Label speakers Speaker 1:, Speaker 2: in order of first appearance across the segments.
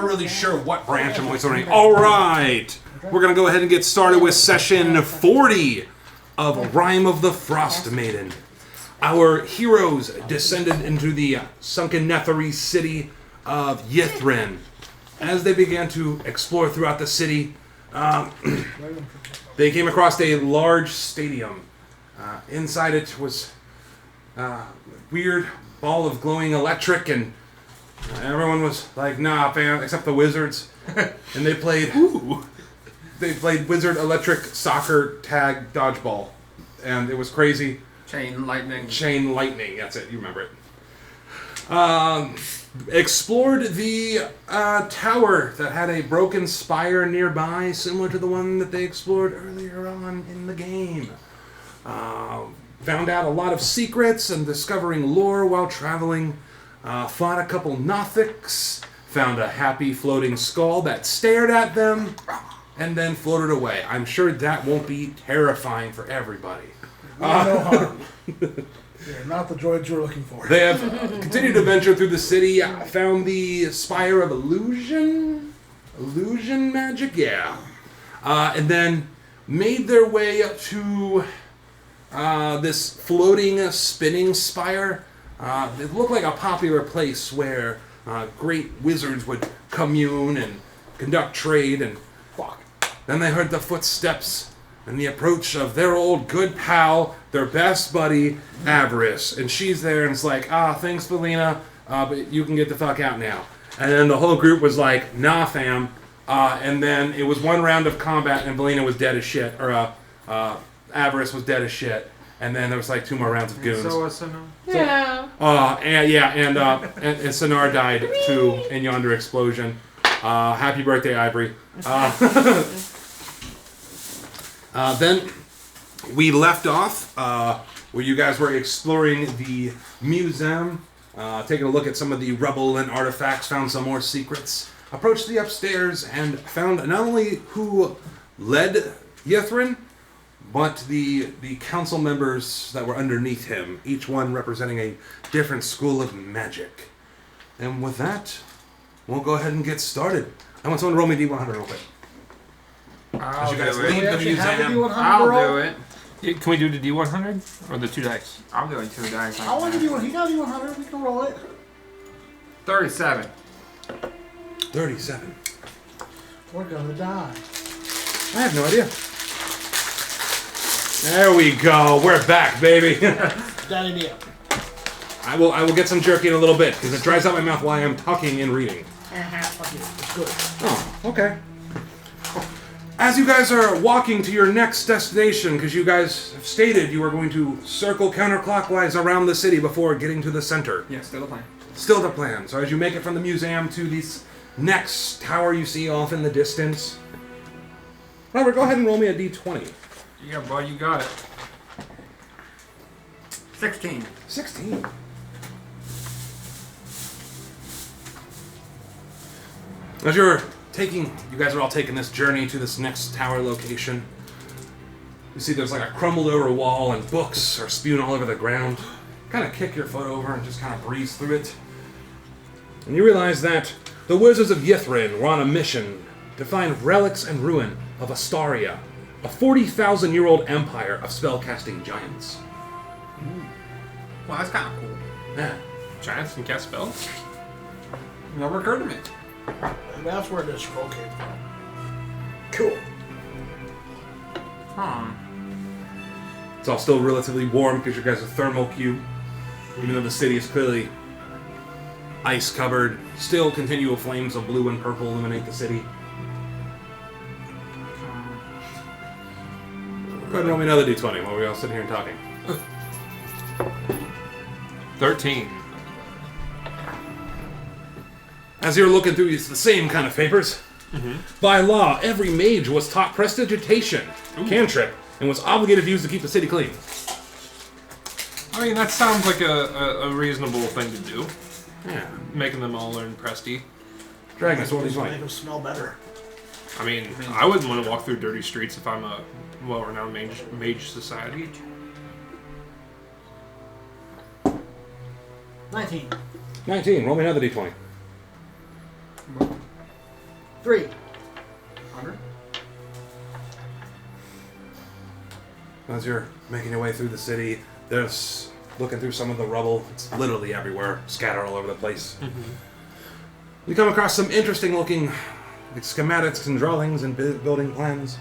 Speaker 1: never really sure what branch I'm always learning. All right, we're gonna go ahead and get started with session 40 of Rime of the Frost Maiden. Our heroes descended into the sunken Netherese city of Ythryn. As they began to explore throughout the city, they came across a large stadium. Inside it was a weird ball of glowing electric, and everyone was like, nah, fam, except the wizards. And they played wizard electric soccer tag dodgeball. And it was crazy.
Speaker 2: Chain lightning,
Speaker 1: that's it, you remember it. Explored the tower that had a broken spire nearby, similar to the one that they explored earlier on in the game. Found out a lot of secrets and discovering lore while traveling. Fought a couple Nothics. Found a happy floating skull that stared at them and then floated away. I'm sure that won't be terrifying for everybody.
Speaker 3: No harm. They're not the droids you were looking for.
Speaker 1: They have continued to venture through the city. Found the Spire of Illusion magic, yeah. And then made their way up to this floating, spinning spire. It looked like a popular place where great wizards would commune and conduct trade. And then they heard the footsteps and the approach of their old good pal, their best buddy, Avarice. And she's there and it's like, thanks, Felina, but you can get the fuck out now. And then the whole group was like, nah, fam. And then it was one round of combat and Felina was dead as shit, or Avarice was dead as shit. And then there was like 2 more rounds of goons.
Speaker 2: So was Sonar.
Speaker 4: Yeah.
Speaker 1: And Sonar died too in yonder explosion. Happy birthday, Ivory. Then we left off where you guys were exploring the museum, taking a look at some of the rubble and artifacts, found some more secrets, approached the upstairs, and found not only who led Ythryn, but the council members that were underneath him, each one representing a different school of magic. And with that, we'll go ahead and get started. I want someone to roll me D100 real quick.
Speaker 2: I'll
Speaker 1: you guys
Speaker 2: do
Speaker 1: leave
Speaker 2: it.
Speaker 1: the museum.
Speaker 2: I'll do it.
Speaker 5: Yeah, can we do the D100 or the 2 dice?
Speaker 2: I'm doing 2 dice.
Speaker 3: I want to do one. He got D100. We can roll it.
Speaker 2: 37.
Speaker 1: 37.
Speaker 3: We're gonna die.
Speaker 1: I have no idea. There we go. We're back, baby.
Speaker 3: That idea.
Speaker 1: I will get some jerky in a little bit because it dries out my mouth while I am talking and reading.
Speaker 3: Fuck you. It's good.
Speaker 1: Oh, okay. As you guys are walking to your next destination, because you guys have stated you are going to circle counterclockwise around the city before getting to the center.
Speaker 2: Yeah, still the plan.
Speaker 1: Still the plan. So as you make it from the museum to this next tower you see off in the distance. Robert, go ahead and roll me a d20.
Speaker 2: Yeah, bud, you got it. 16.
Speaker 1: 16. As you guys are all taking this journey to this next tower location. You see there's like a crumbled over wall and books are spewed all over the ground. Kind of kick your foot over and just kind of breeze through it. And you realize that the wizards of Ythryn were on a mission to find relics and ruin of Astaria, a 40,000-year-old empire of spellcasting giants.
Speaker 2: Well, that's kind of cool.
Speaker 1: Yeah.
Speaker 5: Giants can cast spells?
Speaker 2: Never occurred to me.
Speaker 3: And that's where this scroll came from. Cool.
Speaker 1: It's all still relatively warm because you guys are thermal cube. Even though the city is clearly ice covered, still continual flames of blue and purple illuminate the city. Go ahead and roll me another d20 while we all sit here and talking.
Speaker 5: 13.
Speaker 1: As you're looking through the same kind of papers, by law, every mage was taught prestidigitation, cantrip, and was obligated to use to keep the city clean.
Speaker 5: I mean, that sounds like a reasonable thing to do.
Speaker 1: Yeah.
Speaker 5: Making them all learn Presti.
Speaker 1: Dragon, so what do you
Speaker 3: Make
Speaker 1: think?
Speaker 3: them smell better.
Speaker 5: I mean, I wouldn't want to walk through dirty streets if I'm a well-renowned mage society.
Speaker 3: 19.
Speaker 1: 19, roll me another d20.
Speaker 3: 3.
Speaker 2: 100.
Speaker 1: As you're making your way through the city, there's looking through some of the rubble. It's literally everywhere, scattered all over the place. You come across some interesting looking schematics and drawings and building plans.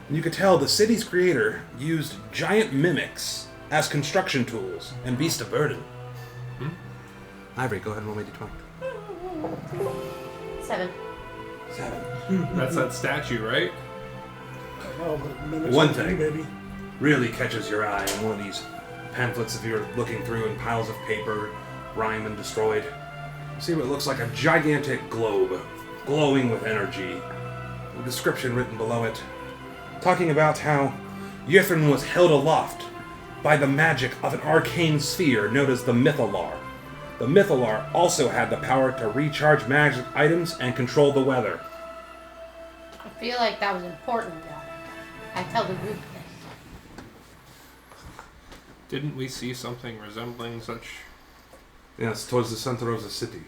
Speaker 1: And you could tell the city's creator used giant mimics as construction tools and beasts of burden. Ivory, go ahead and roll me d20.
Speaker 4: 7.
Speaker 1: 7.
Speaker 5: That's that statue, right?
Speaker 3: Oh, but it mimics
Speaker 1: One
Speaker 3: like you,
Speaker 1: thing.
Speaker 3: baby.
Speaker 1: Really catches your eye in one of these pamphlets if you're looking through in piles of paper, rime and destroyed. You see what looks like a gigantic globe, glowing with energy. A description written below it, talking about how Ythryn was held aloft by the magic of an arcane sphere known as the Mythalar. The Mythalar also had the power to recharge magic items and control the weather.
Speaker 4: I feel like that was important, though. I tell the group this.
Speaker 5: Didn't we see something resembling such?
Speaker 1: Yes, towards the center of the city.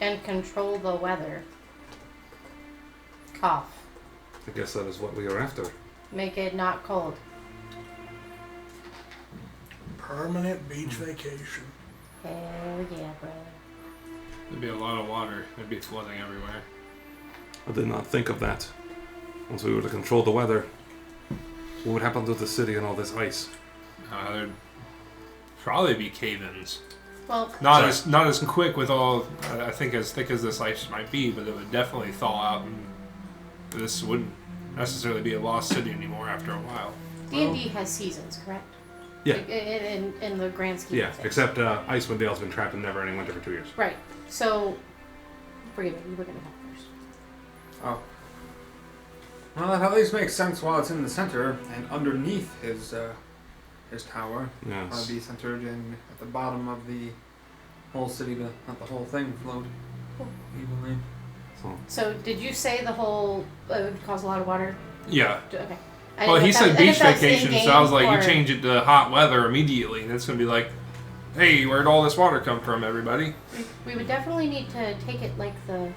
Speaker 4: And control the weather. Cough.
Speaker 1: I guess that is what we are after.
Speaker 4: Make it not cold.
Speaker 3: Permanent beach vacation.
Speaker 4: Hell yeah, brother.
Speaker 5: There'd be a lot of water. There'd be flooding everywhere.
Speaker 1: I did not think of that. Once we were to control the weather, what would happen to the city and all this ice?
Speaker 5: There'd probably be cave-ins.
Speaker 4: Well,
Speaker 5: Not as quick with all. I think as thick as this ice might be, but it would definitely thaw out, and this wouldn't necessarily be a lost city anymore after a while.
Speaker 4: D&D has seasons, correct?
Speaker 1: Yeah.
Speaker 4: Like, in the grand scheme
Speaker 1: Yeah,
Speaker 4: of things.
Speaker 1: except Icewind Dale's been trapped in never-ending winter for 2 years.
Speaker 4: Right. So, forgive me, you were going to go first.
Speaker 2: Oh. Well, that at least makes sense while it's in the center and underneath his tower.
Speaker 1: Yes.
Speaker 2: Probably be centered in at the bottom of the whole city to let the whole thing float evenly.
Speaker 4: So, did you say the whole would cause a lot of water?
Speaker 5: Yeah.
Speaker 4: Okay.
Speaker 5: Well, he said beach vacation, so I was like,
Speaker 4: or...
Speaker 5: you change it to hot weather immediately, and it's gonna be like, hey, where'd all this water come from, everybody?
Speaker 4: We would definitely need to take it like the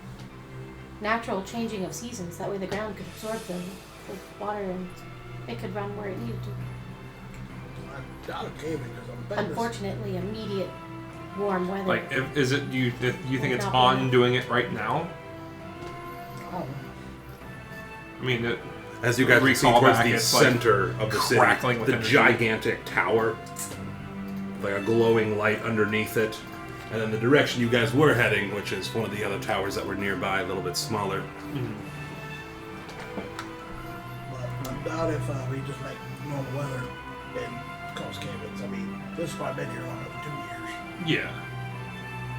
Speaker 4: natural changing of seasons. That way the ground could absorb the water and it could run where it needed to.
Speaker 3: I doubt it came because I'm betting
Speaker 4: Unfortunately, immediate warm weather.
Speaker 5: Like, is it? Do you think it's
Speaker 4: Not
Speaker 5: on
Speaker 4: really.
Speaker 5: doing it right now?
Speaker 4: Oh.
Speaker 5: I mean,
Speaker 1: As you guys can see
Speaker 5: Recall
Speaker 1: towards
Speaker 5: back,
Speaker 1: the
Speaker 5: it's like
Speaker 1: center of the city,
Speaker 5: crackling with
Speaker 1: the
Speaker 5: energy.
Speaker 1: gigantic tower, like a glowing light underneath it, and then the direction you guys were heading, which is one of the other towers that were nearby, a little bit smaller.
Speaker 3: But I doubt if we just make normal weather and cause cave-ins. I mean, this has probably been here longer than 2 years.
Speaker 5: yeah.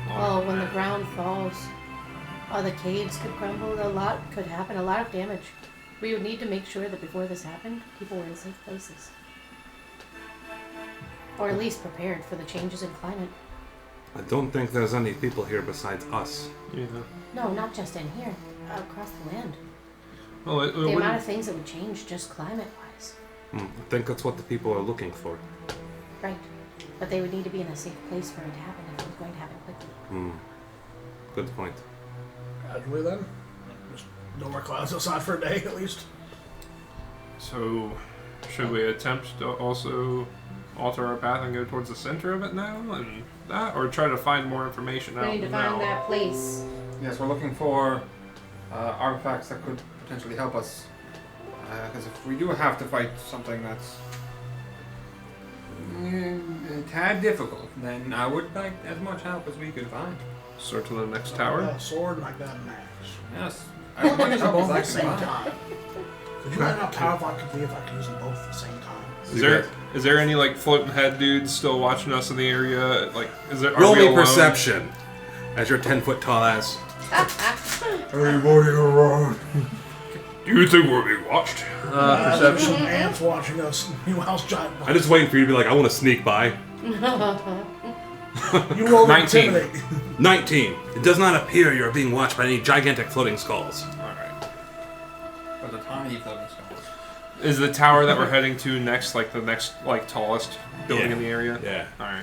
Speaker 4: Well, when the ground thaws, the caves could crumble. A lot could happen. A lot of damage. We would need to make sure that before this happened, people were in safe places. Or at least prepared for the changes in climate.
Speaker 1: I don't think there's any people here besides us.
Speaker 5: Yeah.
Speaker 4: No, not just in here. Across the land.
Speaker 5: Well, it
Speaker 4: The amount
Speaker 5: wouldn't.
Speaker 4: of things that would change just climate-wise.
Speaker 1: I think that's what the people are looking for.
Speaker 4: Right. But they would need to be in a safe place for it to happen if it was going to happen quickly.
Speaker 1: Good point.
Speaker 3: Gradually then. Just no more clouds outside for a day at least.
Speaker 5: So, should we attempt to also alter our path and go towards the center of it now, and that, or try to find more information
Speaker 4: We
Speaker 5: out
Speaker 4: need to
Speaker 5: now?
Speaker 4: find that place.
Speaker 2: Yes, we're looking for artifacts that could potentially help us. Because if we do have to fight something that's a tad difficult, then I would like as much help as we could find.
Speaker 5: Sort to the next
Speaker 3: I
Speaker 5: tower.
Speaker 3: got a sword and I got an axe.
Speaker 2: Yes, as much
Speaker 3: Use them
Speaker 2: help
Speaker 3: both
Speaker 2: as
Speaker 3: at
Speaker 2: I
Speaker 3: the
Speaker 2: can
Speaker 3: same
Speaker 2: find.
Speaker 3: time. Could you imagine how powerful I could be if I could use them both at the same time?
Speaker 5: Is there any like floating head dudes still watching us in the area? Like, is there? Are
Speaker 1: Roll
Speaker 5: we
Speaker 1: me
Speaker 5: alone?
Speaker 1: perception. As your 10-foot tall ass.
Speaker 3: Everybody around.
Speaker 5: Do you think we're being watched?
Speaker 3: There's
Speaker 5: Perception.
Speaker 3: some ants watching us. Meanwhile, giant.
Speaker 1: I'm just waiting for you to be like, I want to sneak by.
Speaker 3: You roll
Speaker 5: 19.
Speaker 3: intimidate.
Speaker 1: 19. It does not appear you are being watched by any gigantic floating skulls.
Speaker 5: All right.
Speaker 2: For the tiny floating skulls.
Speaker 5: Is the tower that we're heading to next, like the next, like tallest building in the area?
Speaker 1: Yeah.
Speaker 5: All right.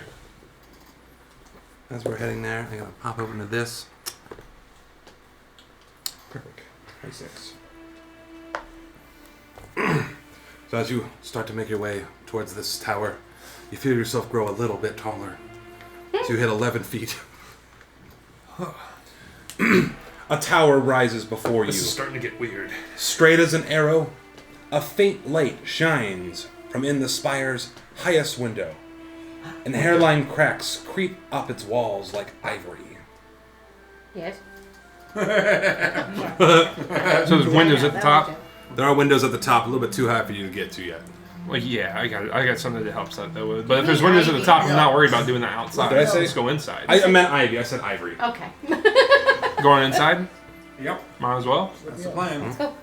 Speaker 1: As we're heading there, I gotta pop open to this. Perfect. 26. So as you start to make your way towards this tower, you feel yourself grow a little bit taller. So you hit 11 feet. A tower rises before you.
Speaker 5: This is starting to get weird.
Speaker 1: Straight as an arrow, a faint light shines from in the spire's highest window, and hairline cracks creep up its walls like ivory.
Speaker 4: Yes.
Speaker 5: So there's windows at the top.
Speaker 1: There are windows at the top, a little bit too high for you to get to yet.
Speaker 5: Well, yeah, I got something to help set that with. But if there's windows at the top, I'm not worried about doing that outside.
Speaker 1: Did I say?
Speaker 5: Let's go inside.
Speaker 1: I meant ivy. I said ivory.
Speaker 4: Okay.
Speaker 5: Going inside?
Speaker 2: Yep.
Speaker 5: Might as well.
Speaker 2: That's the plan.
Speaker 4: Let's go.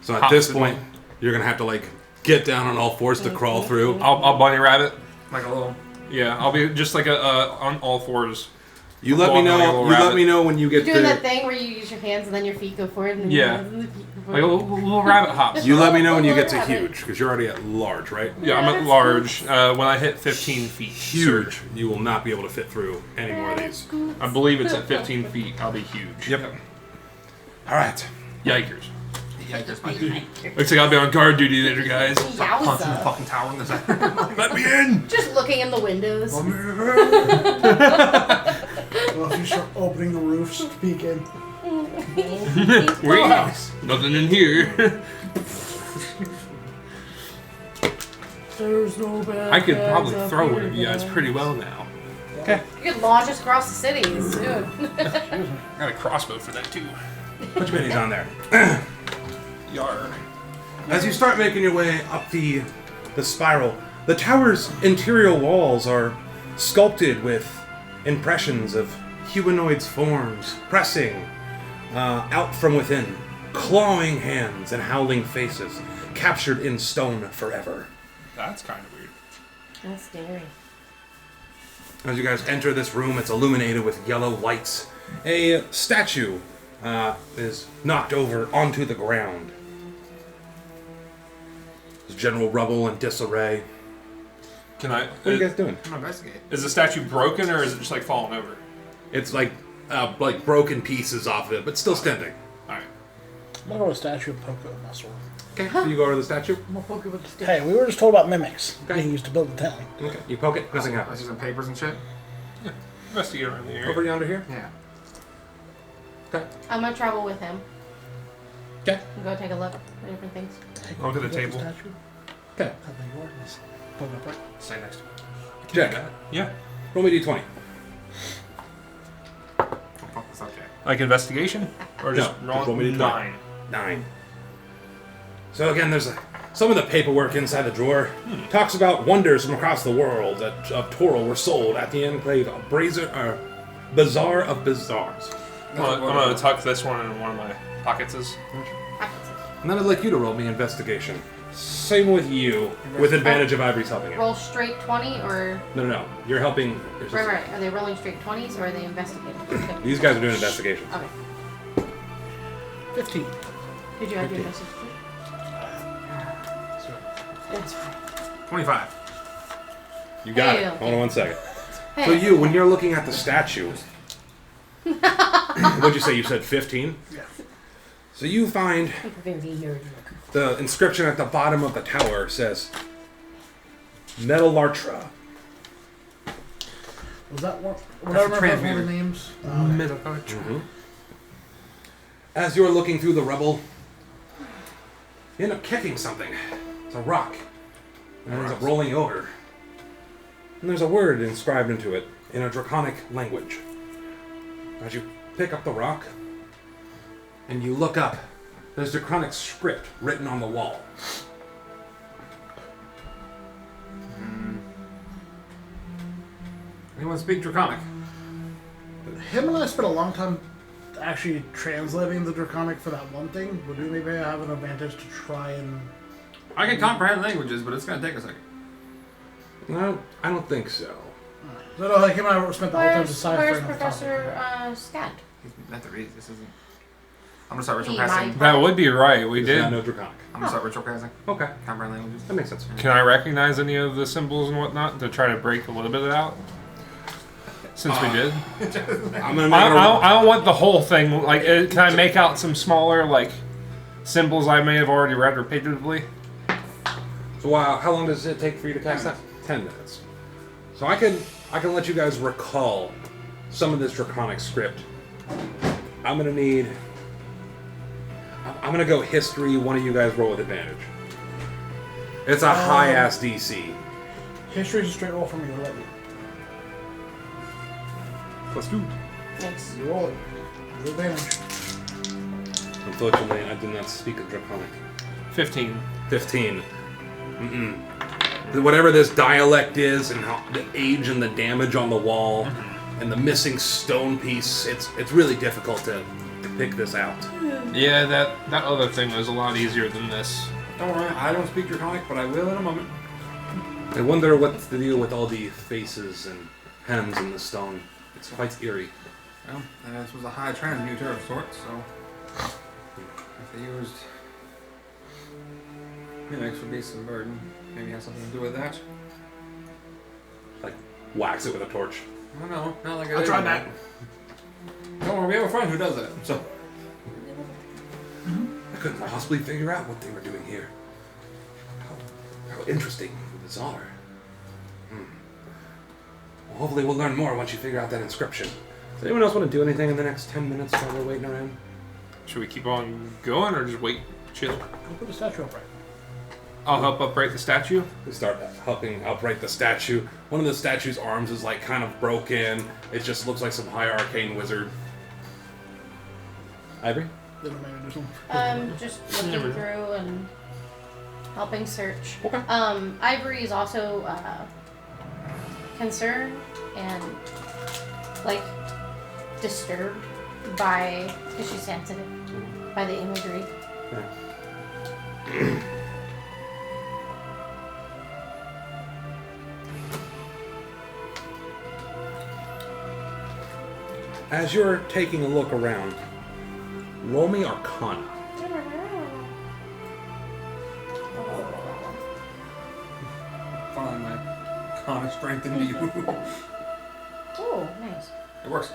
Speaker 1: So at
Speaker 5: Hop
Speaker 1: this
Speaker 5: to
Speaker 1: point, you're gonna have to like get down on all fours to crawl through.
Speaker 5: I'll bunny rabbit.
Speaker 2: Like a little.
Speaker 5: Yeah, I'll be just like on all fours.
Speaker 1: You let me know.
Speaker 5: Little
Speaker 1: You let
Speaker 5: rabbit.
Speaker 1: me know when you get
Speaker 4: You're doing
Speaker 1: there.
Speaker 4: that thing where you use your hands and then your feet go forward. And then
Speaker 5: Yeah. Like a little rabbit hops.
Speaker 1: You let me know when you get to
Speaker 4: Rabbit.
Speaker 1: huge, because you're already at large, right?
Speaker 5: Yeah, I'm at large. When I hit 15 feet.
Speaker 1: Huge. You will not be able to fit through any more of these.
Speaker 5: I believe it's at 15 feet. I'll be huge.
Speaker 1: Yep. All right.
Speaker 5: Yikers.
Speaker 2: Yikers, my dude.
Speaker 5: Looks like I'll be on guard duty later, guys.
Speaker 2: Punching the
Speaker 4: Yowza.
Speaker 2: fucking tower in the side.
Speaker 5: Let me in!
Speaker 4: Just looking in the windows.
Speaker 3: Well, if you start opening the roofs to peek in.
Speaker 5: Wait, nothing in here.
Speaker 3: There's no bad
Speaker 5: I could
Speaker 3: guys
Speaker 5: probably
Speaker 3: up
Speaker 5: throw
Speaker 3: here,
Speaker 5: one of you guys
Speaker 3: guys.
Speaker 5: pretty well now.
Speaker 4: You could launch us across the city soon.
Speaker 5: I got a crossbow for that too.
Speaker 1: Put your minis on there.
Speaker 5: Yar.
Speaker 1: As you start making your way up the spiral, the tower's interior walls are sculpted with impressions of humanoids' forms pressing out from within, clawing hands and howling faces, captured in stone forever.
Speaker 5: That's kind of weird.
Speaker 4: That's scary.
Speaker 1: As you guys enter this room, it's illuminated with yellow lights. A statue is knocked over onto the ground. There's general rubble and disarray.
Speaker 5: Can I?
Speaker 1: What are you guys doing?
Speaker 2: I'm gonna investigate.
Speaker 5: Is the statue broken or is it just like falling over?
Speaker 1: It's like broken pieces off of it, but still standing.
Speaker 5: Alright.
Speaker 3: I'm gonna go to a statue and poke it with my sword.
Speaker 1: Okay, so you go over to the statue.
Speaker 4: I'm gonna poke it with the stick.
Speaker 3: Hey, we were just told about mimics
Speaker 1: Okay.
Speaker 3: being used to build the town.
Speaker 1: Okay, you poke it, nothing
Speaker 2: I
Speaker 1: happens.
Speaker 2: see some papers and shit.
Speaker 5: Investigate around the area.
Speaker 1: Over yonder here.
Speaker 2: Yeah.
Speaker 1: Okay.
Speaker 4: I'm gonna travel with him
Speaker 1: Okay.
Speaker 4: and go take a look at different things.
Speaker 3: Hey,
Speaker 5: Look at the
Speaker 3: you got
Speaker 5: table.
Speaker 3: Statue?
Speaker 1: Okay.
Speaker 3: How big yours is? Poke it up right.
Speaker 2: Stay next to it.
Speaker 1: Jack,
Speaker 5: Yeah.
Speaker 1: roll me d20.
Speaker 2: Oh, fuck this up, Jack.
Speaker 5: Like investigation? Or just
Speaker 1: No, just roll me a
Speaker 5: 9?
Speaker 1: 9. So again, there's some of the paperwork inside the drawer. Talks about wonders from across the world that of Toril were sold at the enclave of Bazaar of Bazaars.
Speaker 5: I'm gonna tuck this one in one of my pockets.
Speaker 1: And then I'd like you to roll me investigation. Same with you, with advantage of Ivory's helping you.
Speaker 4: Roll straight 20 or...
Speaker 1: No. You're helping.
Speaker 4: Right. Are they rolling straight 20s or are they investigating? Okay.
Speaker 1: These guys are doing investigations.
Speaker 4: Okay.
Speaker 3: 15.
Speaker 4: Did you have
Speaker 1: 15.
Speaker 4: your investigation? That's fine.
Speaker 2: 25.
Speaker 1: You got
Speaker 4: Hey,
Speaker 1: it.
Speaker 4: okay.
Speaker 1: Hold on one second.
Speaker 4: Hey,
Speaker 1: So you, when you're looking at the statue, what'd you say? You said 15?
Speaker 3: Yeah.
Speaker 1: So you find the inscription at the bottom of the tower says, Metalartra.
Speaker 3: Was that one?
Speaker 2: That's
Speaker 3: I
Speaker 2: a
Speaker 3: remember
Speaker 2: transmuter.
Speaker 3: one of the names.
Speaker 1: As you're looking through the rubble, you end up kicking something. It's a rock. And it ends up rolling over. And there's a word inscribed into it in a draconic language. As you pick up the rock and you look up, there's draconic script written on the wall.
Speaker 2: Anyone speak Draconic?
Speaker 3: Him and I spent a long time actually translating the Draconic for that one thing. Would we maybe have an advantage to try and...
Speaker 2: I can comprehend languages, but it's gonna take a second.
Speaker 1: No, I don't think so.
Speaker 3: So no, like him and I spent the whole time
Speaker 4: Where's
Speaker 3: deciphering the
Speaker 4: Professor Scott?
Speaker 2: He's not the reason. This isn't. I'm gonna start ritual
Speaker 4: He
Speaker 2: casting.
Speaker 4: might-
Speaker 5: That would be right. We
Speaker 1: There's
Speaker 5: did.
Speaker 1: no draconic.
Speaker 2: I'm gonna start ritual casting.
Speaker 1: Okay,
Speaker 2: Comprehend languages.
Speaker 1: that makes sense.
Speaker 5: Can I recognize any of the symbols and whatnot to try to break a little bit of it out? Since we did.
Speaker 1: I'm gonna make it
Speaker 5: I don't want the whole thing. Like, can I make out some smaller, like, symbols I may have already read repeatedly?
Speaker 1: So how long does it take for you to cast that? 10 minutes. So I can let you guys recall some of this draconic script. I'm gonna go history. One of you guys roll with advantage. It's a high ass DC.
Speaker 3: History's a straight roll for me. What about you?
Speaker 5: +2.
Speaker 4: Nice.
Speaker 3: You roll it. With advantage.
Speaker 1: Unfortunately, I do not speak of draconic.
Speaker 5: 15.
Speaker 1: 15. Whatever this dialect is, and how the age and the damage on the wall, and the missing stone piece, it's really difficult to pick this out.
Speaker 5: Yeah, that other thing was a lot easier than this.
Speaker 2: Don't worry, I don't speak Draconic, but I will in a moment.
Speaker 1: I wonder what's the deal with all the faces and hands in the stone. It's quite eerie.
Speaker 2: Well, this was a high transmuter of sorts, so if they used mimics for beasts of burden, maybe it has something to do with that.
Speaker 1: Like, wax it with a torch.
Speaker 2: I don't know, not like
Speaker 3: I'll try that.
Speaker 2: Don't worry, we have a friend who does that, so.
Speaker 1: I couldn't possibly figure out what they were doing here. How interesting, bizarre. Well, hopefully we'll learn more once you figure out that inscription. Does anyone else want to do anything in the next 10 minutes while we're waiting around?
Speaker 5: Should we keep on going or just wait, chill?
Speaker 3: I'll put the statue upright.
Speaker 5: I'll help upright the statue.
Speaker 1: We start helping upright the statue. One of the statue's arms is like kind of broken. It just looks like some high arcane wizard. Ivory?
Speaker 3: Then maybe do something.
Speaker 4: Just looking through and helping search.
Speaker 1: Okay.
Speaker 4: Ivory is also concerned and like disturbed by, because she's sensitive, by the imagery.
Speaker 1: Yeah. As you're taking a look around, roll me Arcana.
Speaker 2: Find my con of strength into you.
Speaker 4: Oh, nice.
Speaker 2: It works.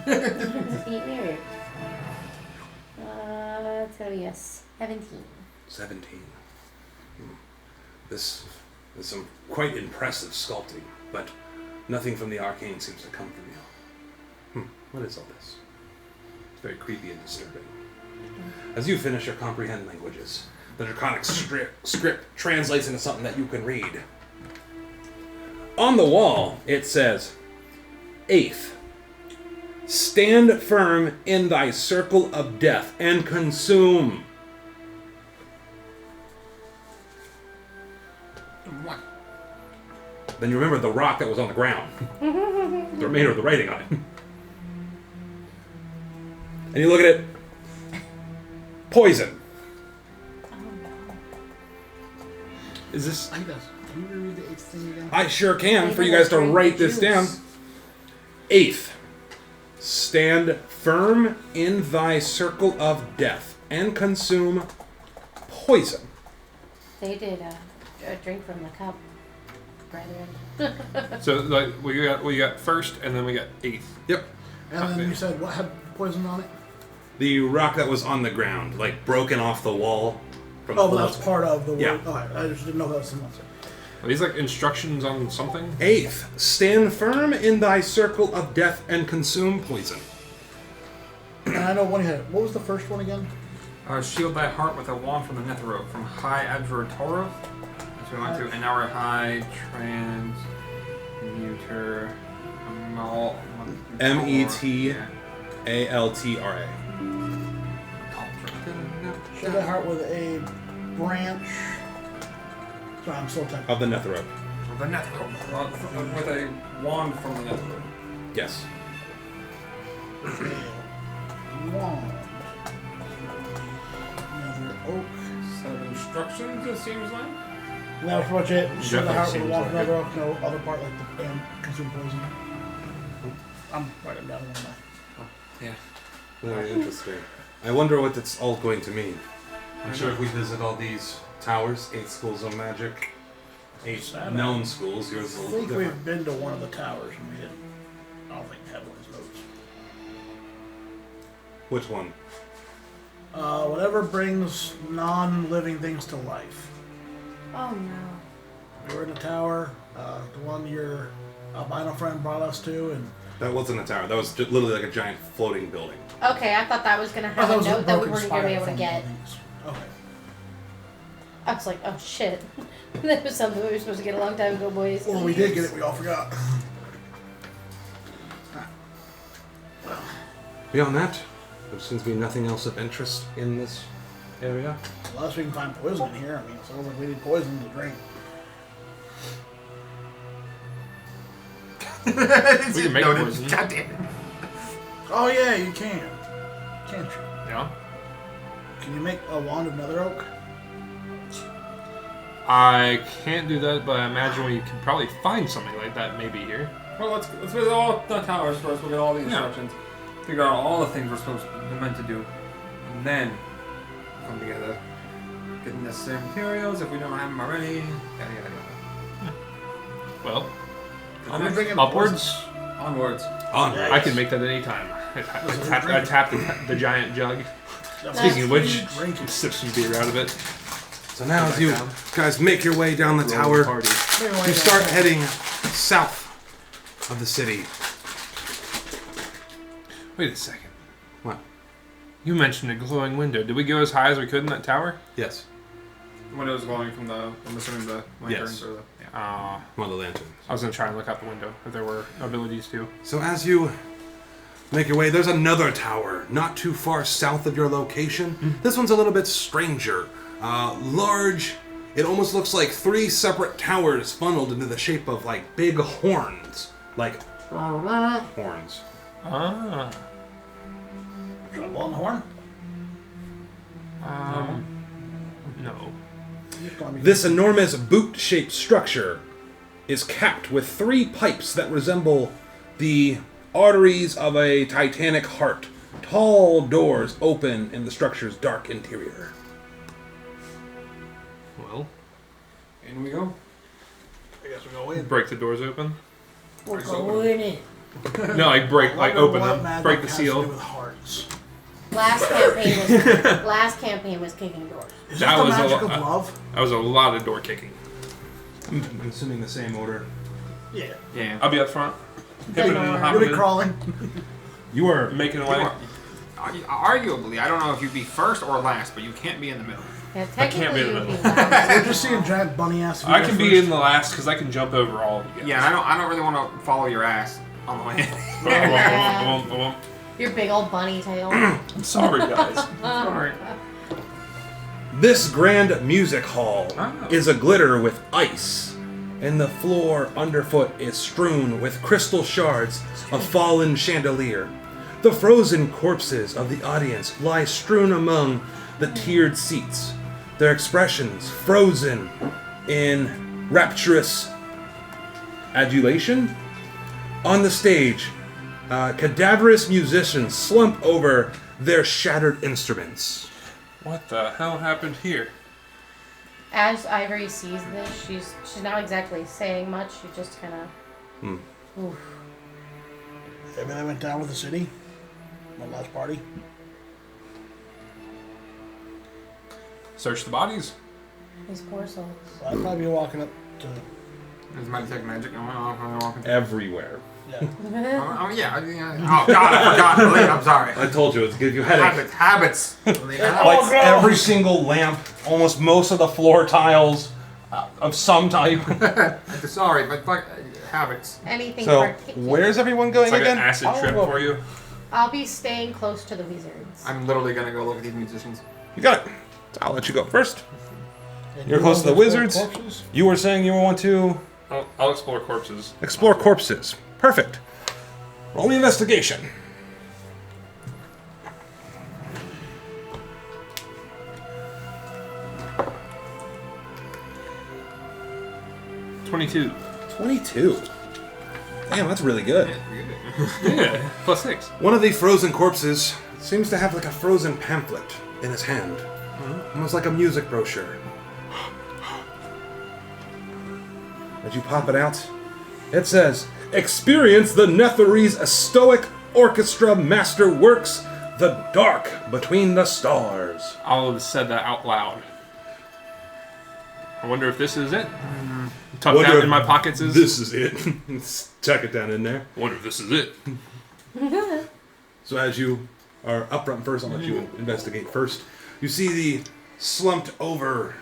Speaker 4: Eat weird. It's gonna be a 17.
Speaker 1: 17. This is some quite impressive sculpting, but nothing from the arcane seems to come from you. What is all this? It's very creepy and disturbing. As you finish or comprehend languages, the draconic script translates into something that you can read. On the wall, it says, 8th, stand firm in thy circle of death and consume.
Speaker 2: What?
Speaker 1: Then you remember the rock that was on the ground. The remainder of the writing on it. And you look at it. Poison.
Speaker 4: Oh no.
Speaker 5: Is this...
Speaker 3: I think that's... Can you reread the 8th thing again?
Speaker 1: I sure can, for you guys to write this down. 8th, stand firm in thy circle of death and consume poison.
Speaker 4: They did a drink from the cup, brethren.
Speaker 5: So, like, we got first, and then we got 8th.
Speaker 1: Yep.
Speaker 3: And then you said what had poison on it?
Speaker 1: The rock that was on the ground, like broken off the wall. From
Speaker 3: Oh,
Speaker 1: the
Speaker 3: but that's part of the word.
Speaker 1: Yeah.
Speaker 3: Oh, I just didn't know that was something else.
Speaker 5: Are these, like, instructions on something?
Speaker 1: 8th, stand firm in thy circle of death and consume poison.
Speaker 3: And I know one had. What was the first one again?
Speaker 2: Shield thy heart with a wand from the Netherrope, from High Advertoroth. So we went to an hour high transmuter.
Speaker 1: METALTRA.
Speaker 3: Shield thy heart with a branch. Sorry, I'm still typing.
Speaker 1: Of the Netherrope.
Speaker 2: The Netherrope. With a wand from the Netherrope.
Speaker 1: Yes.
Speaker 3: Wand. Nether oak.
Speaker 2: Set of instructions, it seems like.
Speaker 3: And that was pretty much it. Shield thy heart with a
Speaker 5: seems
Speaker 3: wand from
Speaker 5: like
Speaker 3: Nether oak. No other part like the and consume poison. I'm writing down one of
Speaker 2: Yeah.
Speaker 1: Very interesting. I wonder what it's all going to mean. I'm sure if we visit all these towers, 8 schools of magic, 8 known schools, yours is a
Speaker 3: I
Speaker 1: little
Speaker 3: think
Speaker 1: different.
Speaker 3: we've been to one of the towers and we didn't. I don't think
Speaker 1: Which one?
Speaker 3: Whatever brings non-living things to life.
Speaker 4: Oh no.
Speaker 3: We were in the tower, the one your albino friend brought us to, and
Speaker 1: That wasn't a tower. That was just literally like a giant floating building.
Speaker 4: Okay, I thought that was gonna have a
Speaker 3: was
Speaker 4: note that we
Speaker 3: broken
Speaker 4: weren't gonna be able to
Speaker 3: spiral
Speaker 4: get.
Speaker 3: from these. Okay.
Speaker 4: I was like, oh shit. That was something we were supposed to get a long time ago, boys.
Speaker 3: Well, we did get it. We all forgot.
Speaker 1: Beyond that, there seems to be nothing else of interest in this area.
Speaker 3: Unless we can find poison in here. I mean, it sounds like we need poison to drink.
Speaker 5: We can make poison.
Speaker 2: God damn it.
Speaker 3: Oh yeah, you can. Can't you?
Speaker 5: Yeah.
Speaker 3: Can you make a wand of nether oak?
Speaker 5: I can't do that, but I imagine we could probably find something like that maybe here.
Speaker 2: Well, let's visit all the towers first. We'll get all the instructions. Figure out all the things we're meant to do. And then come together. Get the necessary materials if we don't have them already. Yada, yada, yada.
Speaker 5: Well,
Speaker 3: Can we bring in
Speaker 5: upwards.
Speaker 2: Onwards.
Speaker 1: Onward.
Speaker 5: I can make that any time. I tap the giant jug.
Speaker 3: poison?
Speaker 5: Speaking of which,
Speaker 3: Drink it.
Speaker 5: sip some beer out of it.
Speaker 1: So now, as you
Speaker 5: down.
Speaker 1: guys make your way down the
Speaker 5: Roll
Speaker 1: tower,
Speaker 5: party.
Speaker 1: you start heading south of the city.
Speaker 5: Wait a second.
Speaker 1: What?
Speaker 5: You mentioned a glowing window. Did we go as high as we could in that tower?
Speaker 1: Yes.
Speaker 2: Windows glowing from the, I'm assuming the lanterns
Speaker 1: Yes.
Speaker 2: or the. Yeah.
Speaker 1: One of the lanterns.
Speaker 5: I was going to try and look out the window if there were abilities to.
Speaker 1: So as you make your way, there's another tower not too far south of your location. This one's a little bit stranger. Large. It almost looks like 3 separate towers funneled into the shape of like big horns. Like horns.
Speaker 5: Ah.
Speaker 3: Try to blow on the horn?
Speaker 5: No.
Speaker 1: This enormous boot-shaped structure is capped with 3 pipes that resemble the arteries of a titanic heart. Tall doors open in the structure's dark interior.
Speaker 5: Well,
Speaker 2: In we go.
Speaker 3: I guess we go in.
Speaker 5: break the doors open.
Speaker 4: We're going in.
Speaker 5: No, like open
Speaker 3: What
Speaker 5: them,
Speaker 3: magic
Speaker 5: break the
Speaker 3: has to do
Speaker 5: seal.
Speaker 3: with hearts?
Speaker 4: Last campaign was kicking doors.
Speaker 3: Is
Speaker 5: That
Speaker 3: this
Speaker 5: was
Speaker 3: the
Speaker 5: a
Speaker 3: magic
Speaker 5: lo-
Speaker 3: of love?
Speaker 5: That was a lot of door kicking.
Speaker 1: I'm assuming the same order.
Speaker 3: Yeah.
Speaker 2: Yeah.
Speaker 5: I'll be up front. Hipping and
Speaker 3: You'll
Speaker 5: hopping
Speaker 3: be
Speaker 5: in,
Speaker 3: crawling.
Speaker 1: You are
Speaker 5: making away.
Speaker 2: Arguably, I don't know if you'd be first or last, but you can't be in the middle.
Speaker 4: Yeah,
Speaker 5: I can't be
Speaker 4: technically
Speaker 5: in
Speaker 4: you'd
Speaker 5: the
Speaker 4: be
Speaker 5: middle.
Speaker 4: last.
Speaker 3: We're just seeing giant bunny ass.
Speaker 5: I can be in the last because I can jump over all of you guys.
Speaker 2: Yeah, I don't really want to follow your ass on the way in.
Speaker 5: I won't.
Speaker 4: Your big old bunny tail.
Speaker 5: I'm sorry, guys.
Speaker 2: Sorry.
Speaker 1: This grand music hall
Speaker 2: Oh.
Speaker 1: is a glitter with ice, and the floor underfoot is strewn with crystal shards of fallen chandelier. The frozen corpses of the audience lie strewn among the tiered seats, their expressions frozen in rapturous adulation. On the stage, cadaverous musicians slump over their shattered instruments.
Speaker 5: What the hell happened here?
Speaker 4: As Ivory sees this, she's not exactly saying much. She just kind of. Oof.
Speaker 3: Everything went down with the city. One last party.
Speaker 5: Search the bodies.
Speaker 4: These poor souls.
Speaker 3: So I'd probably be walking up to.
Speaker 2: There's my detect magic going on.
Speaker 1: Everywhere.
Speaker 3: Yeah.
Speaker 2: Oh, yeah. Oh, God, I forgot. I'm sorry.
Speaker 1: I told you, it's give you headache.
Speaker 2: Habits.
Speaker 1: Like every single lamp, almost most of the floor tiles of some type.
Speaker 2: Sorry, but fuck, habits.
Speaker 4: Anything
Speaker 1: So,
Speaker 4: particular.
Speaker 1: where's everyone going
Speaker 5: It's like
Speaker 1: again?
Speaker 5: an acid
Speaker 3: I'll
Speaker 5: trip
Speaker 3: go.
Speaker 5: for you.
Speaker 4: I'll be staying close to the wizards.
Speaker 2: I'm literally gonna go look at these musicians.
Speaker 1: You got it. I'll let you go first.
Speaker 3: And
Speaker 1: You're
Speaker 3: you
Speaker 1: close to
Speaker 3: want
Speaker 1: the
Speaker 3: explore
Speaker 1: wizards?
Speaker 3: corpses?
Speaker 1: You were saying you want to
Speaker 5: I'll explore corpses.
Speaker 1: explore corpses. Perfect. Roll me investigation.
Speaker 5: $22.
Speaker 1: 22. Damn, that's really good.
Speaker 5: Yeah, plus 6.
Speaker 1: One of the frozen corpses seems to have like a frozen pamphlet in his hand. Almost like a music brochure. As you pop it out, it says, "Experience the Nethery's Stoic Orchestra Master Works The Dark Between the Stars.
Speaker 5: I'll have said that out loud. I wonder if this is it. Tucked
Speaker 1: Wonder
Speaker 5: down
Speaker 1: if
Speaker 5: in my pockets is.
Speaker 1: This is it. Tuck it down in there.
Speaker 5: Wonder if this is it.
Speaker 1: So as you are up front first, I'll let you investigate first. You see the slumped over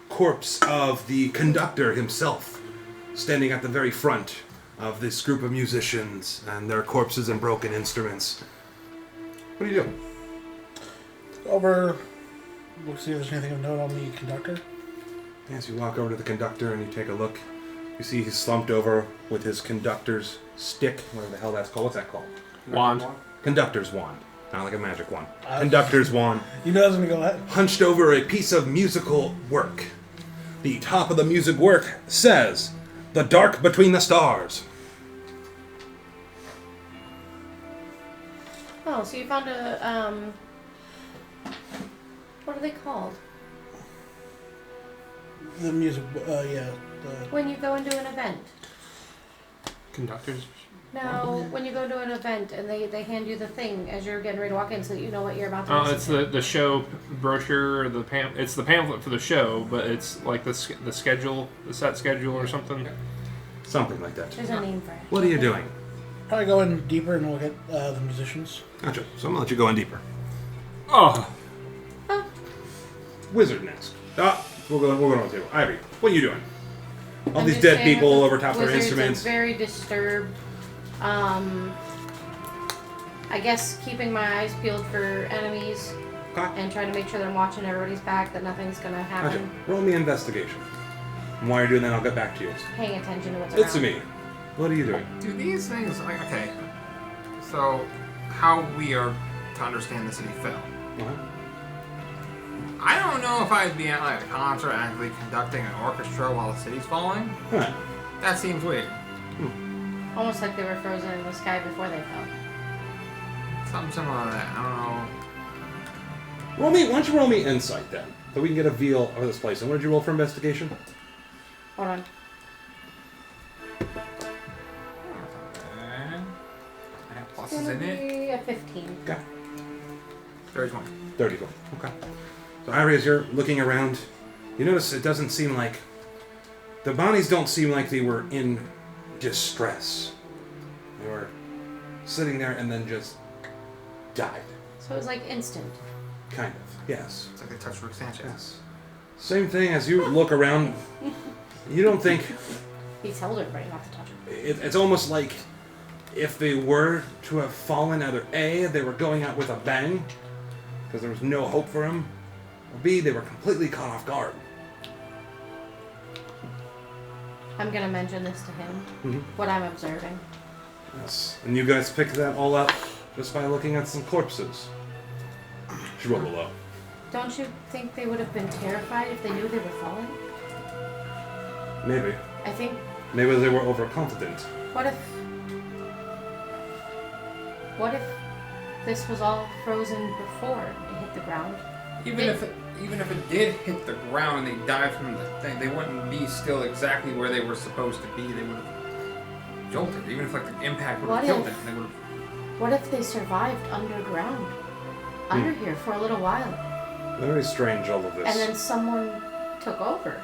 Speaker 1: corpse of the conductor himself, standing at the very front of this group of musicians and their corpses and broken instruments. What are you doing?
Speaker 3: Over. We'll see if there's anything of note on the conductor.
Speaker 1: As you walk over to the conductor and you take a look, you see he's slumped over with his conductor's stick, whatever the hell that's called. What's that called?
Speaker 5: Wand.
Speaker 1: Conductor's wand. Not like a magic wand. Conductor's wand.
Speaker 3: You know, I was going to go ahead.
Speaker 1: Hunched over a piece of musical work. The top of the music work says, "The Dark Between the Stars."
Speaker 4: Oh, so you found a, what are they called?
Speaker 3: The music, yeah.
Speaker 4: When you go into an event.
Speaker 5: Conductors.
Speaker 4: No, when you go to an event and they hand you the thing as you're getting ready to walk in so that you know what you're about to
Speaker 5: Oh,
Speaker 4: listen
Speaker 5: it's
Speaker 4: to.
Speaker 5: the show brochure, or it's the pamphlet for the show, but it's like the schedule, the set schedule or something.
Speaker 1: Something like that.
Speaker 4: There's a name for it.
Speaker 1: What are you doing?
Speaker 3: Probably go in deeper and look at the musicians.
Speaker 1: Gotcha. So I'm going to let you go in deeper.
Speaker 5: Oh,
Speaker 1: Wizard Nest. We'll go on the table. Ivory, what are you doing? All
Speaker 4: I'm
Speaker 1: these
Speaker 4: just
Speaker 1: dead
Speaker 4: saying
Speaker 1: people
Speaker 4: that the
Speaker 1: over top of their
Speaker 4: wizards are
Speaker 1: instruments.
Speaker 4: very disturbed. I guess keeping my eyes peeled for enemies
Speaker 1: Okay.
Speaker 4: and trying to make sure that I'm watching everybody's back, that nothing's gonna happen.
Speaker 1: Gotcha. Roll me investigation. And while you're doing that, I'll get back to you.
Speaker 4: Paying attention to what's around.
Speaker 1: It's me. What are you doing?
Speaker 2: Do these things, like, okay, so how we are to understand the city fell.
Speaker 1: Uh-huh.
Speaker 2: I don't know if I'd be at like a concert actually conducting an orchestra while the city's falling.
Speaker 1: Alright.
Speaker 2: That seems weird.
Speaker 4: Almost like they were frozen in the sky before they fell.
Speaker 2: Something similar to that. I don't know.
Speaker 1: Why don't you roll me insight then? So we can get a feel of this place. And what did you roll for investigation?
Speaker 4: Hold on.
Speaker 2: I have
Speaker 4: It's
Speaker 2: pluses
Speaker 4: gonna
Speaker 2: in it.
Speaker 4: be a 15.
Speaker 1: Okay.
Speaker 2: 30-20.
Speaker 1: 34. Okay. So Ivory, as you're looking around, you notice it doesn't seem like... The bodies don't seem like they were in distress. They were sitting there and then just died.
Speaker 4: So it was like instant.
Speaker 1: Kind of. Yes.
Speaker 2: It's like they touched Rick Sanchez.
Speaker 1: Yes. Same thing as you look around. You don't think...
Speaker 4: He told everybody not to touch him.
Speaker 1: It's almost like if they were to have fallen, either A, they were going out with a bang, because there was no hope for them, or B, they were completely caught off guard.
Speaker 4: I'm gonna mention this to him.
Speaker 1: Mhm.
Speaker 4: What I'm observing.
Speaker 1: Yes. And you guys picked that all up just by looking at some corpses. Should roll low.
Speaker 4: Don't you think they would have been terrified if they knew they were falling?
Speaker 1: Maybe.
Speaker 4: I think.
Speaker 1: Maybe they were overconfident.
Speaker 4: What if this was all frozen before it hit the ground?
Speaker 2: Even if it did hit the ground and they died from the thing, they wouldn't be still exactly where they were supposed to be. They would have jolted. Even if like the impact would have
Speaker 4: What
Speaker 2: killed
Speaker 4: if-
Speaker 2: them, they would have.
Speaker 4: What if they survived underground? Under here for a little while.
Speaker 1: Very strange, all of this.
Speaker 4: And then someone took over.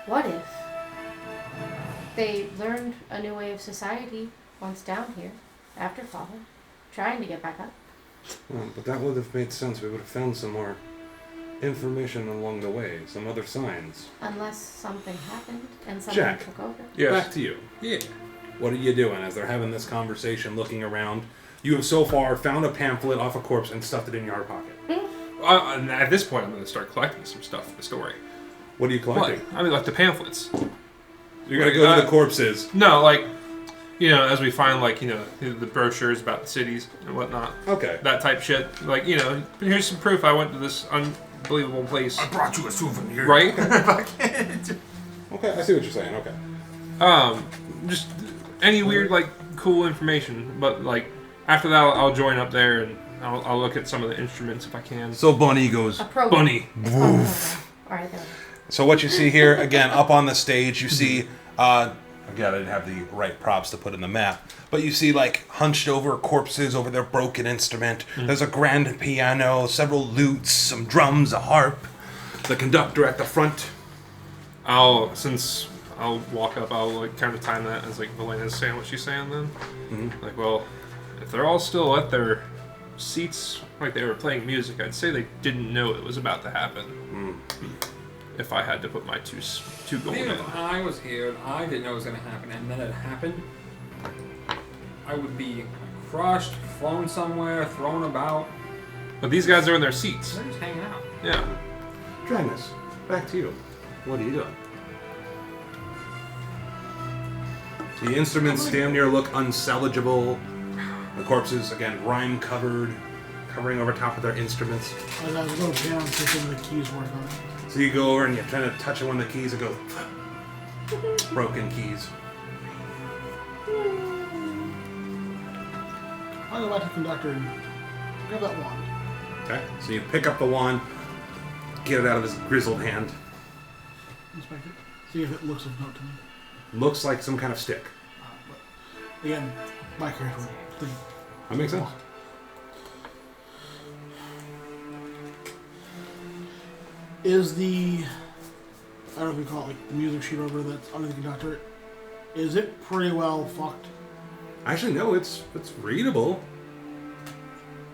Speaker 4: What if they learned a new way of society once down here, after falling, trying to get back up?
Speaker 1: Well, but that would have made sense. We would have found some more information along the way, some other signs.
Speaker 4: Unless something happened and someone
Speaker 1: Jack.
Speaker 4: took over.
Speaker 1: Back to you.
Speaker 2: Yeah.
Speaker 1: What are you doing as they're having this conversation, looking around? You have so far found a pamphlet off a corpse and stuffed it in your pocket.
Speaker 5: and at this point, I'm going to start collecting some stuff for the story.
Speaker 1: What are you collecting?
Speaker 5: What? I mean, like the pamphlets.
Speaker 1: You're going to go to the corpses.
Speaker 5: No, like, as we find, like, the brochures about the cities and whatnot.
Speaker 1: Okay.
Speaker 5: That type shit. Like, here's some proof I went to this unbelievable place.
Speaker 2: I brought you a souvenir.
Speaker 5: Right?
Speaker 1: Okay, I see what you're saying. Okay.
Speaker 5: Just any weird, like, cool information. But, like, after that, I'll join up there and I'll look at some of the instruments if I can.
Speaker 1: So Bunny goes...
Speaker 4: A program.
Speaker 5: Bunny.
Speaker 4: It's called a program. Alright, then.
Speaker 1: So what you see here, again, up on the stage, you see a Again, I didn't have the right props to put in the map. But you see, like, hunched over corpses over their broken instrument. There's a grand piano, several lutes, some drums, a harp. The conductor at the front.
Speaker 5: I'll walk up, I'll like kind of time that as like Velena's saying what she's saying then.
Speaker 1: Mm-hmm.
Speaker 5: Like, well, if they're all still at their seats like they were playing music, I'd say they didn't know it was about to happen. If I had to put my two gold in.
Speaker 2: Even if I was here and I didn't know it was going to happen and then it happened, I would be crushed, flown somewhere, thrown about.
Speaker 5: But these guys are in their seats.
Speaker 2: They're just hanging out.
Speaker 5: Yeah.
Speaker 1: Dragnus, back to you. What are you doing? The instruments damn near look unsalvageable. The corpses, again, rime-covered, covering over top of their instruments.
Speaker 3: I was going to down and see some of the keys work on it.
Speaker 1: So you go over and you're trying to touch one of the keys and go... broken keys.
Speaker 3: I'll go back to the conductor and grab that wand.
Speaker 1: Okay, so you pick up the wand, get it out of his grizzled hand.
Speaker 3: Inspect it. See if it looks of note to me.
Speaker 1: Looks like some kind of stick.
Speaker 3: But again, my character would think.
Speaker 1: That makes sense.
Speaker 3: Is the, I don't know if we call it like the music sheet over that's under the conductor, is it pretty well fucked?
Speaker 1: Actually, no, it's readable.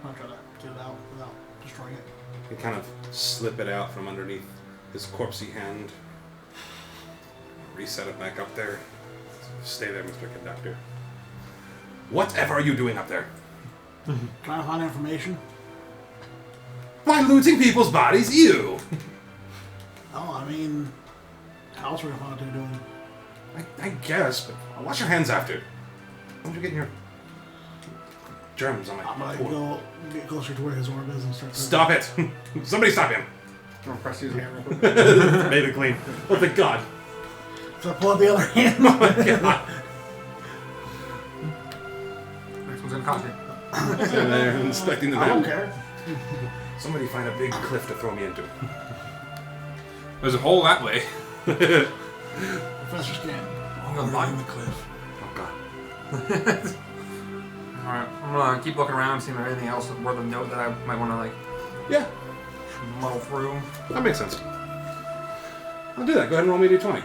Speaker 3: I'll try to get it out without destroying it.
Speaker 1: You kind of slip it out from underneath his corpsey hand. Reset it back up there. Stay there, Mr. Conductor. Whatever are you doing up there?
Speaker 3: Trying to find information?
Speaker 1: By looting people's bodies, you!
Speaker 3: Oh, I mean, how else are we going to find out what they're doing?
Speaker 1: I guess, but wash your hands after. Don't you get your germs on my
Speaker 3: I'm going to
Speaker 1: floor.
Speaker 3: go get closer to where his orb is and start to...
Speaker 1: Stop it! Somebody stop him!
Speaker 2: I'm gonna press his hand real quick.
Speaker 1: Made it clean. Oh, thank God.
Speaker 3: So I pull out the other hand.
Speaker 1: Oh my God.
Speaker 2: Next one's in coffee.
Speaker 1: Sitting there inspecting the
Speaker 3: I don't
Speaker 1: map.
Speaker 3: care.
Speaker 1: Somebody find a big cliff to throw me into.
Speaker 5: There's a hole that way.
Speaker 3: Professor Scan.
Speaker 2: I'm gonna buy him.
Speaker 3: the cliff.
Speaker 1: Oh God.
Speaker 2: Alright, I'm gonna keep looking around, see if there's anything else worth a note that I might want to like
Speaker 1: Yeah,
Speaker 2: muddle through.
Speaker 1: that makes sense. I'll do that. Go ahead and roll me a d20.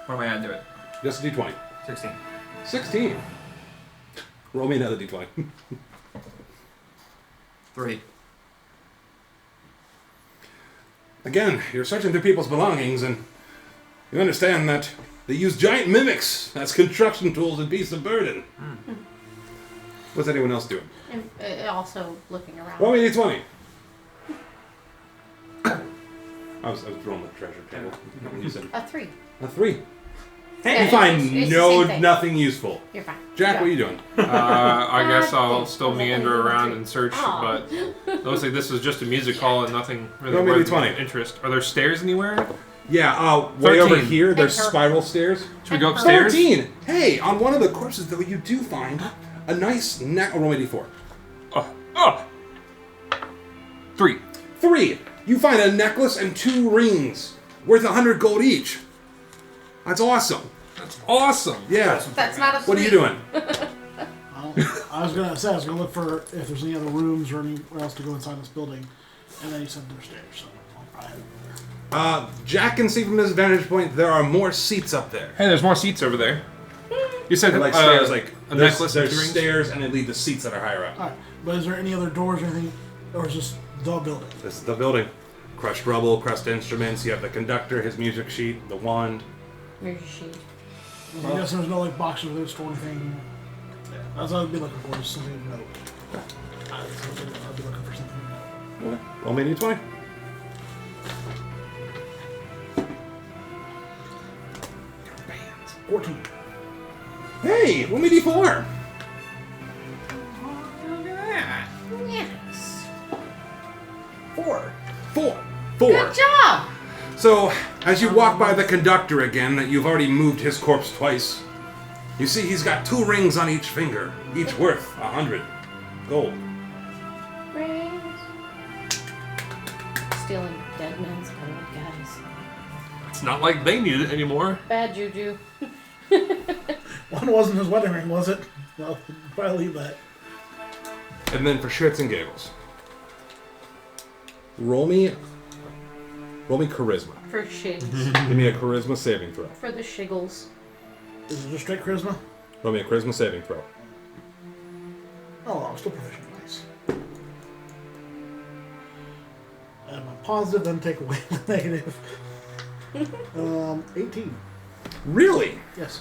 Speaker 2: What am I gonna do it?
Speaker 1: Just a d20.
Speaker 2: 16.
Speaker 1: 16. Roll me another d20.
Speaker 2: 3.
Speaker 1: Again, you're searching through people's belongings, and you understand that they use giant mimics as construction tools in Beasts of Burden. What's anyone else doing?
Speaker 4: And also looking around.
Speaker 1: Roll me a d20. I was rolling the treasure table. When you said
Speaker 4: A 3.
Speaker 1: a 3.
Speaker 4: Yeah,
Speaker 1: You find
Speaker 4: it's the same thing.
Speaker 1: nothing useful.
Speaker 4: You're fine.
Speaker 1: Jack,
Speaker 4: Yeah.
Speaker 1: what are you doing?
Speaker 5: I guess I'll
Speaker 4: God,
Speaker 5: still
Speaker 4: thanks.
Speaker 5: meander around and search,
Speaker 4: Aw.
Speaker 5: but looks like this is just a music hall and nothing really
Speaker 1: Roll me a
Speaker 5: worth
Speaker 1: d20.
Speaker 5: interest. Are there stairs anywhere?
Speaker 1: Yeah, way over
Speaker 5: 13.
Speaker 1: here, there's
Speaker 4: And her-
Speaker 1: spiral stairs.
Speaker 5: Should we go upstairs?
Speaker 1: 13! Hey, on one of the corpses, though, you do find a nice neck. Roll me a d4.
Speaker 5: 3.
Speaker 1: 3. You find a necklace and 2 rings worth 100 gold each. That's awesome.
Speaker 5: That's awesome.
Speaker 1: Yeah.
Speaker 4: That's not a
Speaker 1: What are you
Speaker 4: 3.
Speaker 1: doing?
Speaker 3: I was gonna say I was gonna look for if there's any other rooms or anywhere else to go inside this building, and then you said there's stairs, so I'll probably head over there.
Speaker 1: Jack can see from his vantage point there are more seats up there.
Speaker 5: Hey, there's more seats over there. You said
Speaker 1: Like stairs, like
Speaker 5: a
Speaker 1: there's,
Speaker 5: necklace and
Speaker 1: there's
Speaker 5: 2 rings?
Speaker 1: stairs, and they lead to seats that are higher up.
Speaker 3: All right, but is there any other doors or anything, or is this the building?
Speaker 1: This is the building. Crushed rubble, crushed instruments. You have the conductor, his music sheet, the wand.
Speaker 4: Where's your sheet?
Speaker 3: I guess there's no like boxes where there's store anything. Yeah, that's what I'd be looking for. Just something to note. I'd be looking for something to note.
Speaker 1: Okay. Roll me a d20.
Speaker 3: Bands. 14.
Speaker 1: Hey, roll me a d4.
Speaker 2: Look at that.
Speaker 4: Yes.
Speaker 3: 4.
Speaker 1: 4.
Speaker 4: Good job.
Speaker 1: So, as you walk by the conductor again, you've already moved his corpse twice. You see he's got 2 rings on each finger, each worth 100 gold.
Speaker 4: Rings. Stealing dead man's gold, guys.
Speaker 5: It's not like they need it anymore.
Speaker 4: Bad juju.
Speaker 3: One wasn't his wedding ring, was it? Well, probably leave that.
Speaker 1: And then for shits and giggles, roll me charisma.
Speaker 4: For shigs.
Speaker 1: Give me a charisma saving throw.
Speaker 4: For the shiggles.
Speaker 3: Is it just straight charisma?
Speaker 1: Roll me a charisma saving throw.
Speaker 3: Oh, I'm still proficient. Nice. Add my positive, then take away the negative. 18.
Speaker 1: Really?
Speaker 3: Yes.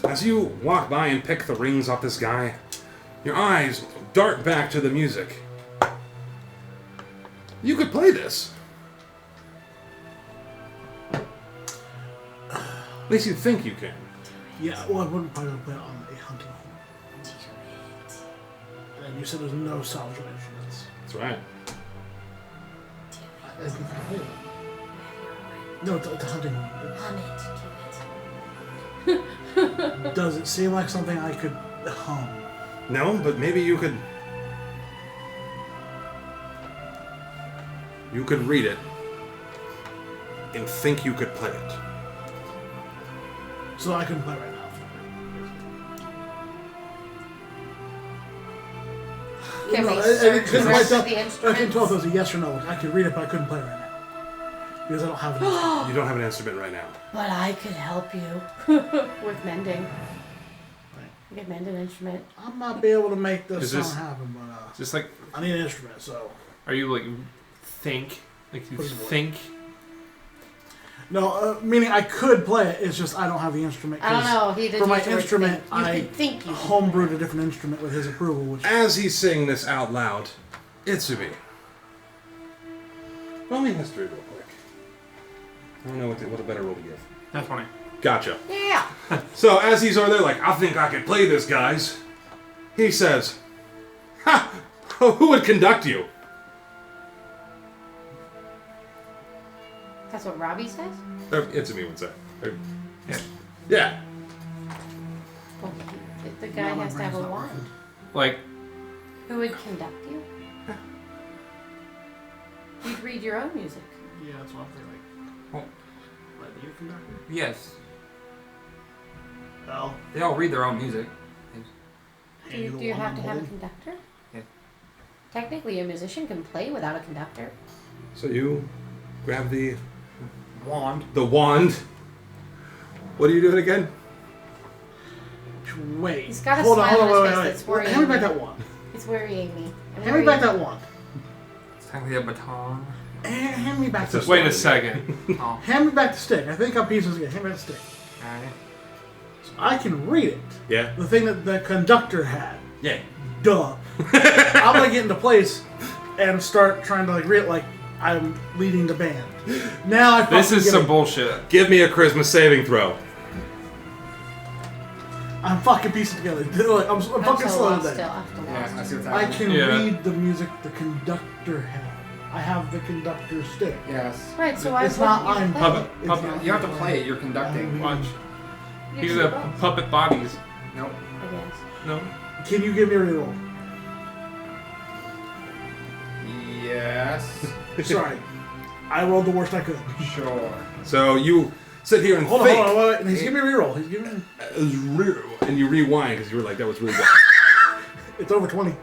Speaker 1: As you walk by and pick the rings off this guy, your eyes dart back to the music. You could play this. At least you think you can.
Speaker 3: Yeah, well, I wouldn't probably play it on a hunting horn. And you said there's no salvageable instruments.
Speaker 1: That's right.
Speaker 3: No, it's a hunting horn.
Speaker 4: Hum it.
Speaker 3: Does it seem like something I could hum?
Speaker 1: No, but maybe you could... You could read it and think you could play it.
Speaker 3: So I couldn't play right now.
Speaker 4: Can we
Speaker 3: I
Speaker 4: search the
Speaker 3: couldn't
Speaker 4: rest
Speaker 3: tell-
Speaker 4: of the
Speaker 3: I couldn't tell if it
Speaker 4: instruments?
Speaker 3: was a yes or no. I could read it, but I couldn't play right now. Because I don't have an instrument.
Speaker 1: You don't have an instrument right now.
Speaker 4: But I could help you with mending. You could mend an instrument.
Speaker 3: I might be able to make this
Speaker 5: Is
Speaker 3: sound
Speaker 5: this-
Speaker 3: happen, but
Speaker 5: Just like,
Speaker 3: I need an instrument, so...
Speaker 5: are you like think? Like you
Speaker 3: What is it?
Speaker 5: think?
Speaker 3: No, meaning I could play it, it's just I don't have the instrument.
Speaker 4: I don't
Speaker 3: 'cause
Speaker 4: know. He didn't
Speaker 3: For my
Speaker 4: use the word
Speaker 3: instrument,
Speaker 4: think. You
Speaker 3: I
Speaker 4: could think you could
Speaker 3: homebrewed a different instrument with his approval, which...
Speaker 1: As he's saying this out loud, Itsubi. Roll me history real quick. I don't know what a better roll to give.
Speaker 2: That's funny.
Speaker 1: Gotcha.
Speaker 4: Yeah.
Speaker 1: So as he's over there like, I think I could play this, guys. He says, ha! Who would conduct you?
Speaker 4: That's what Robbie says?
Speaker 1: Itsubi would say.
Speaker 5: Yeah.
Speaker 1: Yeah.
Speaker 4: Well, the guy
Speaker 3: No, my
Speaker 4: has to have a
Speaker 3: brain's not
Speaker 4: wand.
Speaker 3: working.
Speaker 5: Like,
Speaker 4: Who would conduct you? You'd read your own music.
Speaker 3: Yeah, that's what I'm thinking.
Speaker 2: Well,
Speaker 3: Like, you conductor?
Speaker 2: yes.
Speaker 3: Well,
Speaker 2: They all read their own music.
Speaker 4: Do you have to have a conductor?
Speaker 2: Yeah.
Speaker 4: Technically, a musician can play without a conductor.
Speaker 1: So you grab the
Speaker 2: Wand.
Speaker 1: wand. What are you doing again?
Speaker 3: Wait.
Speaker 4: He's got a
Speaker 3: hold on,
Speaker 4: smile
Speaker 3: hold on,
Speaker 4: on his
Speaker 3: wait,
Speaker 4: face
Speaker 3: wait,
Speaker 4: that's
Speaker 3: wait.
Speaker 4: worrying
Speaker 3: Hand me back
Speaker 4: me.
Speaker 3: that wand.
Speaker 4: It's worrying me.
Speaker 3: Hand me back that wand.
Speaker 2: It's technically a baton.
Speaker 3: Hand me back the
Speaker 1: Just
Speaker 3: stick.
Speaker 5: wait a second.
Speaker 2: Oh.
Speaker 3: Hand me back the stick. I think I'm pieces again. Hand me back the stick.
Speaker 2: Alright.
Speaker 3: So I can read it.
Speaker 1: Yeah.
Speaker 3: The thing that the conductor had.
Speaker 1: Yeah.
Speaker 3: Duh. I'm gonna get into place and start trying to like read it like I'm leading the band. Now I
Speaker 5: This
Speaker 3: fucking
Speaker 5: is
Speaker 3: get
Speaker 5: some
Speaker 3: it.
Speaker 5: bullshit.
Speaker 1: Give me a charisma saving throw.
Speaker 3: I'm fucking piecing together. Like, I'm fucking
Speaker 4: so
Speaker 3: slow
Speaker 4: lost
Speaker 3: today.
Speaker 4: still after
Speaker 2: Yeah, I
Speaker 4: lost.
Speaker 2: see what's
Speaker 3: I
Speaker 2: happening.
Speaker 3: can
Speaker 5: Yeah.
Speaker 3: read the music the conductor had. I have the conductor's stick.
Speaker 2: Yes.
Speaker 4: Right, so why
Speaker 3: It's not
Speaker 4: wouldn't you
Speaker 3: I'm
Speaker 4: play
Speaker 5: puppet-
Speaker 4: it?
Speaker 3: It's
Speaker 5: puppet-
Speaker 3: not-
Speaker 2: You have to play it. You're conducting.
Speaker 5: Watch.
Speaker 4: You
Speaker 5: He's
Speaker 4: can
Speaker 5: a
Speaker 4: do both,
Speaker 5: puppet bodies.
Speaker 2: Nope.
Speaker 4: I guess.
Speaker 5: No.
Speaker 3: Can you give me a reroll?
Speaker 2: Yes.
Speaker 3: Sorry. I rolled the worst I could.
Speaker 2: Sure.
Speaker 1: So you sit here and
Speaker 3: Hold on,
Speaker 1: think.
Speaker 3: hold on, wait. He's giving me a reroll. He's giving me...
Speaker 1: And you rewind because you were like, that was really good.
Speaker 3: It's over 20.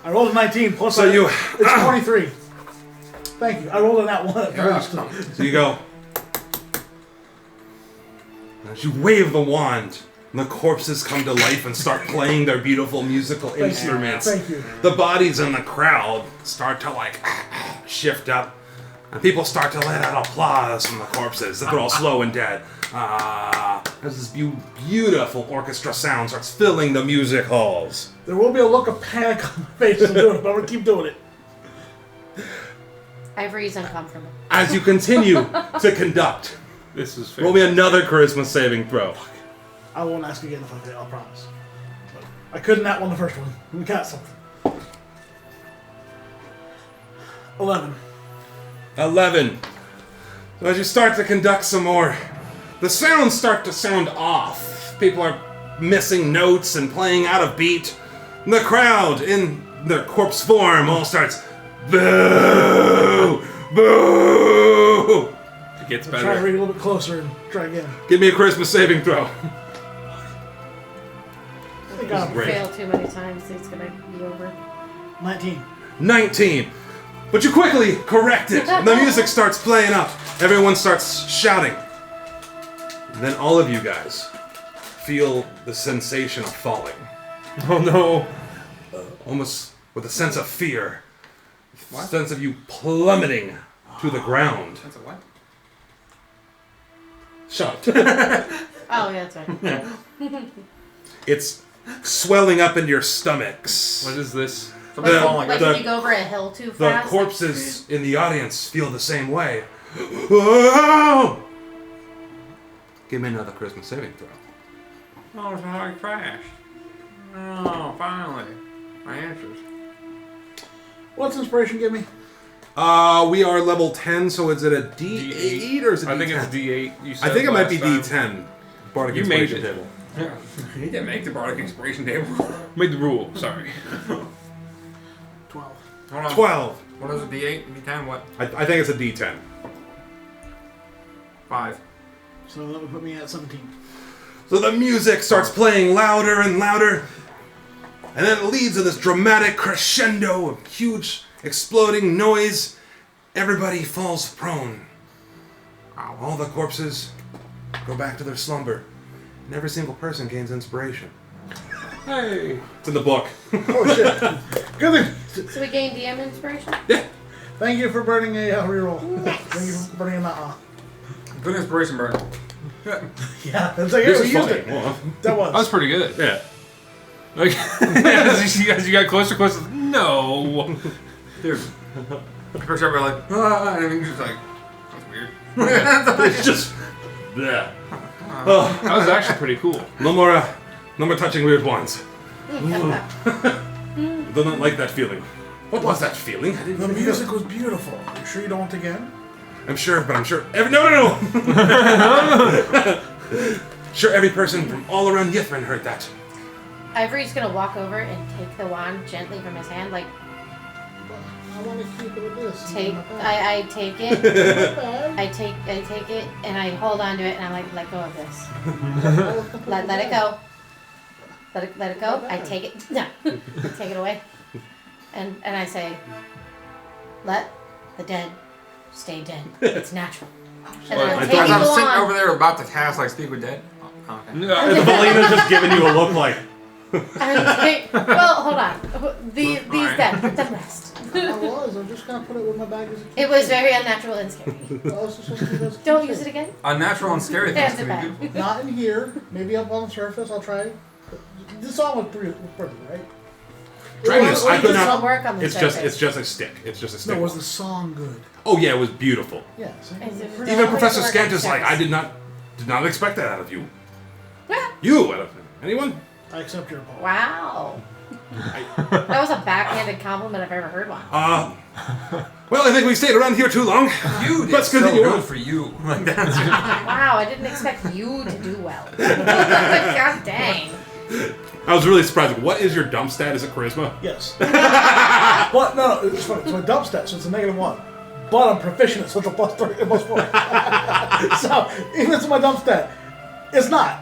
Speaker 3: I rolled a 19 plus
Speaker 1: So you-
Speaker 3: It's 23. Thank you. I rolled a nat 1 at first.
Speaker 1: So you go. As you wave the wand, and the corpses come to life and start playing their beautiful musical instruments.
Speaker 3: Thank you.
Speaker 1: The bodies in the crowd start to like shift up, and people start to let out applause from the corpses. They're all slow and dead. As this beautiful orchestra sound starts filling the music halls.
Speaker 3: There will be a look of panic on my face to do it, but I'm going to keep doing it.
Speaker 4: Ivory's uncomfortable.
Speaker 1: As you continue to conduct,
Speaker 5: This is
Speaker 1: roll me another charisma saving throw.
Speaker 3: I won't ask again if I fail, I promise. But I couldn't that one the first one. We got something. 11.
Speaker 1: 11. So as you start to conduct some more, the sounds start to sound off. People are missing notes and playing out of beat. The crowd, in their corpse form, all starts Boo! Boo!
Speaker 5: It gets
Speaker 3: Try to read
Speaker 5: better.
Speaker 3: a little bit closer and try again.
Speaker 1: Give me a Christmas saving throw.
Speaker 3: I got him.
Speaker 1: Great.
Speaker 4: Fail too many times, it's gonna be over.
Speaker 3: 19.
Speaker 1: 19. But you quickly correct it. And the music starts playing up. Everyone starts shouting. And then all of you guys feel the sensation of falling.
Speaker 5: Oh no.
Speaker 1: Almost with a sense of fear. A sense of you plummeting to the ground.
Speaker 2: That's a what?
Speaker 1: Shut up.
Speaker 4: Oh, yeah, that's right.
Speaker 1: It's swelling up in your stomachs.
Speaker 5: What is this?
Speaker 2: Somebody's
Speaker 1: The-
Speaker 2: falling
Speaker 4: Like
Speaker 1: the-
Speaker 4: when you go over a hill too
Speaker 1: The
Speaker 4: fast.
Speaker 1: corpses in the audience feel the same way. Whoa! Give me another Christmas saving throw.
Speaker 2: Oh, it's how I crashed. Oh, finally. My answers.
Speaker 3: What's inspiration give me?
Speaker 1: We are level 10, so is it a D8 or is it
Speaker 5: I think it's
Speaker 1: D10?
Speaker 5: D8. You
Speaker 1: I
Speaker 5: said
Speaker 1: think it might be
Speaker 5: last time.
Speaker 1: D10. Bardic
Speaker 5: You made
Speaker 1: Inspiration
Speaker 5: it.
Speaker 1: Table.
Speaker 2: Yeah. He didn't make the Bardic Inspiration table.
Speaker 5: Made the rule. Sorry.
Speaker 3: 12.
Speaker 2: Hold on.
Speaker 1: 12.
Speaker 2: What is it? D8? D10? What?
Speaker 1: I think it's a D10.
Speaker 2: 5.
Speaker 3: So that would put me at 17.
Speaker 1: So the music starts playing louder and louder, and then it leads to this dramatic crescendo of huge exploding noise. Everybody falls prone. All the corpses go back to their slumber, and every single person gains inspiration.
Speaker 5: Hey.
Speaker 1: It's in the book.
Speaker 3: Oh shit. Good thing.
Speaker 4: So we gain DM inspiration?
Speaker 1: Yeah.
Speaker 3: Thank you for burning a reroll. Thank you for burning a not.
Speaker 2: Good inspiration burn.
Speaker 3: Yeah, that's like,
Speaker 1: This
Speaker 3: we
Speaker 1: is
Speaker 3: used
Speaker 1: funny.
Speaker 3: it.
Speaker 1: Well,
Speaker 3: That was.
Speaker 5: That was pretty good.
Speaker 1: yeah.
Speaker 5: Like, as you got closer, no.
Speaker 2: Dude. First time we're like, ah, and everything's just like, that's weird.
Speaker 1: It's just. Yeah.
Speaker 5: That was actually pretty cool.
Speaker 1: No more touching weird wands. Do not like that feeling. What was that feeling? I didn't
Speaker 3: The
Speaker 1: even
Speaker 3: music was beautiful. Are you sure you don't want it again?
Speaker 1: I'm sure, but I'm sure. No. Sure, every person from all around Ythryn heard that.
Speaker 4: Ivory's gonna walk over and take the wand gently from his hand, like,
Speaker 3: I want to keep it with this.
Speaker 4: I take it, I take it, and I hold on to it, and I like, let go of this. Let it go. Let it go. I take it. No. Take it away. And I say, let the dead stay dead. It's natural. And then
Speaker 1: I
Speaker 4: I'm
Speaker 1: thought
Speaker 4: taking
Speaker 2: As
Speaker 4: the
Speaker 2: I'm sitting
Speaker 4: wand.
Speaker 2: over there about to cast, like, speak with dead. Oh, okay.
Speaker 1: And Valina's just giving you a look like.
Speaker 4: Well, hold on. These dead. Let them rest.
Speaker 3: I'm just going to put it with my bag as a key.
Speaker 4: It was very unnatural and scary. Don't use it again.
Speaker 2: Unnatural and scary things
Speaker 4: Hands
Speaker 2: to
Speaker 4: it
Speaker 2: be
Speaker 4: back.
Speaker 2: good.
Speaker 3: Not in here. Maybe up on the surface. I'll try. This song was pretty, right?
Speaker 1: Trying this, I could
Speaker 4: Just
Speaker 1: not.
Speaker 4: work on the
Speaker 1: It's
Speaker 4: surface.
Speaker 1: just a stick. It's just a stick.
Speaker 3: No, was the song good?
Speaker 1: Oh yeah, it was beautiful.
Speaker 3: Yeah. So
Speaker 4: Is it-
Speaker 1: Even
Speaker 4: No,
Speaker 1: Professor
Speaker 4: work
Speaker 1: Scant
Speaker 4: on
Speaker 1: is like,
Speaker 4: surface.
Speaker 1: I did not expect that out of you.
Speaker 4: Yeah.
Speaker 1: You out of anyone?
Speaker 3: I accept your apology.
Speaker 4: Wow. That was a backhanded compliment if I've ever heard one.
Speaker 1: Well, I think we stayed around here too long.
Speaker 2: You did
Speaker 1: Let's
Speaker 2: so
Speaker 1: continue
Speaker 2: good
Speaker 1: on.
Speaker 2: for you. Like that's
Speaker 4: Wow, I didn't expect you to do well. God dang.
Speaker 1: I was really surprised. What is your dump stat? Is it charisma?
Speaker 3: Yes. But no, it's funny. It's my dump stat, so it's a -1. But I'm proficient, so it's a +3, a +4. So even if it's my dump stat, it's not.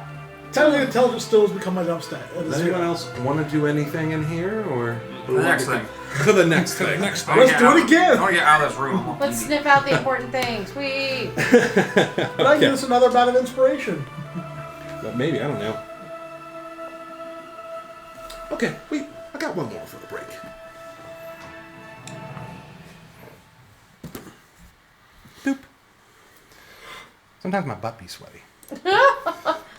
Speaker 3: Technically, intelligence still has become my dump stat.
Speaker 1: Does anyone else want to do anything in here, or
Speaker 2: the next thing.
Speaker 1: to the next thing?
Speaker 3: Let's do it again.
Speaker 2: I want to get out of this room.
Speaker 4: Let's sniff out the important things. We.
Speaker 3: But I give this another bout of inspiration.
Speaker 1: But maybe, I don't know. Okay, wait. I got one more for the break. Doop. Sometimes my butt be sweaty.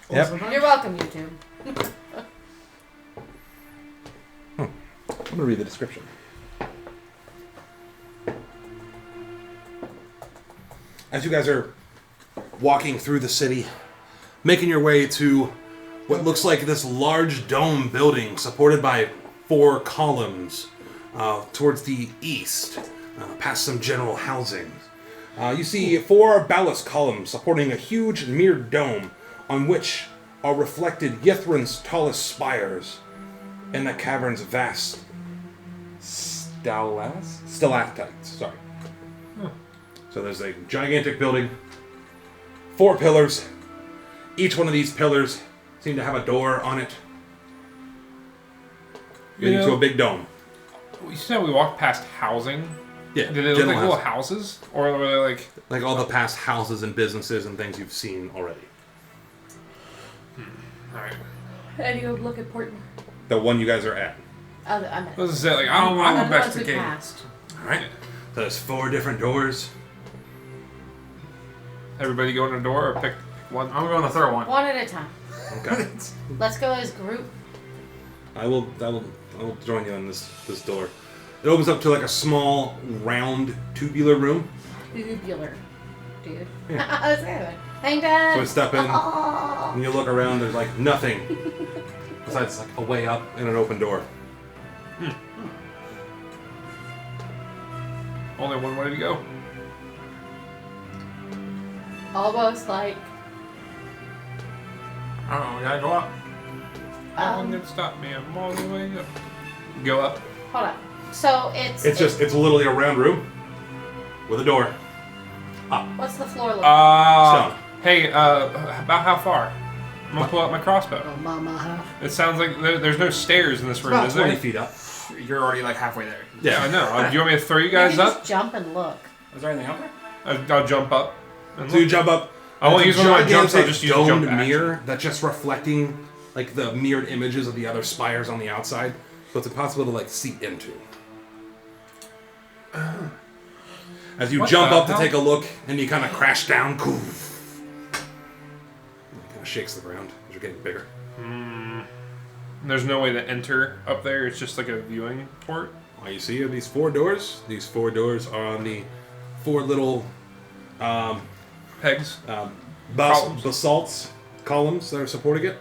Speaker 1: Yep.
Speaker 4: You're welcome, YouTube.
Speaker 1: I'm gonna read the description. As you guys are walking through the city, making your way to what looks like this large dome building supported by 4 columns towards the east, past some general housings. You see 4 ballast columns supporting a huge mirrored dome on which are reflected Ythryn's tallest spires and the cavern's vast stalactites. Sorry. So there's a gigantic building, 4 pillars. Each one of these pillars seem to have a door on it, leading to a big dome.
Speaker 5: You said we walked past housing.
Speaker 1: Yeah.
Speaker 5: Did they look like little houses, or were they like?
Speaker 1: Like all the past houses and businesses and things you've seen already.
Speaker 5: All right.
Speaker 4: And you look important.
Speaker 1: The one you guys are at.
Speaker 4: Oh, I'm at.
Speaker 5: What does it say? Like I'm
Speaker 4: investigating.
Speaker 5: investigating.
Speaker 1: All right. So there's 4 different doors.
Speaker 5: Everybody go in a door or pick one.
Speaker 2: I'm going to the third one.
Speaker 4: One at a time.
Speaker 1: Okay.
Speaker 4: Let's go as group.
Speaker 1: I will join you on this door. It opens up to like a small, round, tubular room.
Speaker 4: Tubular, dude.
Speaker 1: Yeah.
Speaker 4: That's good. Hang down.
Speaker 1: So I step in, and you look around. There's like nothing besides like a way up and an open door.
Speaker 5: Only one way to go.
Speaker 4: Almost like.
Speaker 2: I don't know, we gotta go up.
Speaker 5: Nothing can stop me. I'm all the way up. Go up.
Speaker 4: Hold on. So it's.
Speaker 1: It's literally a round room with a door.
Speaker 4: What's the floor like?
Speaker 1: Stone.
Speaker 5: Hey, about how far? I'm gonna pull out my crossbow.
Speaker 3: A mile and a half.
Speaker 5: It sounds like there's no stairs in this room,
Speaker 1: About
Speaker 5: is
Speaker 1: 20
Speaker 5: there?
Speaker 1: feet up.
Speaker 2: You're already like halfway there.
Speaker 5: Yeah, I know. Do you want me to throw you guys
Speaker 4: Maybe
Speaker 5: up?
Speaker 4: just jump and look.
Speaker 2: Is there anything up there?
Speaker 5: I'll jump up. And
Speaker 1: So you
Speaker 5: look.
Speaker 1: jump up.
Speaker 5: I won't
Speaker 1: There's
Speaker 5: use
Speaker 1: a
Speaker 5: one of my jumps. I'll
Speaker 1: gigantic
Speaker 5: just use a jump
Speaker 1: domed
Speaker 5: action.
Speaker 1: mirror that's just reflecting like the mirrored images of the other spires on the outside, so it's impossible to like see into. As you
Speaker 5: What
Speaker 1: jump
Speaker 5: the
Speaker 1: up to
Speaker 5: hell?
Speaker 1: take a look, and you kind of crash down. It kind of shakes the ground as you're getting bigger.
Speaker 5: There's no way to enter up there. It's just like a viewing port.
Speaker 1: All you see are these 4 doors. These 4 doors are on the 4 little
Speaker 5: Pegs.
Speaker 1: basalt columns that are supporting it.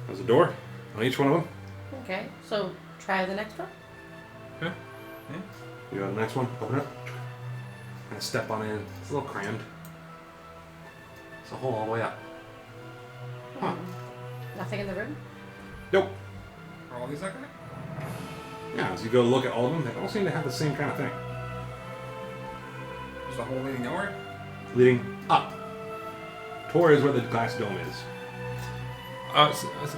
Speaker 1: There's a door on each one of them.
Speaker 4: Okay, so try the next one.
Speaker 5: Yeah.
Speaker 1: You got the next one? Open it. Kind of step on in. It's a little crammed. It's a hole all the way up. Huh.
Speaker 4: Nothing in the room?
Speaker 1: Nope.
Speaker 2: Are all these like that?
Speaker 1: Yeah, as you go look at all of them, they all seem to have the same kind of thing.
Speaker 2: Is the hole leading nowhere?
Speaker 1: Leading up. Toward is where the glass dome is.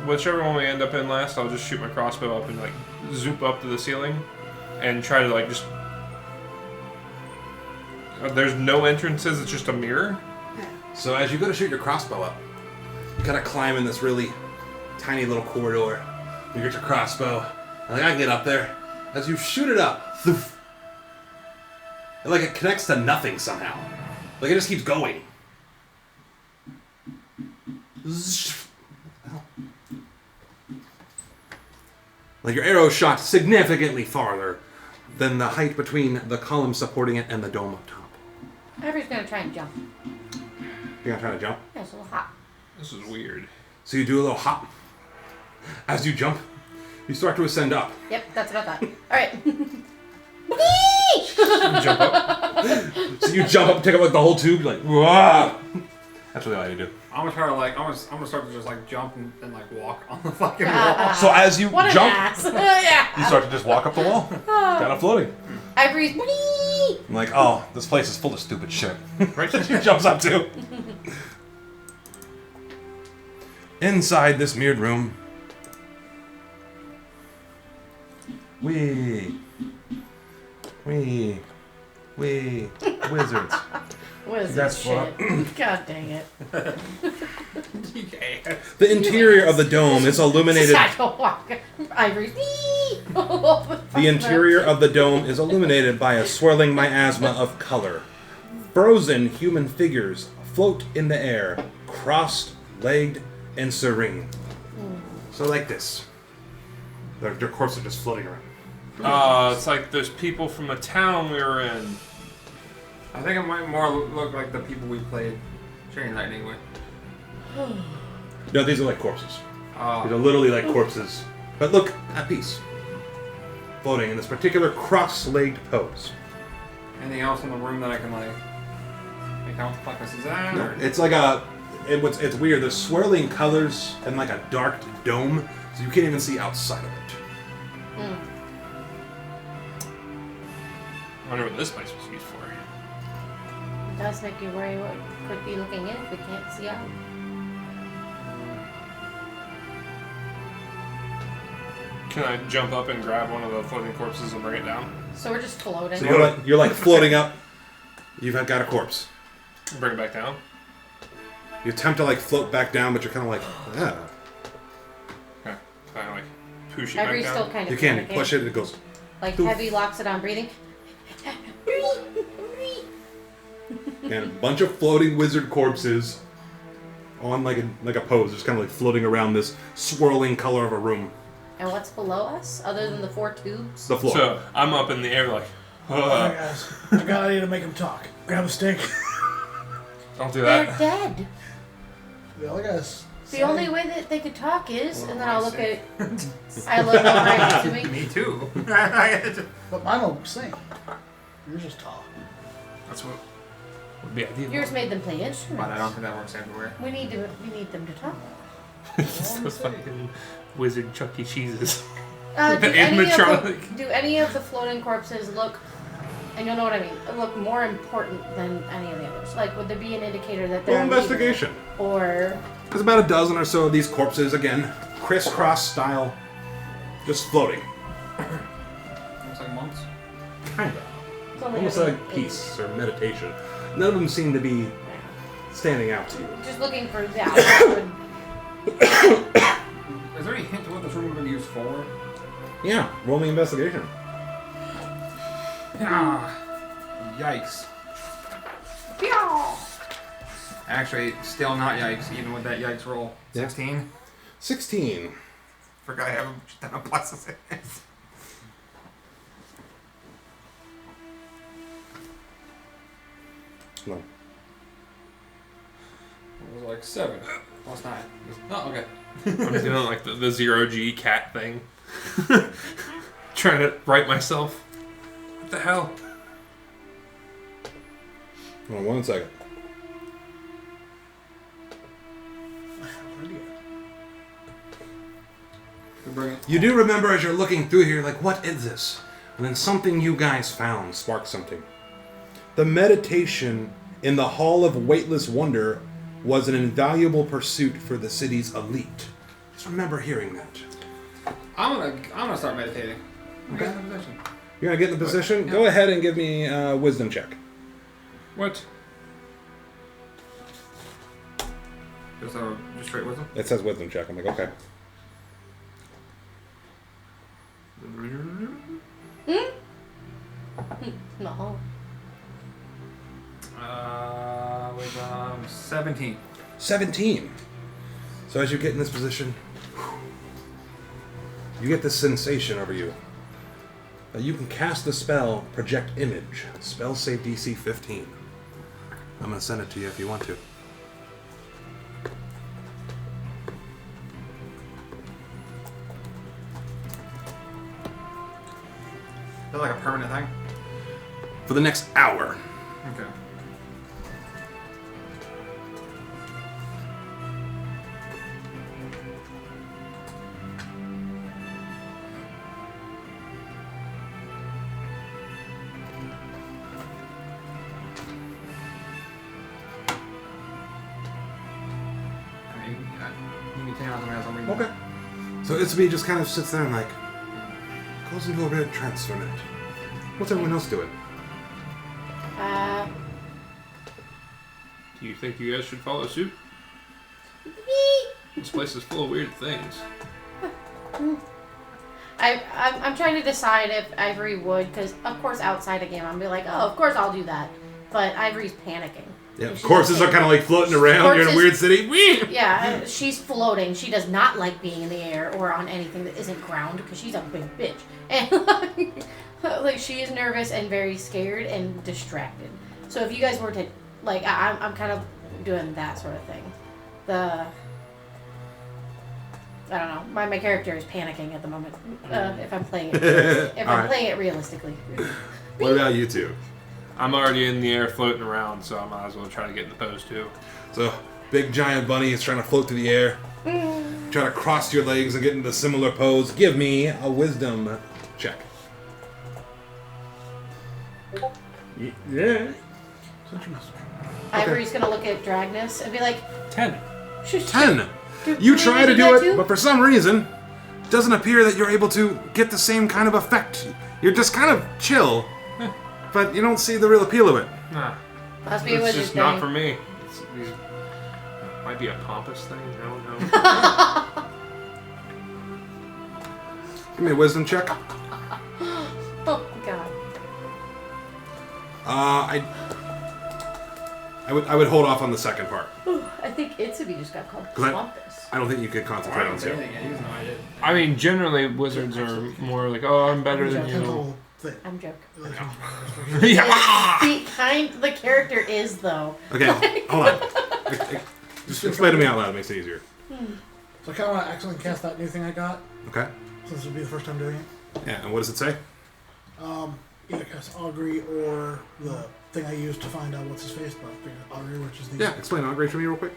Speaker 5: Whichever one we end up in last, I'll just shoot my crossbow up and like zoop up to the ceiling and try to like just. There's no entrances. It's just a mirror.
Speaker 1: So as you go to shoot your crossbow up, you kind of climb in this really tiny little corridor. You get your crossbow. And like, I can get up there. As you shoot it up, thoof, and like it connects to nothing somehow. Like it just keeps going. Like your arrow shot significantly farther than the height between the column supporting it and the dome up top.
Speaker 4: Everybody's gonna try and jump.
Speaker 1: You're gonna try to jump?
Speaker 4: Yeah, it's a little hot.
Speaker 5: This is weird.
Speaker 1: So you do a little hop. As you jump, you start to ascend up.
Speaker 4: Yep, that's what I thought. Alright.
Speaker 5: Jump up.
Speaker 1: So you jump up and take up like the whole tube, like, whoa! That's really all you do.
Speaker 2: I'm gonna try to like, I'm gonna start to just like jump and like walk on the fucking wall.
Speaker 1: So as you
Speaker 4: What an
Speaker 1: jump,
Speaker 4: ass. Yeah.
Speaker 1: you start to just walk up the wall, kind of floating.
Speaker 4: I breathe.
Speaker 1: I'm like, oh, this place is full of stupid shit. Right? She jumps up too. Inside this mirrored room, we wizards.
Speaker 4: Wizard
Speaker 1: That's
Speaker 4: shit. God dang it.
Speaker 1: The interior of the dome is illuminated.
Speaker 4: I breathe.
Speaker 1: The interior of the dome is illuminated by a swirling miasma of color. Frozen human figures float in the air, cross-legged and serene. So like this. Their corpses are just floating around.
Speaker 5: It's like those people from the town we were in.
Speaker 2: I think it might more look like the people we played Chain Lightning with.
Speaker 1: No, these are like corpses. These
Speaker 2: Oh.
Speaker 1: are literally like corpses. But look at peace. Floating in this particular cross-legged pose.
Speaker 2: Anything else in the room that I can like make out what the fuck this is at?
Speaker 1: No,
Speaker 2: Or-
Speaker 1: it's like it's weird. There's swirling colors and like a dark dome, so you can't even see outside of it.
Speaker 5: wonder what this place was used for.
Speaker 4: It does make you worry what could be looking in if we can't see out.
Speaker 5: Can I jump up and grab one of the floating corpses and bring it down?
Speaker 4: So we're just floating.
Speaker 1: So you're like floating up. You've got a corpse.
Speaker 5: Bring it back down?
Speaker 1: You attempt to like float back down, but you're kind of like, yeah.
Speaker 5: Okay. Can I like push it
Speaker 4: Ivory's
Speaker 5: back
Speaker 4: still
Speaker 5: down?
Speaker 4: kind of
Speaker 1: You can. You
Speaker 4: panicking.
Speaker 1: push it, it goes.
Speaker 4: Like
Speaker 1: Doof.
Speaker 4: heavy locks it on breathing.
Speaker 1: And a bunch of floating wizard corpses on like a pose, just kind of like floating around this swirling color of a room.
Speaker 4: And what's below us, other than the 4 tubes?
Speaker 1: The floor.
Speaker 5: So I'm up in the air like,
Speaker 3: Alright, guys. I got an idea to make him talk. Grab a stick.
Speaker 5: don't do
Speaker 4: They're
Speaker 5: that.
Speaker 4: dead.
Speaker 3: The other guys.
Speaker 4: The only way that they could talk is, and then I'll look
Speaker 2: say?
Speaker 4: at. I look over at to me.
Speaker 2: Me too.
Speaker 3: But mine will sing. Yours is tall.
Speaker 2: That's what.
Speaker 5: Would be ideal.
Speaker 4: Yours made them play instruments.
Speaker 2: But I don't think that works everywhere.
Speaker 4: We need them to talk.
Speaker 5: Those fucking wizard Chuck E. Cheeses.
Speaker 4: Do
Speaker 5: The
Speaker 4: any
Speaker 5: animatronic.
Speaker 4: of the floating corpses look, and you'll know what I mean, look more important than any of the others? Like, would there be an indicator that they're
Speaker 1: Roll investigation.
Speaker 4: Or
Speaker 1: There's about a dozen or so of these corpses, again, crisscross style, just floating.
Speaker 2: Looks like monks.
Speaker 1: Kind of.
Speaker 4: it's only
Speaker 1: Almost
Speaker 4: having
Speaker 1: like
Speaker 4: eight.
Speaker 1: peace or meditation. None of them seem to be standing out to you.
Speaker 4: Just looking for that.
Speaker 2: Is there any hint to what this room would have been used for?
Speaker 1: Yeah, roll me investigation.
Speaker 2: Ah, yikes. Actually, still not yikes, even with that yikes roll.
Speaker 1: Yeah.
Speaker 2: 16.
Speaker 1: 16.
Speaker 2: Forgot I have a ton of pluses.
Speaker 1: No.
Speaker 2: It was like 7 plus 9. Oh, okay.
Speaker 5: I'm doing like the 0G cat thing. Trying to right myself. What the hell?
Speaker 1: Hold on 1 second.
Speaker 2: Bring it.
Speaker 1: You do remember as you're looking through here, like, what is this? And then something you guys found sparked something. The meditation in the Hall of Weightless Wonder was an invaluable pursuit for the city's elite. Just remember hearing that.
Speaker 2: I'm gonna start meditating. Okay. In position.
Speaker 1: You're gonna get in the position?
Speaker 2: Yeah.
Speaker 1: Go ahead and give me a wisdom check.
Speaker 5: What?
Speaker 2: Just straight wisdom.
Speaker 1: It says wisdom check. I'm like, okay.
Speaker 4: No.
Speaker 2: With 17.
Speaker 1: 17. So as you get in this position, you get this sensation over you. You can cast the spell Project Image. Spell save DC 15. I'm going to send it to you if you want to.
Speaker 2: Is that like a permanent thing?
Speaker 1: For the next hour.
Speaker 2: Okay. You can tell me as I'm reading.
Speaker 1: Okay. So Itsubi just kind of sits there and like goes into a red trance for a minute. What's everyone else doing?
Speaker 5: Do you think you guys should follow suit? This place is full of weird things.
Speaker 4: I'm trying to decide if Ivory would, because of course outside a game I'm be like, oh, of course I'll do that. But Ivory's panicking.
Speaker 1: Yeah,
Speaker 4: She's
Speaker 1: corpses are
Speaker 4: okay.
Speaker 1: kind of like floating around. You're in a weird city. Whee!
Speaker 4: Yeah, she's floating. She does not like being in the air or on anything that isn't ground because she's a big bitch. And like she is nervous and very scared and distracted. So if you guys were to like, I'm kind of doing that sort of thing. I don't know. My character is panicking at the moment. If I'm playing it, playing it realistically.
Speaker 1: What about you two?
Speaker 5: I'm already in the air floating around, so I might as well try to get in the pose too.
Speaker 1: So, big giant bunny is trying to float through the air. Try to cross your legs and get into a similar pose. Give me a wisdom check. Yeah.
Speaker 3: Send your message.
Speaker 4: Ivory's gonna look at Dragnus and be like,
Speaker 2: 10.
Speaker 4: shush.
Speaker 1: 10.
Speaker 4: Do
Speaker 1: You
Speaker 4: we
Speaker 1: try to
Speaker 4: do
Speaker 1: do
Speaker 4: that
Speaker 1: it,
Speaker 4: too?
Speaker 1: but for some reason, it doesn't appear that you're able to get the same kind of effect. You're just kind of chill, but you don't see the real appeal of it.
Speaker 5: Nah,
Speaker 4: Must be a
Speaker 5: it's
Speaker 4: wizard
Speaker 5: just
Speaker 4: thing.
Speaker 5: not for me. Might be a pompous thing. I don't know.
Speaker 1: Give me a wisdom check.
Speaker 4: Oh god.
Speaker 1: I would hold off on the second part.
Speaker 4: I think Itsubi just got called
Speaker 1: 'Cause
Speaker 4: Swampus.
Speaker 1: I don't think you could concentrate on two.
Speaker 5: I mean, generally wizards are more like, oh, I'm better than you.
Speaker 3: Tentacle thing.
Speaker 4: I'm joking.
Speaker 5: Yeah.
Speaker 4: The character is though.
Speaker 1: Okay, hold on. Just explain to me out loud. It makes it easier.
Speaker 3: So I kind of want to accidentally cast that new thing I got,
Speaker 1: Okay.
Speaker 3: since this would be the first time doing it.
Speaker 1: Yeah, and what does it say?
Speaker 3: Either cast Augury or the thing I used to find out what's his face, but I figured Augury, which is the...
Speaker 1: Yeah, explain Augury to me real quick.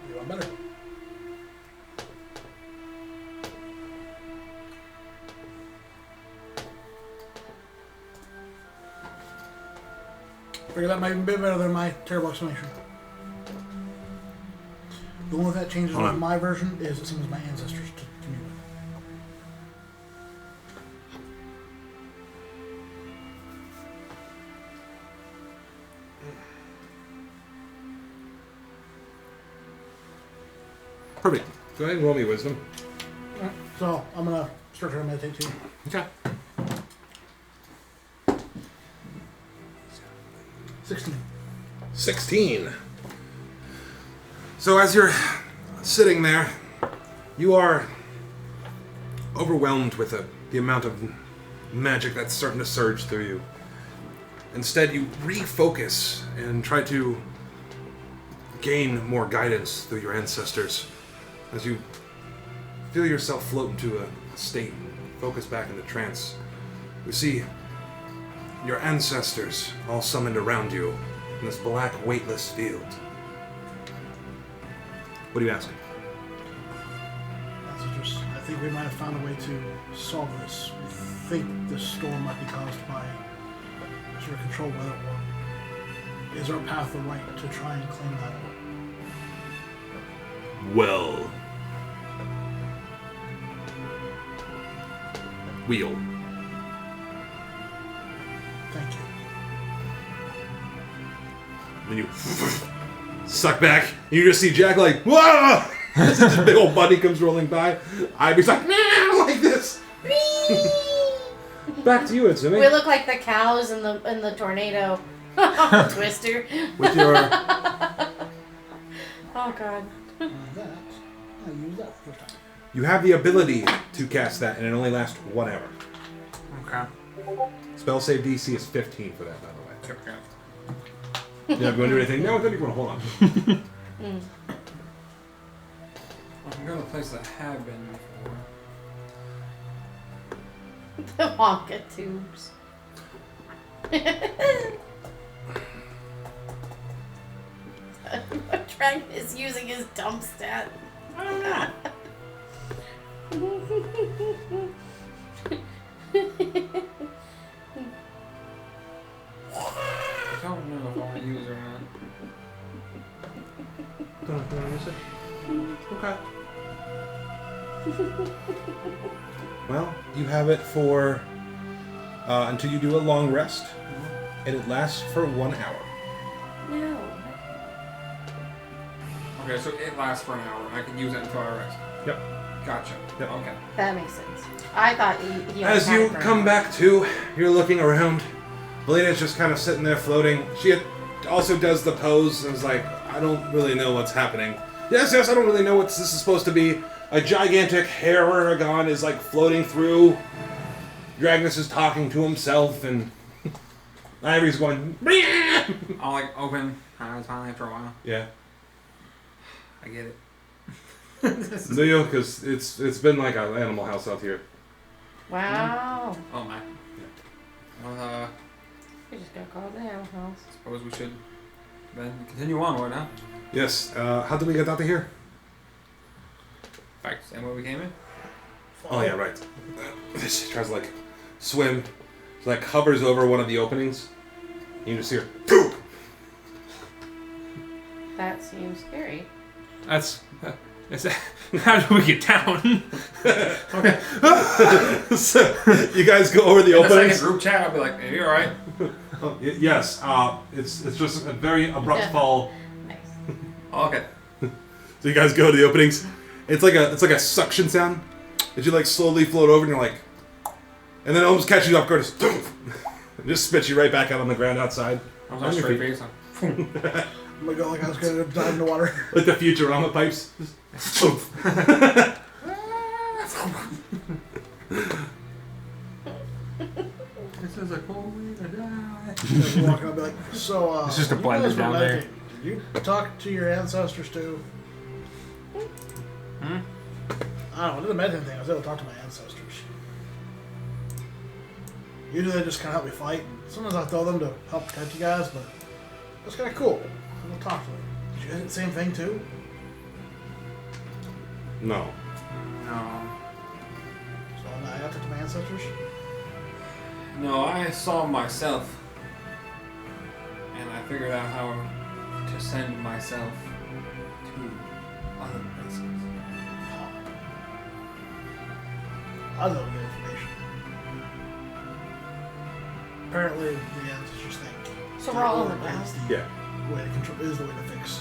Speaker 3: You want better. Figure that might even be better than my terrible explanation. The only thing that changes
Speaker 1: Hold
Speaker 3: with
Speaker 1: on.
Speaker 3: my version is it summons my ancestors to commune with.
Speaker 1: Perfect. Go ahead and roll me wisdom.
Speaker 3: Alright, so I'm gonna start trying to meditate too.
Speaker 1: Okay.
Speaker 3: 16.
Speaker 1: 16. So as you're sitting there, you are overwhelmed with the amount of magic that's starting to surge through you. Instead, you refocus and try to gain more guidance through your ancestors. As you feel yourself float into a state and focus back into trance, you see your ancestors all summoned around you in this black, weightless field. What are you asking?
Speaker 3: I think we might have found a way to solve this. We think this storm might be caused by sort of controlled weather orb. Is our path the right to try and claim that orb?
Speaker 1: Well, wheel.
Speaker 3: Thank you.
Speaker 1: And then you suck back, and you just see Jack like, whoa! As this big old bunny comes rolling by. Ivy's like, nah, like this. Back to you, Itsumi.
Speaker 4: We look like the cows in the tornado. Twister.
Speaker 1: With your
Speaker 4: Oh god.
Speaker 3: That, I used that first time.
Speaker 1: You have the ability to cast that, and it only lasts 1 hour.
Speaker 2: Okay.
Speaker 1: Spell save DC is 15 for that, by the way.
Speaker 2: Okay.
Speaker 1: Yeah, if you want to do anything, no, then you want to hold on.
Speaker 2: I can go to a place that I have been before.
Speaker 4: The Wonka tubes. Trent is using his dump stat.
Speaker 2: I don't know if I want to use it or not.
Speaker 1: Don't know if you want to use it? Okay. Well, you have it for until you do a long rest, and it lasts for 1 hour.
Speaker 4: No.
Speaker 2: Okay, so it lasts for an hour. I can use it until I rest.
Speaker 1: Yep.
Speaker 2: Gotcha.
Speaker 1: Yep.
Speaker 2: Okay.
Speaker 4: That makes sense. I thought he
Speaker 1: As
Speaker 4: had
Speaker 1: you
Speaker 4: it for
Speaker 1: come
Speaker 4: an
Speaker 1: back to, you're looking around. Belena's just kind of sitting there floating. She also does the pose and is like, I don't really know what's happening. Yes, I don't really know what this is supposed to be. A gigantic hair Aragon is like floating through. Dragnus is talking to himself, and Ivory's going,
Speaker 2: I'll like open my eyes finally after a while.
Speaker 1: yeah.
Speaker 2: I get it.
Speaker 1: Do you? Because it's been like an Animal House out here.
Speaker 4: Wow.
Speaker 2: Oh my. Well,
Speaker 4: We just got called the Animal House.
Speaker 2: suppose we should then continue onward, huh?
Speaker 1: Yes. How did we get out of here?
Speaker 2: Back to the same way we came in.
Speaker 1: Oh yeah, right. She tries to like swim, So that hovers over one of the openings. You just hear, "Poof!"
Speaker 4: That seems scary.
Speaker 5: That's how do we get down?
Speaker 2: Okay.
Speaker 1: So, you guys go over the
Speaker 2: In the
Speaker 1: openings.
Speaker 2: second group chat, I'll be like, hey, you alright?
Speaker 1: Yes, it's just a very abrupt
Speaker 4: Yeah.
Speaker 1: fall.
Speaker 4: Nice.
Speaker 2: Oh, okay.
Speaker 1: So you guys go to the openings. It's like a suction sound as you like slowly float over, and you're like, and then it almost catches you off guard. Just, and just spits you right back out on the ground outside.
Speaker 2: I was on straight face.
Speaker 3: I'm gonna go like I was gonna dive in the water.
Speaker 1: Like the Futurama pipes. Just,
Speaker 2: This is a cool way to die.
Speaker 3: Just walking, I'll be like, so
Speaker 5: It's just a
Speaker 3: you
Speaker 5: blender
Speaker 3: guys were
Speaker 5: down there.
Speaker 3: meditating. Did you talk to your ancestors too?
Speaker 2: Hmm?
Speaker 3: I don't know. I did the meditating thing. I was able to talk to my ancestors. Usually they just kind of help me fight. Sometimes I throw them to help protect you guys, but it's kind of cool. I'm gonna talk to them. Did you guys do the same thing too?
Speaker 1: no.
Speaker 2: No.
Speaker 3: So I got to talk to my ancestors.
Speaker 2: No, I saw myself. And I figured out how to send myself to other places.
Speaker 3: I was able to get information. Apparently, the ancestors think.
Speaker 4: So we're all on the ground.
Speaker 3: Is the
Speaker 1: Yeah.
Speaker 3: way to control is the way to fix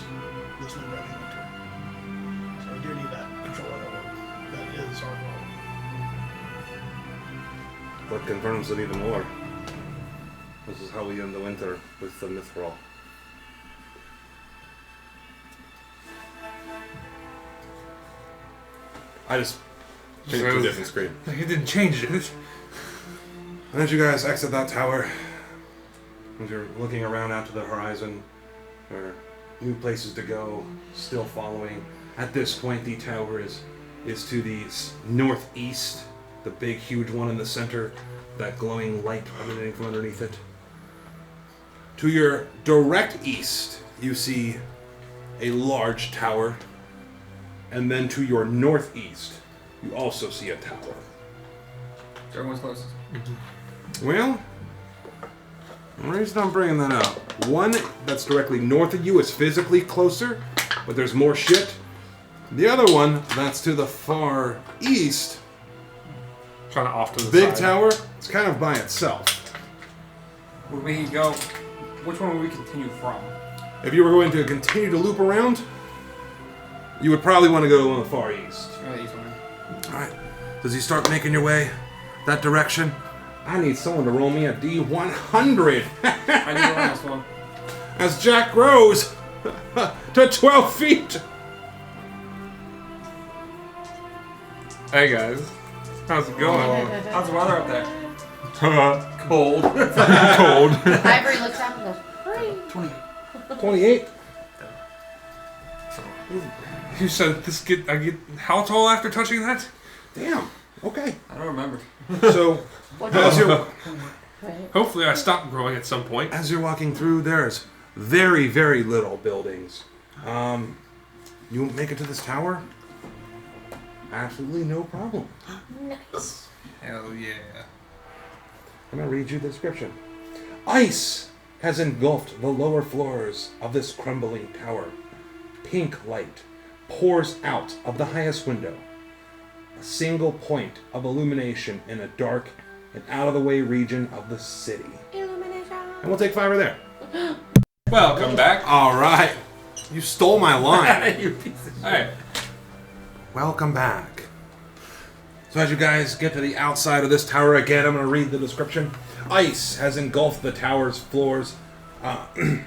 Speaker 3: this new red winter. So we do need that control of that is our goal.
Speaker 1: What confirms it even more. This is how we end the winter with the Mithril. I just changed to a different screen.
Speaker 5: Like it didn't change it.
Speaker 1: And as you guys exit that tower, as you're looking around out to the horizon, there are new places to go, still following. At this point, the tower is to the northeast, the big, huge one in the center, that glowing light emanating from underneath it. To your direct east, you see a large tower, and then to your northeast, you also see a tower.
Speaker 2: Everyone's closest.
Speaker 1: Well, the reason I'm bringing that up, one that's directly north of you is physically closer, but there's more shit. The other one that's to the far east,
Speaker 5: Kind of off to the
Speaker 1: big
Speaker 5: side.
Speaker 1: tower, it's kind of by itself.
Speaker 2: Would we go? Which one would we continue from?
Speaker 1: If you were going to continue to loop around, you would probably want to go on the far east.
Speaker 2: The east one.
Speaker 1: Alright, as you start making your way that direction, I need someone to roll me a D100
Speaker 2: I need the last one.
Speaker 1: as Jack grows to 12 feet.
Speaker 5: Hey guys, how's it going?
Speaker 2: How's the weather up there?
Speaker 5: Cold. Cold.
Speaker 4: Ivory looks up and goes, "Hurry."
Speaker 1: 28.
Speaker 5: You said I get how tall after touching that?
Speaker 1: Damn. Okay.
Speaker 2: I don't remember.
Speaker 1: So,
Speaker 4: What
Speaker 1: as you're,
Speaker 4: Right.
Speaker 5: Hopefully I stop growing at some point.
Speaker 1: as you're walking through, there's very, very little buildings. You make it to this tower? Absolutely no problem.
Speaker 4: Nice.
Speaker 5: Hell yeah.
Speaker 1: I'm going to read you the description. Ice has engulfed the lower floors of this crumbling tower. Pink light pours out of the highest window. A single point of illumination in a dark and out-of-the-way region of the city.
Speaker 4: Illumination.
Speaker 1: And we'll take 5 there.
Speaker 5: Welcome back.
Speaker 1: All right. You stole my line.
Speaker 2: You piece of shit.
Speaker 5: Alright.
Speaker 1: Welcome back. So as you guys get to the outside of this tower again, I'm going to read the description. Ice has engulfed the tower's floors. Ice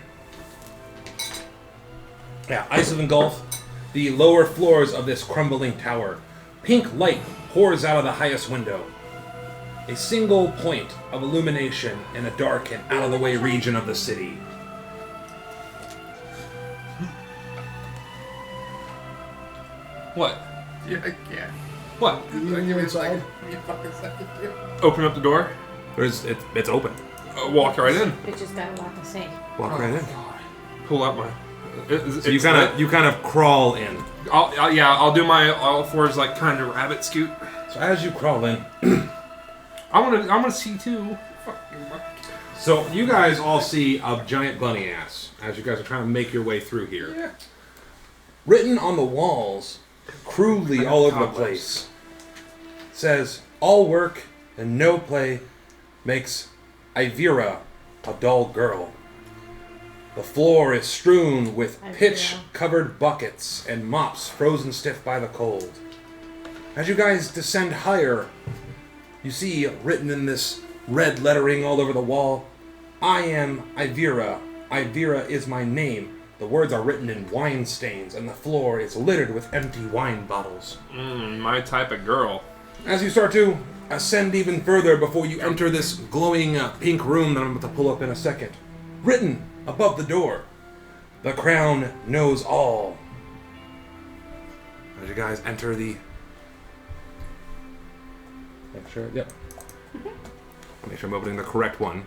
Speaker 1: has engulfed the lower floors of this crumbling tower. Pink light pours out of the highest window. A single point of illumination in a dark and out-of-the-way region of the city.
Speaker 5: What?
Speaker 2: Yeah, yeah.
Speaker 5: What?
Speaker 3: You need to go inside.
Speaker 2: You fucking second.
Speaker 5: Open up the door.
Speaker 1: It's open.
Speaker 5: Walk right in.
Speaker 4: We just gotta walk the same.
Speaker 1: Walk right in.
Speaker 5: Pull out my.
Speaker 1: So you kind of crawl in.
Speaker 5: I'll do my all fours like kind of rabbit scoot.
Speaker 1: So as you crawl in,
Speaker 5: I want to see too.
Speaker 1: So you guys all see a giant bunny ass as you guys are trying to make your way through here.
Speaker 2: Yeah.
Speaker 1: Written on the walls, crudely all over the place, says, "All work and no play makes Ivira a dull girl." The floor is strewn with pitch-covered buckets and mops frozen stiff by the cold. As you guys descend higher, you see written in this red lettering all over the wall, "I am Ivira. Ivira is my name." The words are written in wine stains, and the floor is littered with empty wine bottles.
Speaker 5: My type of girl.
Speaker 1: As you start to ascend even further before you enter this glowing pink room that I'm about to pull up in a second, written above the door, "The crown knows all." As you guys enter the... Make sure, yep. Make sure I'm opening the correct one.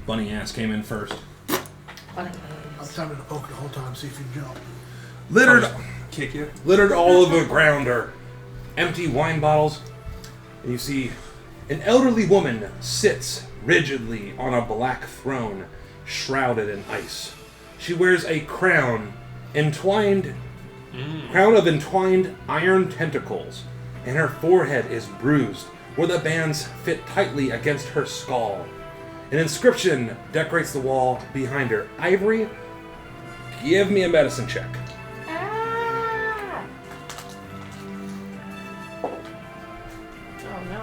Speaker 1: Bunny ass came in first.
Speaker 3: I'm trying to poke the whole time, see if you jump.
Speaker 5: Kick you.
Speaker 1: Littered all over the ground are empty wine bottles, and you see an elderly woman sits rigidly on a black throne, shrouded in ice. She wears a crown of entwined iron tentacles, and her forehead is bruised, where the bands fit tightly against her skull. An inscription decorates the wall behind her. Ivory, give me a medicine check.
Speaker 4: Ah! Oh no.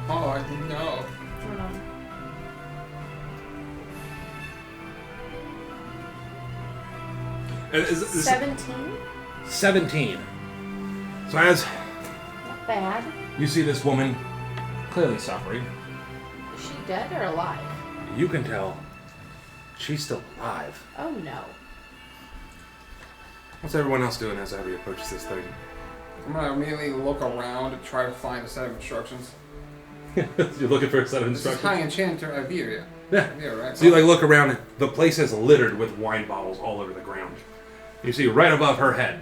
Speaker 2: Oh no.
Speaker 4: Hold on.
Speaker 5: Is
Speaker 4: 17?
Speaker 1: 17. So as
Speaker 4: Not bad.
Speaker 1: you see this woman clearly suffering,
Speaker 4: Is she dead or alive?
Speaker 1: you can tell she's still alive.
Speaker 4: Oh no.
Speaker 1: What's everyone else doing as Abby approaches this thing?
Speaker 2: I'm gonna immediately look around and try to find a set of instructions.
Speaker 1: You're looking for a set of
Speaker 2: This is
Speaker 1: instructions?
Speaker 2: High Enchanter Iberia.
Speaker 1: Yeah.
Speaker 2: Yeah, right.
Speaker 1: So you look around, the place is littered with wine bottles all over the ground. You see right above her head,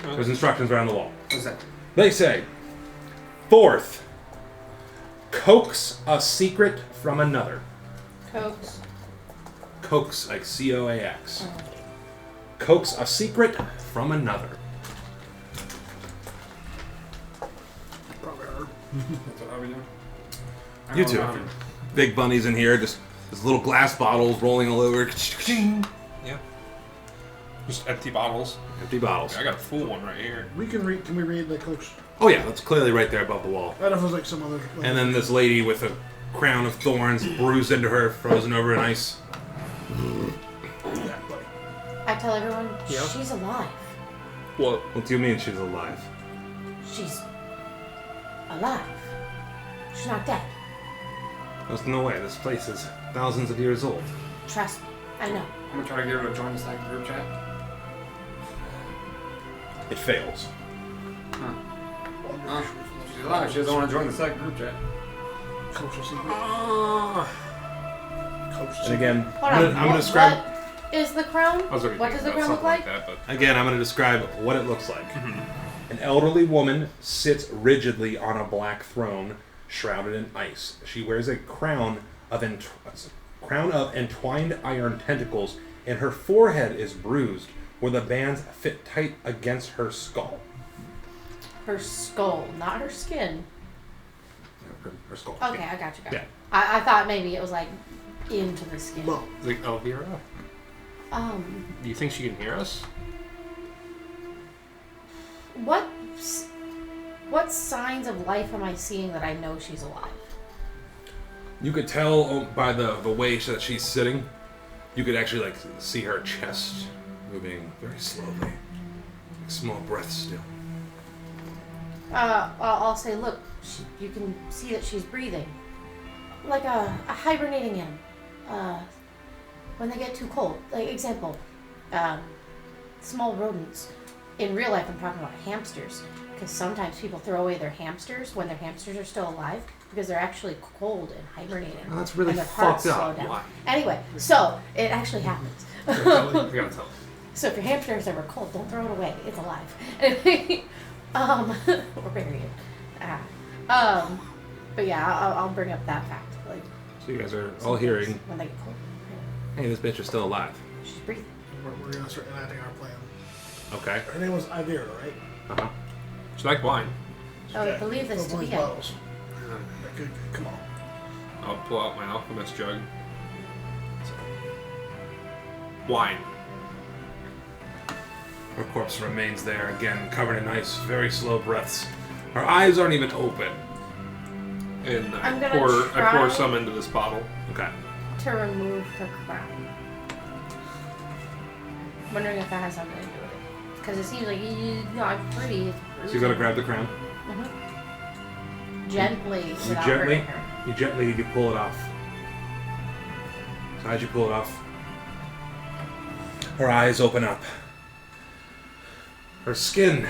Speaker 1: there's instructions around the wall.
Speaker 2: What's that?
Speaker 1: They say, "Fourth, coax a secret from another."
Speaker 4: Cokes.
Speaker 1: Coax, like C-O-A-X. Coax a secret from another.
Speaker 3: Probably heard.
Speaker 2: That's what I would do.
Speaker 1: You two. Big bunnies in here, just there's little glass bottles rolling all over.
Speaker 5: Yeah. Just empty bottles.
Speaker 1: Empty bottles.
Speaker 5: I got a full one right here.
Speaker 3: Can we read the coach?
Speaker 1: Oh yeah, that's clearly right there above the wall.
Speaker 3: I don't know if it was like some other.
Speaker 1: And then this lady with a crown of thorns bruised into her, frozen over in ice.
Speaker 3: Yeah, buddy.
Speaker 4: I tell everyone
Speaker 5: Yeah.
Speaker 4: she's alive.
Speaker 1: What do you mean she's alive?
Speaker 4: She's alive. She's not dead.
Speaker 1: There's no way. This place is thousands of years old.
Speaker 4: Trust me. I know.
Speaker 2: I'm gonna try to get her to join this like group chat.
Speaker 1: It fails.
Speaker 2: She's alive. She doesn't want to join the second group chat.
Speaker 3: Coach a secret. Coach a
Speaker 1: And again,
Speaker 4: Hold
Speaker 1: I'm
Speaker 4: on.
Speaker 1: gonna describe.
Speaker 4: What is the crown?
Speaker 5: I was already
Speaker 4: What
Speaker 5: thinking
Speaker 4: does the
Speaker 5: about
Speaker 4: crown look
Speaker 5: something
Speaker 4: like?
Speaker 5: that, but
Speaker 1: Again, I'm going to describe what it looks like. An elderly woman sits rigidly on a black throne, shrouded in ice. She wears a crown of entwined iron tentacles, and her forehead is bruised, where the bands fit tight against her skull.
Speaker 4: Her skull, not her skin.
Speaker 1: Her skull.
Speaker 4: Okay, I got you.
Speaker 1: Yeah.
Speaker 4: I thought maybe it was like into the skin.
Speaker 3: Well,
Speaker 5: it's like Elvira. Do you think she can hear us?
Speaker 4: What signs of life am I seeing that I know she's alive?
Speaker 1: You could tell by the way that she's sitting. You could actually like see her chest moving very slowly, like small breaths still.
Speaker 4: I'll say, look, you can see that she's breathing, like a hibernating animal. When they get too cold, like example, small rodents. In real life, I'm talking about hamsters, because sometimes people throw away their hamsters when their hamsters are still alive because they're actually cold and hibernating.
Speaker 1: Oh, that's really
Speaker 4: and their hearts
Speaker 1: fucked
Speaker 4: slow
Speaker 1: up.
Speaker 4: down.
Speaker 1: Why?
Speaker 4: Anyway, so it actually happens.
Speaker 2: I gotta tell it.
Speaker 4: So if your hamster is ever cold, don't throw it away. It's alive. Anyway, or bury it. But yeah, I'll bring up that fact. Like,
Speaker 1: So you guys are all hearing,
Speaker 4: when they get cold.
Speaker 1: hey, this bitch is still alive.
Speaker 4: She's breathing.
Speaker 3: We're gonna start enacting our plan.
Speaker 1: Okay.
Speaker 3: Her name was Ivira, right?
Speaker 1: Uh-huh.
Speaker 5: She like wine.
Speaker 4: Oh, I believe this to be it.
Speaker 3: bottles. Good. Come on.
Speaker 5: I'll pull out my alchemist jug. Wine.
Speaker 1: Her corpse remains there, again, covered in ice, very slow breaths. Her eyes aren't even open.
Speaker 5: And
Speaker 4: I'm
Speaker 5: I
Speaker 4: gonna
Speaker 5: pour
Speaker 4: try-
Speaker 5: some into this bottle.
Speaker 1: Okay.
Speaker 4: To remove her crown. Wondering if that has something to do with it. Because it seems like it's not pretty.
Speaker 1: So you gotta grab the crown.
Speaker 4: Gently, without hurting her.
Speaker 1: You pull it off. So as you pull it off, her eyes open up. Her skin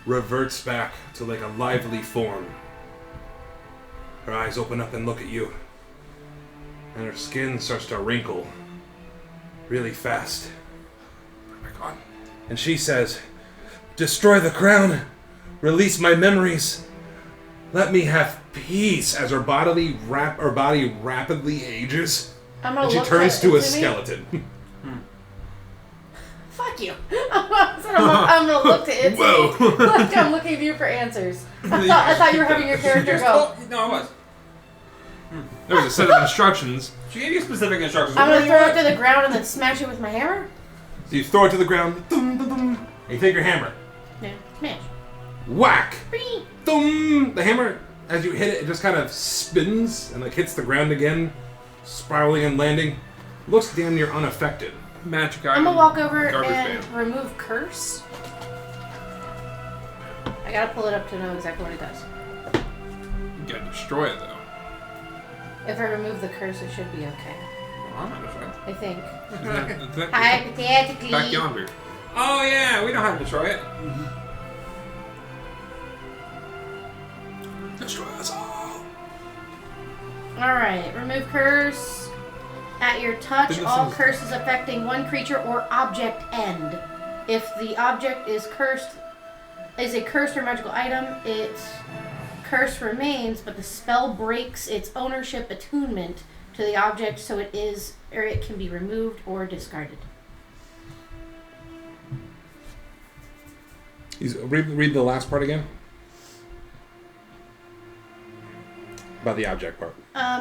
Speaker 1: reverts back to like a lively form. Her eyes open up and look at you. And her skin starts to wrinkle really fast. Back on. And she says, "Destroy the crown. Release my memories. Let me have peace." As her body rapidly ages,
Speaker 4: I'm gonna
Speaker 1: and she
Speaker 4: look
Speaker 1: turns
Speaker 4: at
Speaker 1: to a
Speaker 4: it me.
Speaker 1: skeleton.
Speaker 4: Fuck you. I'm gonna look to it.
Speaker 1: Whoa.
Speaker 4: Like I'm looking at you for answers. I thought you were having your character go.
Speaker 2: No, I was.
Speaker 5: There was a set of instructions.
Speaker 2: She gave you specific instructions.
Speaker 4: I'm gonna throw it to the ground and then smash it with my hammer.
Speaker 1: So you throw it to the ground. Dum, dum, dum, and you take your hammer.
Speaker 4: Yeah, smash.
Speaker 1: Whack!
Speaker 4: Bing.
Speaker 1: Dum! The hammer, as you hit it, it just kind of spins and like hits the ground again, spiraling and landing. Looks damn near unaffected.
Speaker 5: Magic
Speaker 4: I'm
Speaker 5: item.
Speaker 4: gonna walk over
Speaker 5: Garbage
Speaker 4: and
Speaker 5: can.
Speaker 4: remove curse. I gotta pull it up to know exactly what it does.
Speaker 5: You gotta destroy it though.
Speaker 4: If I remove the curse, it should be okay.
Speaker 2: Well, I'm not sure.
Speaker 4: I think.
Speaker 5: Is that
Speaker 4: Hypothetically.
Speaker 5: back yonder?
Speaker 2: Oh yeah, we know how to destroy it.
Speaker 1: Destroy us all!
Speaker 4: Alright, remove curse. At your touch,
Speaker 5: Didn't
Speaker 4: all
Speaker 5: this-
Speaker 4: curses affecting one creature or object end. If the object is a cursed or magical item, its curse remains, but the spell breaks its ownership attunement to the object, so it can be removed or discarded.
Speaker 1: Read the last part again. About the object part.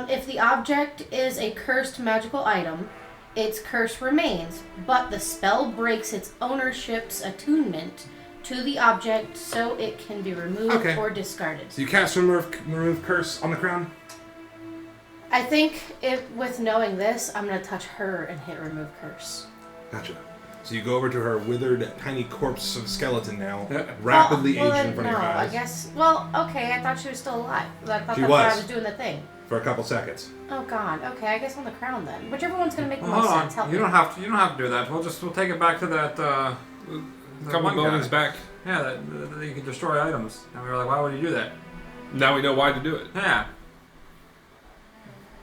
Speaker 4: If the object is a cursed magical item, its curse remains, but the spell breaks its ownership's attunement to the object, so it can be removed or discarded.
Speaker 1: So you cast remove curse on the crown?
Speaker 4: I think with knowing this, I'm gonna touch her and hit remove curse.
Speaker 1: Gotcha. So you go over to her withered, tiny corpse of skeleton now,
Speaker 2: Yeah.
Speaker 1: rapidly
Speaker 4: well,
Speaker 1: aging in front of your
Speaker 4: no,
Speaker 1: eyes.
Speaker 4: I guess. Well, okay. I thought she was still alive. I thought
Speaker 1: She
Speaker 4: that's why I
Speaker 1: was.
Speaker 4: was doing the thing.
Speaker 1: For a couple seconds.
Speaker 4: Oh God. Okay, I guess on the crown then. Whichever one's gonna make the
Speaker 2: Well,
Speaker 4: most
Speaker 2: hold on.
Speaker 4: sense. Help
Speaker 2: You
Speaker 4: me.
Speaker 2: don't have to. You don't have to do that. We'll take it back to that.
Speaker 5: A
Speaker 2: that
Speaker 5: couple
Speaker 2: one
Speaker 5: buildings
Speaker 2: guy.
Speaker 5: back.
Speaker 2: Yeah, that you can destroy items. And we were like, why would you do that?
Speaker 5: Now we know why to do it.
Speaker 2: Yeah.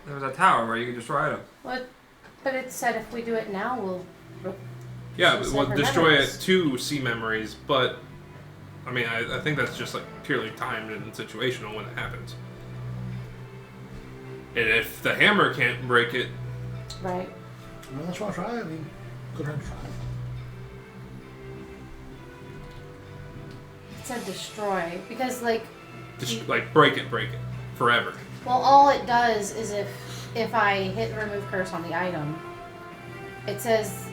Speaker 2: There was a tower where you could destroy items.
Speaker 4: What? But it said if we do it now, we'll.
Speaker 5: Yeah,
Speaker 4: She said
Speaker 5: we'll
Speaker 4: her
Speaker 5: destroy
Speaker 4: memories.
Speaker 5: it to see memories, but I mean, I think that's just like purely timed and situational when it happens. And if the hammer can't break it,
Speaker 4: Right.
Speaker 3: Well, let's try. I mean, go ahead and try.
Speaker 4: It said destroy because like.
Speaker 5: just like break it forever.
Speaker 4: Well, all it does is if I hit remove curse on the item, it says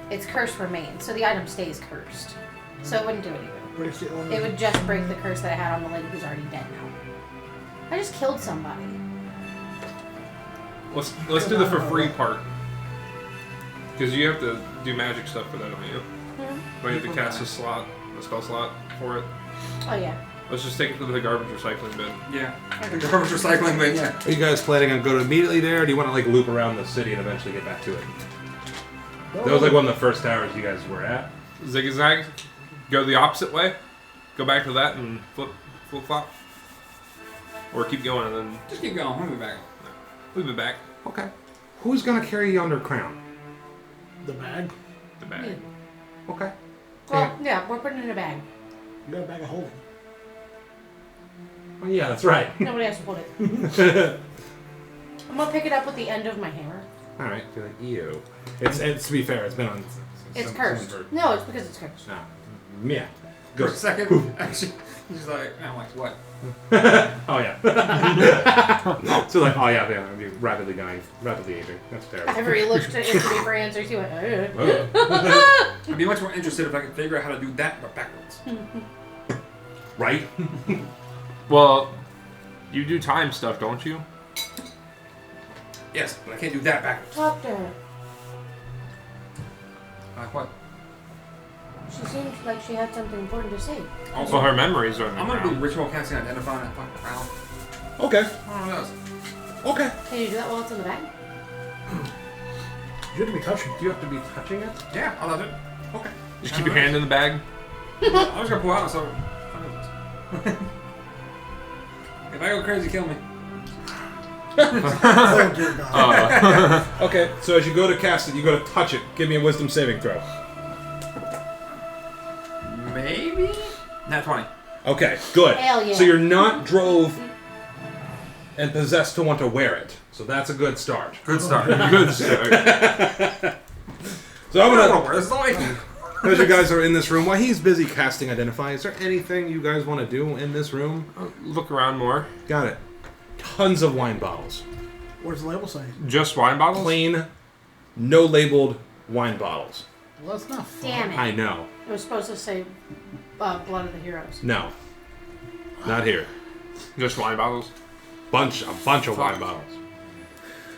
Speaker 4: its curse remains, so the item stays cursed. So it wouldn't do anything.
Speaker 3: Breaks the owner.
Speaker 4: It would just break the curse that I had on the lady who's already dead now. I just killed somebody.
Speaker 5: Let's do the for free part, because you have to do magic stuff for that, don't you? Don't you have to cast a spell slot for it?
Speaker 4: Oh yeah.
Speaker 5: Let's just take it to the garbage recycling bin.
Speaker 2: Yeah. The garbage recycling bin. Yeah.
Speaker 1: Are you guys planning on going immediately there, or do you want to like loop around the city and eventually get back to it? That was like one of the first towers you guys were at.
Speaker 5: Zigzag, go the opposite way, go back to that and flip flop, or keep going and then
Speaker 2: Just keep going. We'll be back.
Speaker 5: we'll be back.
Speaker 1: Okay. Who's gonna carry yonder crown?
Speaker 3: The bag.
Speaker 5: The bag.
Speaker 1: Okay.
Speaker 4: Well, yeah, we're putting it in a bag.
Speaker 3: You got a bag of holding.
Speaker 1: Oh, yeah, that's right.
Speaker 4: Nobody has to hold it. I'm gonna pick it up with the end of my hammer.
Speaker 1: All right. You're like, ew. It's to be fair, it's been on.
Speaker 4: It's
Speaker 1: some-
Speaker 4: cursed.
Speaker 1: some-
Speaker 4: No, it's because it's cursed.
Speaker 1: No. Yeah.
Speaker 2: For
Speaker 1: Good.
Speaker 2: a second, actually, he's like, I'm like, what?
Speaker 1: Oh yeah. So like, oh yeah, I'd be rapidly dying, rapidly aging. That's terrible.
Speaker 4: Every looked at me for answers. He went, "Ugh."
Speaker 2: I'd be much more interested if I could figure out how to do that, but backwards.
Speaker 1: Right?
Speaker 5: Well, you do time stuff, don't you?
Speaker 2: Yes, but I can't do that backwards.
Speaker 4: Talk to her.
Speaker 2: Like what?
Speaker 4: She seemed like she had something important to say.
Speaker 2: Also,
Speaker 5: Well, her memories are in the
Speaker 2: I'm gonna do
Speaker 5: ground.
Speaker 2: ritual casting identifying that fucking crown.
Speaker 1: Okay.
Speaker 2: One of those.
Speaker 1: Okay.
Speaker 4: Can you do that while it's in the bag?
Speaker 3: You have to be touching.
Speaker 1: Do you have to be touching it?
Speaker 2: Yeah, I'll have it.
Speaker 1: Okay.
Speaker 5: Just keep your hand in the bag.
Speaker 2: I'm just gonna pull out so. If I go crazy, kill me.
Speaker 3: Oh, dear God.
Speaker 1: Okay. So as you go to cast it, you go to touch it. Give me a wisdom saving throw.
Speaker 2: Maybe? Not 20.
Speaker 1: Okay. Good.
Speaker 4: Hell yeah.
Speaker 1: So you're not drove and possessed to want to wear it. So that's a good start.
Speaker 2: Good start.
Speaker 5: Good start.
Speaker 1: So I'm gonna.
Speaker 2: This is all I can.
Speaker 1: As you guys are in this room, while he's busy casting Identify, is there anything you guys want to do in this room?
Speaker 5: Look around more.
Speaker 1: Got it. Tons of wine bottles.
Speaker 3: Where's the label say?
Speaker 5: Just wine bottles?
Speaker 1: Plain, no labeled wine bottles.
Speaker 3: Well, that's not fun.
Speaker 4: Damn it.
Speaker 1: I know.
Speaker 4: It was supposed to say Blood of the Heroes.
Speaker 1: No. Not here.
Speaker 5: Just wine bottles?
Speaker 1: A bunch of wine bottles.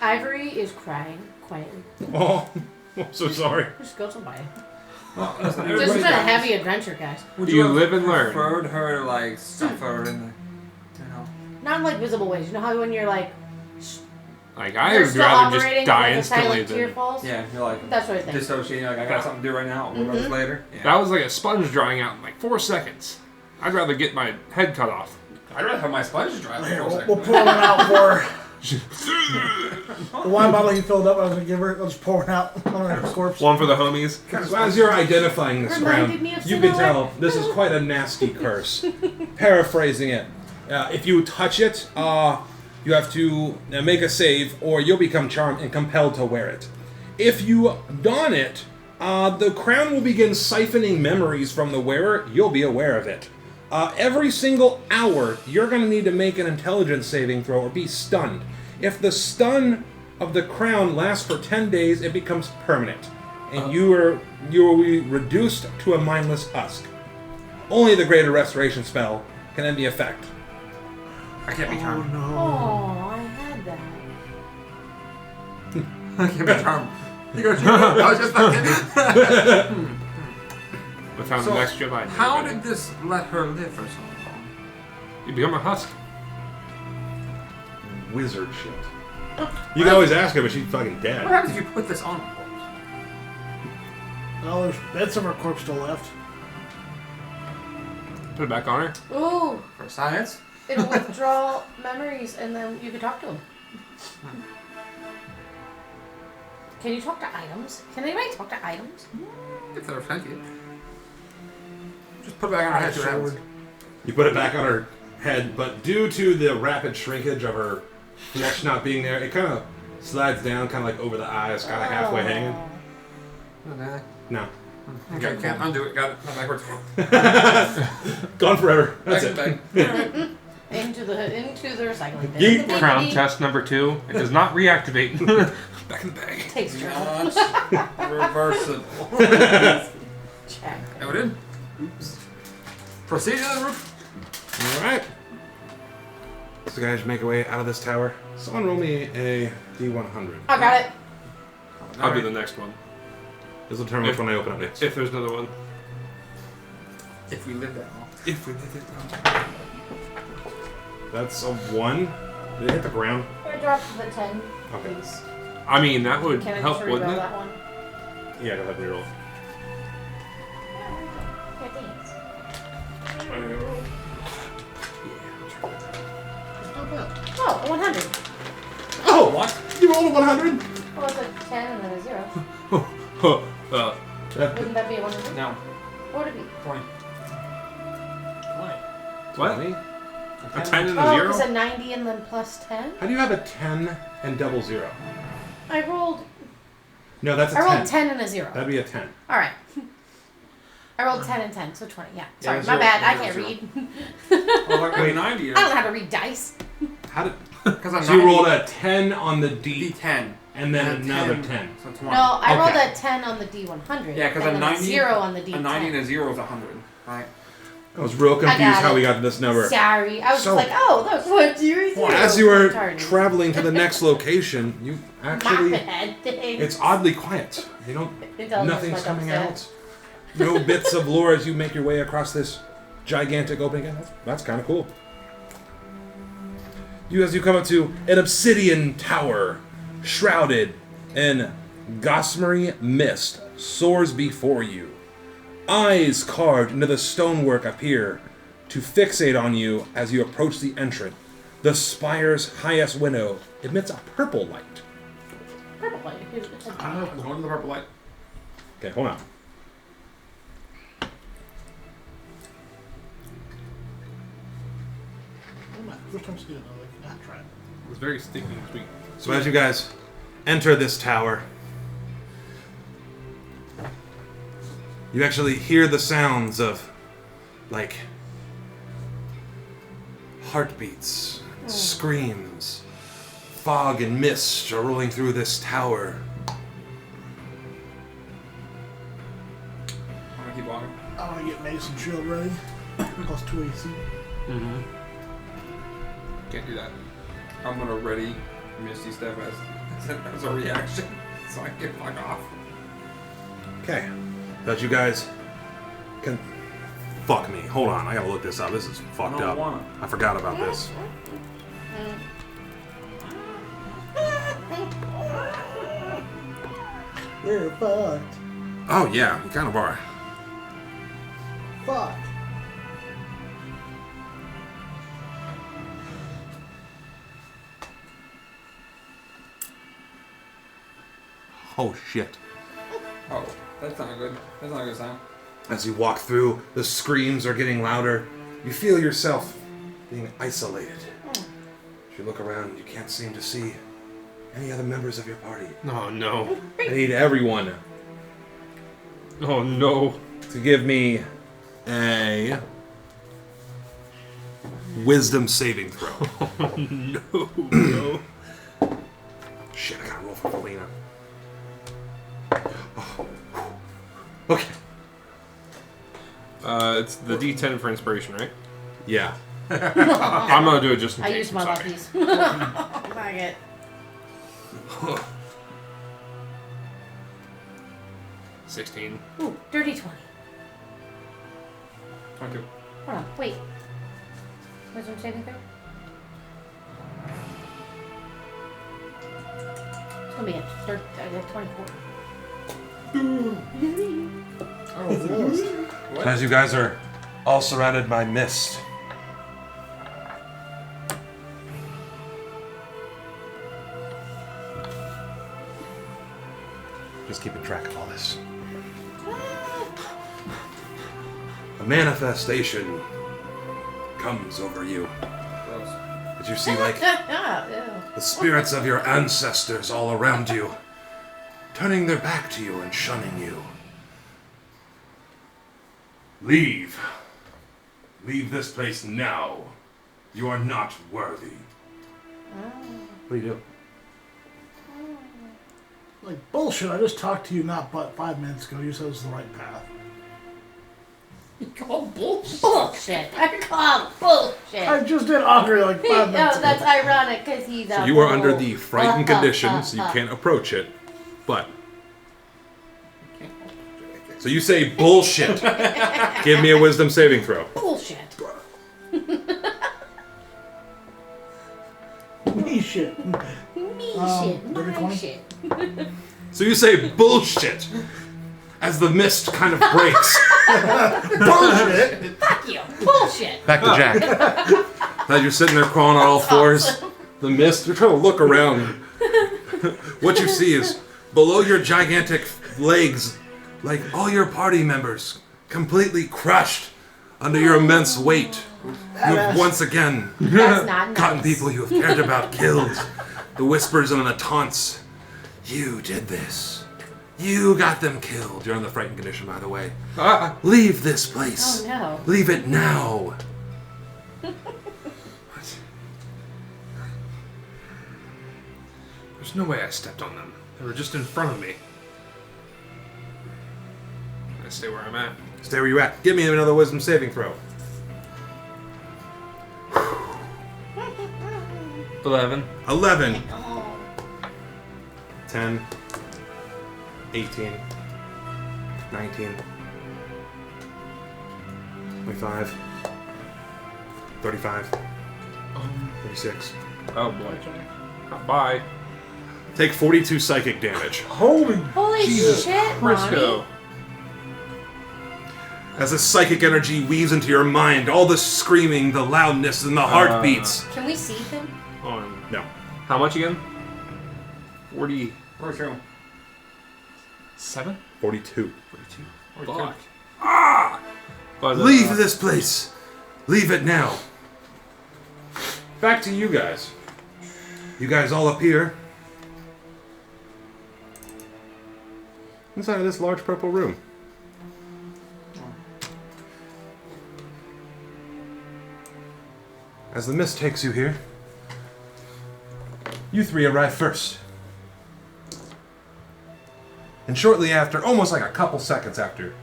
Speaker 4: Ivory is crying quietly.
Speaker 1: Oh, I'm so sorry.
Speaker 4: Just go somebody.
Speaker 2: Well, listen,
Speaker 4: This has
Speaker 2: everybody
Speaker 4: been a
Speaker 2: dies.
Speaker 4: heavy adventure, guys.
Speaker 2: Would
Speaker 5: You
Speaker 2: have
Speaker 5: live and learn.
Speaker 2: preferred her to, like, suffer in the, you know?
Speaker 4: Not in like visible ways. You know how when you're like
Speaker 5: Like, I
Speaker 4: you're
Speaker 5: would
Speaker 4: still
Speaker 5: rather just
Speaker 4: operating
Speaker 5: die
Speaker 4: like a
Speaker 5: instantly
Speaker 4: silent tear
Speaker 5: than...
Speaker 4: falls?
Speaker 2: Yeah, you're like
Speaker 4: That sort of thing.
Speaker 2: dissociating, like, I got something to do right now, we'll remember later. Yeah.
Speaker 5: That was like a sponge drying out in like 4 seconds. I'd rather get my head cut off.
Speaker 2: I'd rather have my sponges dry.
Speaker 3: Here,
Speaker 2: for a
Speaker 3: we'll
Speaker 2: second.
Speaker 3: pour one out for her. The wine bottle he filled up, I was going to give her. I'll just pour one out on her corpse.
Speaker 5: One for the homies.
Speaker 1: So as you're identifying this
Speaker 4: Reminded
Speaker 1: crown,
Speaker 4: me of
Speaker 1: you can
Speaker 4: Sonora.
Speaker 1: tell this is quite a nasty curse. Paraphrasing it, if you touch it, you have to make a save, or you'll become charmed and compelled to wear it. If you don it, the crown will begin siphoning memories from the wearer. You'll be aware of it. Every single hour, you're going to need to make an intelligence saving throw or be stunned. If the stun of the crown lasts for 10 days, it becomes permanent, and you will be reduced to a mindless husk. Only the Greater Restoration spell can end the effect.
Speaker 2: I can't be
Speaker 3: Oh,
Speaker 2: charmed.
Speaker 3: no.
Speaker 4: Oh, I had that.
Speaker 2: I can't be charmed. You go, I was just not kidding.
Speaker 5: We found
Speaker 2: So,
Speaker 5: the next Jedi.
Speaker 2: How did this let her live for so long?
Speaker 5: You become a husk?
Speaker 1: Wizard shit. You can always ask her, but she's fucking
Speaker 2: What
Speaker 1: dead.
Speaker 2: happens if you put this on a corpse?
Speaker 3: Oh, there's bits of her corpse still left.
Speaker 5: Put it back on her?
Speaker 4: Ooh,
Speaker 2: For science?
Speaker 4: it'll withdraw memories, and then you can talk to them. Can you talk to items? Can anybody talk to items?
Speaker 2: If they're offended. Just put it back on her head to happens.
Speaker 3: Sword.
Speaker 1: You put it back on her head, but due to the rapid shrinkage of her flesh not being there, it kind of slides down, kind of like over the eyes, kind of halfway hanging.
Speaker 2: Okay.
Speaker 1: No.
Speaker 2: Okay, can't undo it. Got it. Not backwards.
Speaker 1: Gone forever. That's
Speaker 2: Back
Speaker 1: it.
Speaker 2: to back.
Speaker 4: Into the recycling bin.
Speaker 1: Yeet.
Speaker 5: Crown test number 2. It does not reactivate. Back in the bag.
Speaker 4: Takes journal.
Speaker 2: Reversible.
Speaker 4: Check.
Speaker 2: Oh, it did? Oops. Proceed to the roof.
Speaker 1: All right. So guys, make your way out of this tower. Someone roll me a D100.
Speaker 4: I got it.
Speaker 5: I'll do the next one.
Speaker 1: This will determine which one I open up next.
Speaker 5: If there's another one.
Speaker 2: If we live that long.
Speaker 5: If we did it.
Speaker 1: That's a 1. Did it hit the ground?
Speaker 4: I dropped the 10,
Speaker 1: Okay.
Speaker 4: please.
Speaker 5: I mean, that would
Speaker 4: Can I
Speaker 5: help,
Speaker 4: just reroll
Speaker 5: wouldn't it?
Speaker 4: that one?
Speaker 1: Yeah, go ahead and reroll.
Speaker 4: Yeah, thanks. Oh, a 100.
Speaker 1: Oh, what? You rolled a 100?
Speaker 4: Well, it's a 10 and then a 0. Wouldn't that be a 100?
Speaker 2: No.
Speaker 4: What would it be?
Speaker 2: 20.
Speaker 5: What?
Speaker 1: 20?
Speaker 5: A 10 and a
Speaker 4: Oh,
Speaker 5: 0?
Speaker 4: it's a 90 and then plus 10?
Speaker 1: How do you have a 10 and double 0?
Speaker 4: I rolled
Speaker 1: No, that's a
Speaker 4: I
Speaker 1: 10.
Speaker 4: rolled 10 and a 0.
Speaker 1: That'd be a 10.
Speaker 4: Alright. I rolled 10 and 10, so 20. Yeah. Sorry,
Speaker 2: zero,
Speaker 4: my bad. I
Speaker 2: zero,
Speaker 4: can't
Speaker 2: zero.
Speaker 4: read.
Speaker 2: Oh, like
Speaker 1: Wait.
Speaker 2: 90.
Speaker 4: I don't know how to read dice.
Speaker 1: How did...
Speaker 2: Because I'm
Speaker 1: So you rolled a 10 on the D,
Speaker 2: D10.
Speaker 1: and then another 10.
Speaker 2: So 20.
Speaker 4: No, I rolled
Speaker 1: Okay.
Speaker 4: a 10 on the D100.
Speaker 2: Yeah, because
Speaker 4: and
Speaker 2: a
Speaker 4: then
Speaker 2: 90.
Speaker 4: 0 on the D10.
Speaker 2: A 90 and a 0 is 100. Right?
Speaker 1: I was real confused
Speaker 4: got
Speaker 1: how
Speaker 4: it.
Speaker 1: we got to this number.
Speaker 4: Sorry. I was
Speaker 1: So-
Speaker 4: just like, oh, look, what do you
Speaker 1: Well, as you were
Speaker 4: Retarded.
Speaker 1: traveling to the next location, you
Speaker 4: My
Speaker 1: actually...
Speaker 4: bad.
Speaker 1: It's oddly quiet. You don't...
Speaker 4: It tells us
Speaker 1: Nothing's
Speaker 4: what
Speaker 1: coming
Speaker 4: I'm
Speaker 1: out. No bits of lore as you make your way across this gigantic opening. That's kind of cool. As you come up to an obsidian tower, shrouded in gossamery mist, soars before you. Eyes carved into the stonework appear to fixate on you as you approach the entrance. The spire's highest window emits a purple light.
Speaker 4: Purple light.
Speaker 2: I'm going to the purple light.
Speaker 1: Okay, hold on.
Speaker 3: First time seeing it, I'm like, ah, try it.
Speaker 5: It was very sticky and sweet.
Speaker 1: So as you guys enter this tower, you actually hear the sounds of, like, heartbeats, screams. Fog and mist are rolling through this tower.
Speaker 2: I'm going to keep walking.
Speaker 3: I want to get Mace and Shield ready. Plus 2 AC.
Speaker 5: Mm-hmm. Can't do that.
Speaker 2: I'm going to ready Misty Step as a reaction. So I can fuck off.
Speaker 1: Okay. That you guys can... Fuck me. Hold on. I gotta look this up. This is fucked
Speaker 2: I don't
Speaker 1: up.
Speaker 2: wanna.
Speaker 1: I forgot about this.
Speaker 3: We're fucked.
Speaker 1: Oh, yeah. You kind of are.
Speaker 3: Fuck.
Speaker 1: Oh, shit.
Speaker 2: Oh, that's not good. That's not a good sign.
Speaker 1: As you walk through, the screams are getting louder. You feel yourself being isolated. As you look around, you can't seem to see any other members of your party.
Speaker 5: Oh no.
Speaker 1: I need everyone
Speaker 5: Oh no.
Speaker 1: to give me a wisdom saving throw.
Speaker 5: No.
Speaker 1: Shit, I gotta roll for Felina. Oh. Okay.
Speaker 5: It's the D10 for inspiration, right?
Speaker 1: Yeah.
Speaker 5: I'm gonna do it just in
Speaker 4: I
Speaker 5: case.
Speaker 4: used my
Speaker 5: I'm sorry.
Speaker 4: luckies. Fuck it.
Speaker 5: $16.
Speaker 4: Ooh, dirty 20.
Speaker 2: 22.
Speaker 4: Hold on, wait. Wisdom saving throw? It's gonna be a 24.
Speaker 3: Oh, yes.
Speaker 1: As you guys are all surrounded by mist. Just keeping track of all this. A manifestation comes over you.
Speaker 2: Gross.
Speaker 1: As you see, like,
Speaker 4: Ew.
Speaker 1: the spirits of your ancestors all around you, turning their back to you and shunning you. Leave. Leave this place now. You are not worthy. What do you do?
Speaker 3: Like, bullshit, I just talked to you not but 5 minutes ago. You said it was the right path.
Speaker 4: You call bullshit. I call bullshit.
Speaker 3: I just did augury like 5 minutes
Speaker 4: No,
Speaker 3: ago.
Speaker 4: that's ironic because he's
Speaker 1: So
Speaker 4: a
Speaker 1: you are under
Speaker 4: bull.
Speaker 1: the frightened condition, so you can't approach it. But. So you say bullshit. Give me a wisdom saving throw.
Speaker 4: Bullshit.
Speaker 3: Me shit.
Speaker 4: Me shit.
Speaker 3: dirty
Speaker 4: My
Speaker 3: 20?
Speaker 4: shit.
Speaker 1: So you say bullshit as the mist kind of breaks.
Speaker 3: Bullshit!
Speaker 4: Fuck you. Bullshit.
Speaker 1: Back to Jack. As you're sitting there crawling on all fours, the mist, you're trying to look around. What you see is below your gigantic legs, like all your party members, completely crushed under your immense weight. You have once again
Speaker 4: That's not nice.
Speaker 1: gotten people you have cared about killed. The whispers and the taunts. You did this. You got them killed. You're in the frightened condition, by the way. Leave this place.
Speaker 4: Oh no.
Speaker 1: Leave it now.
Speaker 5: There's no way I stepped on them. They were just in front of me. I stay where I'm at.
Speaker 1: Stay where you at. Give me another wisdom saving throw.
Speaker 5: 11.
Speaker 1: 11. 10. 18. 19. 25. 35. 36.
Speaker 5: Oh boy. Bye.
Speaker 1: Take 42 psychic damage.
Speaker 3: Holy.
Speaker 4: Holy
Speaker 5: Jesus
Speaker 4: shit,
Speaker 5: Crisco.
Speaker 4: Mommy.
Speaker 1: As the psychic energy weaves into your mind, all the screaming, the loudness, and the heartbeats.
Speaker 4: Can we see him?
Speaker 5: On.
Speaker 1: No.
Speaker 5: How much again? 40.
Speaker 2: Where's your
Speaker 5: 7?
Speaker 1: 42.
Speaker 5: 42. Fuck. Ah! But,
Speaker 1: Leave this place. Leave it now. Back to you guys. You guys all appear inside of this large purple room. As the mist takes you here, you three arrive first. And shortly after, almost like a couple seconds after,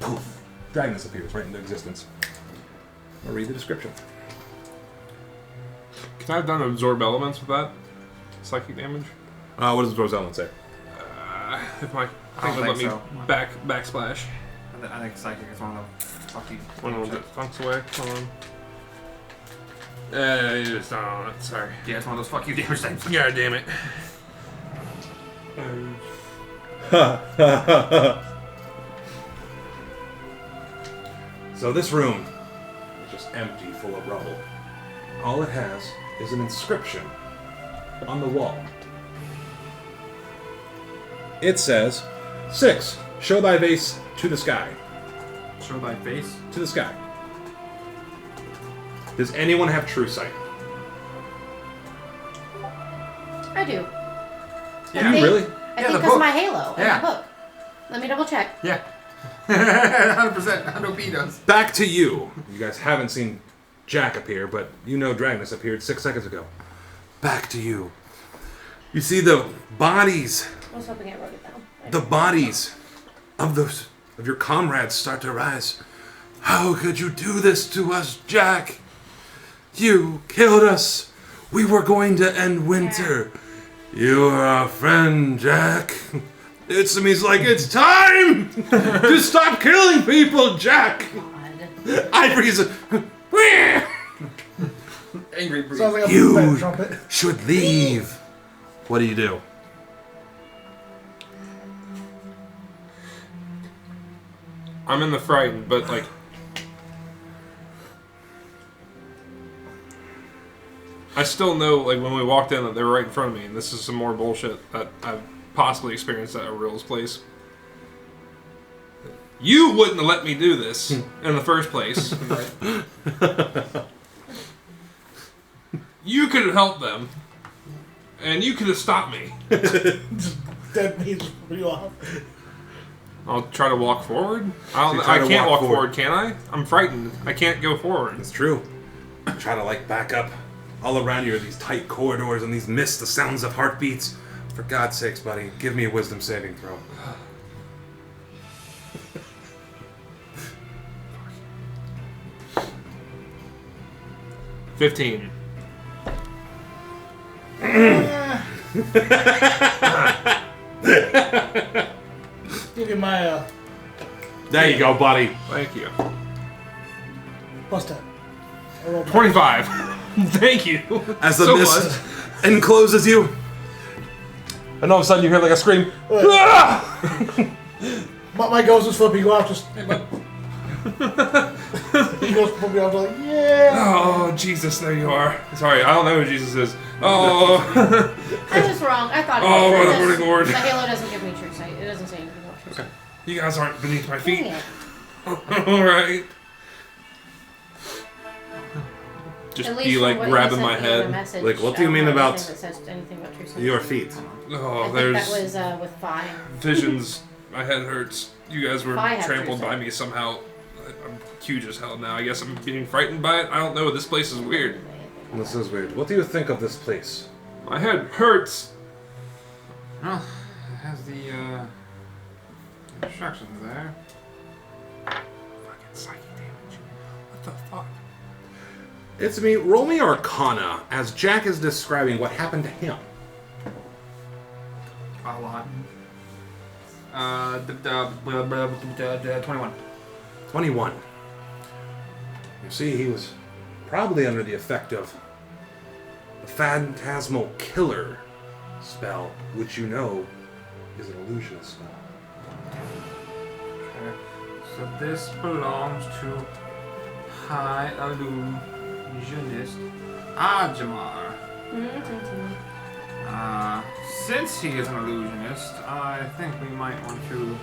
Speaker 1: poof, dragonness appears right into existence. I'll read the description.
Speaker 5: Can I have done absorb elements with that? Psychic damage?
Speaker 1: What does Rosalind say?
Speaker 5: If my
Speaker 2: I
Speaker 5: thing
Speaker 2: don't
Speaker 5: would let
Speaker 2: think
Speaker 5: me
Speaker 2: so.
Speaker 5: backsplash.
Speaker 2: I think psychic is one of the fucking.
Speaker 5: One of them funks away. Hold on. Just, oh, sorry.
Speaker 2: Yeah, it's one of those fuck you damage things.
Speaker 5: God damn it.
Speaker 1: So this room is just empty, full of rubble. All it has is an inscription on the wall. It says, 6. Show thy face to the sky.
Speaker 2: Show thy face.
Speaker 1: To the sky. Does anyone have true sight?
Speaker 4: I do.
Speaker 2: Yeah.
Speaker 1: You really?
Speaker 4: I
Speaker 2: Yeah,
Speaker 4: think
Speaker 2: the
Speaker 4: because
Speaker 2: book.
Speaker 4: my halo.
Speaker 2: Yeah.
Speaker 4: And the book. Let me double check.
Speaker 2: Yeah. 100%. I know B does.
Speaker 1: Back to you. You guys haven't seen Jack appear, but you know Dragnus appeared 6 seconds ago. Back to you. You see the bodies,
Speaker 4: I was hoping I wrote it down.
Speaker 1: the bodies of your comrades start to rise. How could you do this to us, Jack? You killed us. We were going to end winter. You're our friend, Jack. He's like, it's time to stop killing people, Jack.
Speaker 4: God.
Speaker 1: Ivory's
Speaker 2: Angry breed.
Speaker 3: Sounds like a
Speaker 1: You-
Speaker 3: bad trumpet.
Speaker 1: should leave. What do you do?
Speaker 5: I'm in the frightened, but like. I still know, like, when we walked in that they were right in front of me, and this is some more bullshit that I've possibly experienced at Aurel's place. You wouldn't have let me do this in the first place. You could have helped them, and you could have stopped me.
Speaker 3: Dead means for you off.
Speaker 5: I'll try to walk forward.
Speaker 1: So you try
Speaker 5: I
Speaker 1: to
Speaker 5: can't
Speaker 1: walk
Speaker 5: walk
Speaker 1: forward.
Speaker 5: forward, can I? I'm frightened. I can't go forward.
Speaker 1: It's true. Try to like back up. All around you are these tight corridors and these mists, the sounds of heartbeats. For God's sakes, buddy, give me a wisdom saving throw.
Speaker 5: $15.
Speaker 3: Give you my
Speaker 1: There you go, buddy.
Speaker 5: Thank you.
Speaker 3: plus 10. I rolled my-
Speaker 5: 25. Thank you.
Speaker 1: As the
Speaker 5: So
Speaker 1: mist encloses you, and all of a sudden you hear like a scream. Ah!
Speaker 3: My ghost is flipping you off, just. He goes flipping you off, like, yeah.
Speaker 5: Oh, Jesus, there you are. Sorry, I don't know who Jesus is. Oh.
Speaker 4: I just wrong. I thought it
Speaker 1: Oh,
Speaker 4: was.
Speaker 1: what a
Speaker 4: It
Speaker 1: burning
Speaker 4: does-
Speaker 1: lord.
Speaker 4: The Halo doesn't give me true sight. It doesn't say anything about true sight.
Speaker 1: You guys aren't beneath my feet.
Speaker 4: Dang it.
Speaker 1: Alright.
Speaker 5: Just
Speaker 4: At
Speaker 5: be
Speaker 4: least
Speaker 5: like
Speaker 4: from what
Speaker 5: grabbing
Speaker 4: you
Speaker 5: my
Speaker 4: sent me in the
Speaker 5: head.
Speaker 4: message,
Speaker 1: Like, what do
Speaker 4: I
Speaker 1: you mean
Speaker 4: don't have
Speaker 1: about
Speaker 4: anything that says anything about true sight?
Speaker 1: Your feet.
Speaker 4: I
Speaker 5: Oh,
Speaker 4: think
Speaker 5: there's
Speaker 4: that was with Phi.
Speaker 5: visions. My head hurts. You guys were
Speaker 4: Phi had
Speaker 5: trampled
Speaker 4: true
Speaker 5: by
Speaker 4: sight.
Speaker 5: me somehow. I'm huge as hell now. I guess I'm getting frightened by it. I don't know. This place is weird.
Speaker 1: This is weird. What do you think of this place?
Speaker 5: My head hurts.
Speaker 2: Well, it has the instructions there.
Speaker 5: Fucking psychic damage. What the fuck?
Speaker 1: It's me. Roll me Arcana as Jack is describing what happened to him.
Speaker 2: A lot. 21.
Speaker 1: 21. You see, he was probably under the effect of the Phantasmal Killer spell, which you know is an illusionist spell.
Speaker 2: Okay. So this belongs to High Illusionist Ajamar. Since he is an illusionist, I think we might want to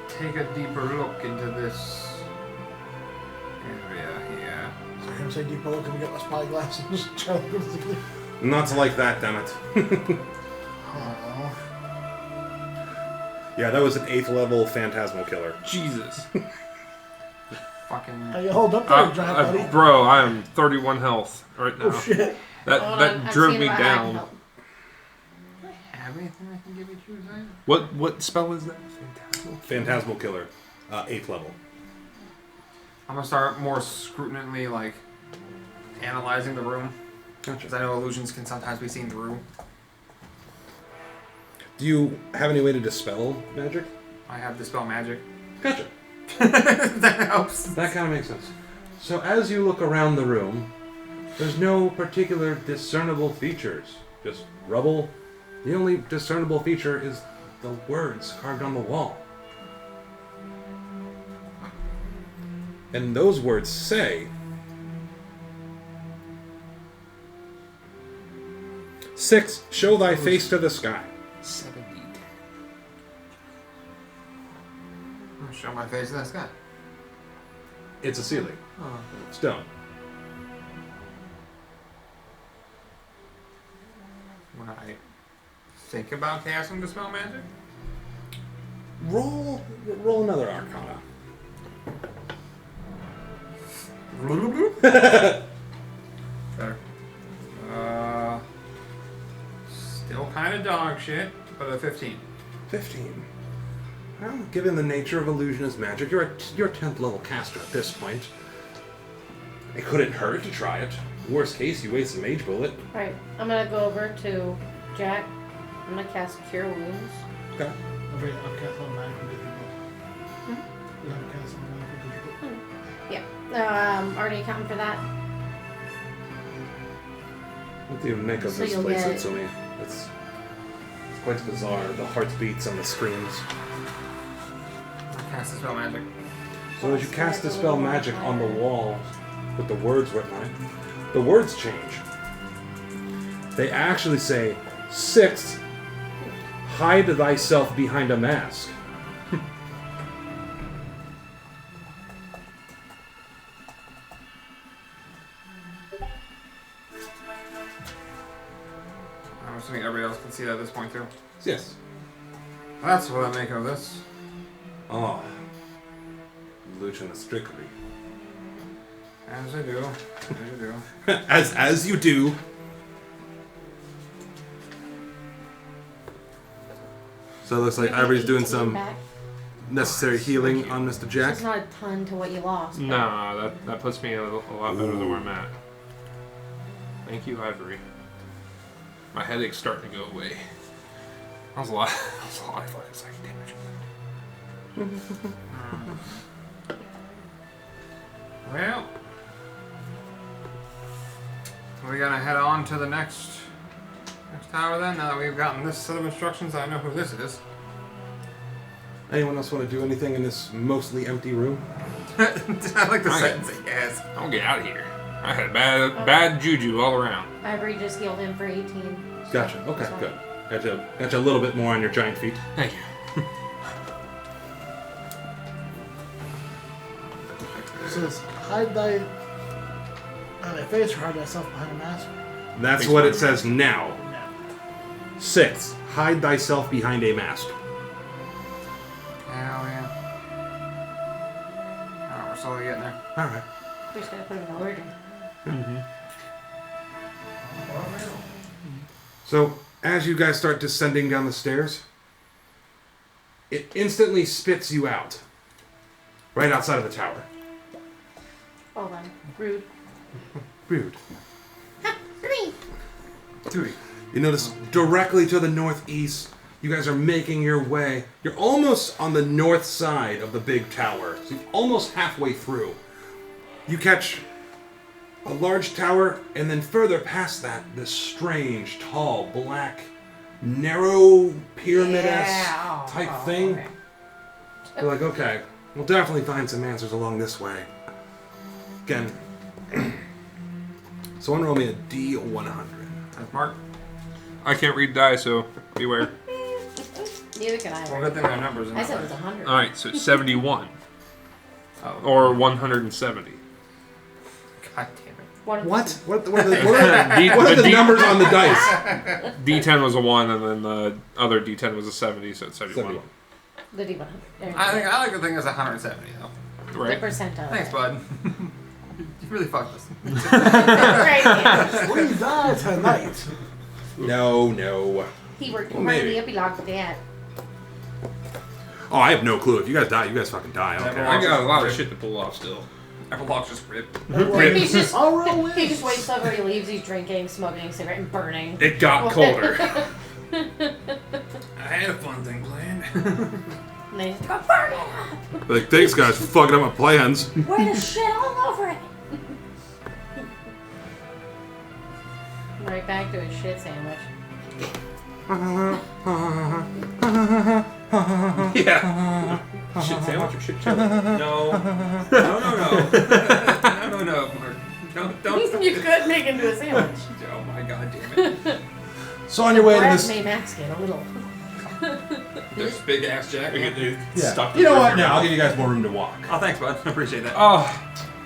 Speaker 2: take a deeper look into this area here.
Speaker 3: So him say deeper look and get my spyglass and just try to go to sleep.
Speaker 1: Not like that, damn it.
Speaker 3: Oh.
Speaker 1: Yeah, that was an 8th level Phantasmal Killer.
Speaker 5: Jesus.
Speaker 2: Fucking.
Speaker 3: How you hold up there, giant buddy?
Speaker 5: Bro, I am 31 health right now.
Speaker 3: Oh shit.
Speaker 5: That
Speaker 4: Hold on,
Speaker 5: that
Speaker 4: I'm
Speaker 5: drove
Speaker 4: seeing
Speaker 5: me
Speaker 4: what I can
Speaker 5: down.
Speaker 4: help.
Speaker 2: Do I have anything that can give you true sight?
Speaker 5: What spell is that? Phantasmal.
Speaker 1: Phantasmal Killer, 8th level.
Speaker 2: I'm gonna start more scrutinally, like, analyzing the room. Because I know illusions can sometimes be seen through.
Speaker 1: Do you have any way to dispel magic?
Speaker 2: I have Dispel Magic.
Speaker 1: Gotcha.
Speaker 2: That helps.
Speaker 1: That kind of makes sense. So as you look around the room, there's no particular discernible features. Just rubble. The only discernible feature is the words carved on the wall. And those words say, "6, show thy face to the sky."
Speaker 5: 70.
Speaker 2: I'll show my face to that sky.
Speaker 1: It's a ceiling.
Speaker 2: Oh.
Speaker 1: Stone.
Speaker 2: When I think about casting Dispel Magic?
Speaker 1: Roll another Arcana.
Speaker 2: Better. Still kind of dog shit, but a 15.
Speaker 1: 15. Well, given the nature of illusionist magic, you're a 10th level caster at this point. It couldn't hurt to try it. Worst case, you waste a mage bullet.
Speaker 4: Alright, I'm gonna go over to Jack. I'm gonna cast Cure Wounds.
Speaker 1: Okay.
Speaker 3: I'll cast on magic and difficult. You have a cast on magic and difficult.
Speaker 4: Already accounting for that.
Speaker 1: What do you make of
Speaker 4: So
Speaker 1: this
Speaker 4: you'll
Speaker 1: place,
Speaker 4: get-
Speaker 1: Itsumi? It's quite bizarre. The heartbeats and the screams.
Speaker 2: I'll cast Dispel Magic.
Speaker 1: So as you cast Dispel Magic on the wall with the words written on it, the words change. They actually say, 6, hide thyself behind a mask.
Speaker 2: I'm assuming everybody else can see that at this point too.
Speaker 1: Yes.
Speaker 2: That's what I make of this.
Speaker 1: Oh. Illusionist trickery.
Speaker 2: As I do. As I do.
Speaker 1: as you do. So it looks like Ivory's doing
Speaker 4: 18
Speaker 1: some
Speaker 4: back.
Speaker 1: necessary healing on Mr. Jack.
Speaker 4: It's not a ton to what you lost. but-
Speaker 5: No, that puts me a lot better than where I'm at. Thank you, Ivory. My headache's starting to go away. That was a lot. That was a lot of fucking psychic damage.
Speaker 2: Well, we're gonna head on to the next tower then. Now that we've gotten this set of instructions, I know who this is.
Speaker 1: Anyone else want to do anything in this mostly empty room?
Speaker 2: I like the
Speaker 5: Right.
Speaker 2: sentence, yes.
Speaker 5: Don't get out of here. I had bad juju all around.
Speaker 4: Ivory just healed him for 18.
Speaker 1: Gotcha. Okay,
Speaker 4: That's fine.
Speaker 1: good. Gotcha a little bit more on your giant feet.
Speaker 5: Thank you.
Speaker 3: It says, hide thy face or hide thyself behind a mask.
Speaker 1: That's
Speaker 5: Thanks,
Speaker 1: what
Speaker 5: Mike.
Speaker 1: it says now.
Speaker 3: No.
Speaker 1: 6. Hide thyself behind a mask.
Speaker 2: Hell yeah. Alright, we're slowly getting there.
Speaker 1: Alright.
Speaker 4: We just gotta put him in order.
Speaker 1: So, as you guys start descending down the stairs, it instantly spits you out. Right outside of the tower.
Speaker 4: Hold on. Rude.
Speaker 1: Rude.
Speaker 2: Tui.
Speaker 1: You notice directly to the northeast, you guys are making your way. You're almost on the north side of the big tower. So you're almost halfway through. You catch a large tower, and then further past that, this strange, tall, black, narrow, pyramid-esque type thing.
Speaker 4: Okay.
Speaker 1: You're like, okay, we'll definitely find some answers along this way. Again, someone roll me a D100.
Speaker 2: That's Mark.
Speaker 5: I can't read die, so beware.
Speaker 4: Neither can I.
Speaker 2: Well, good thing our numbers are
Speaker 4: I
Speaker 2: not
Speaker 4: said it
Speaker 2: right.
Speaker 4: was 100.
Speaker 5: All right, so it's 71
Speaker 2: Oh.
Speaker 5: or 170.
Speaker 2: God damn it.
Speaker 1: What are the
Speaker 5: The
Speaker 1: numbers on the dice?
Speaker 5: D10 was a 1, and then the other D10 was a 70, so it's 71.
Speaker 4: The D100. There you
Speaker 2: I
Speaker 4: go.
Speaker 2: like the thing is 170 though.
Speaker 5: Right?
Speaker 4: The percentile.
Speaker 2: Thanks, bud. You really fucked us.
Speaker 4: Right, yeah.
Speaker 3: Please die tonight.
Speaker 1: No.
Speaker 4: He worked
Speaker 1: Well,
Speaker 4: right
Speaker 1: maybe.
Speaker 4: the epilogue for that.
Speaker 1: Oh, I have no clue. If you guys die, you guys fucking die. I don't care.
Speaker 5: I got a lot of shit to pull off still.
Speaker 2: Everlock's just ripped.
Speaker 4: He's just,
Speaker 3: I'll roll with.
Speaker 4: he just wakes up or he leaves, he's drinking, smoking a cigarette, and burning.
Speaker 1: It got colder.
Speaker 2: I had a fun thing planned.
Speaker 4: And they just go, burn it up!
Speaker 1: Like, thanks, guys, for fucking up my plans.
Speaker 4: Wear the shit all over it! Right back to his shit sandwich.
Speaker 5: Yeah. Shit sandwich or shit chili?
Speaker 2: No. No, Mark. Don't.
Speaker 4: You could make into a sandwich.
Speaker 2: Oh my god damn it.
Speaker 1: So on your way to
Speaker 4: Brad
Speaker 1: this...
Speaker 4: may mask it a little.
Speaker 2: This big ass jack.
Speaker 1: Yeah. You know what? Now, I'll give you guys more room to walk.
Speaker 2: Oh, thanks, bud. I appreciate that.
Speaker 5: Oh,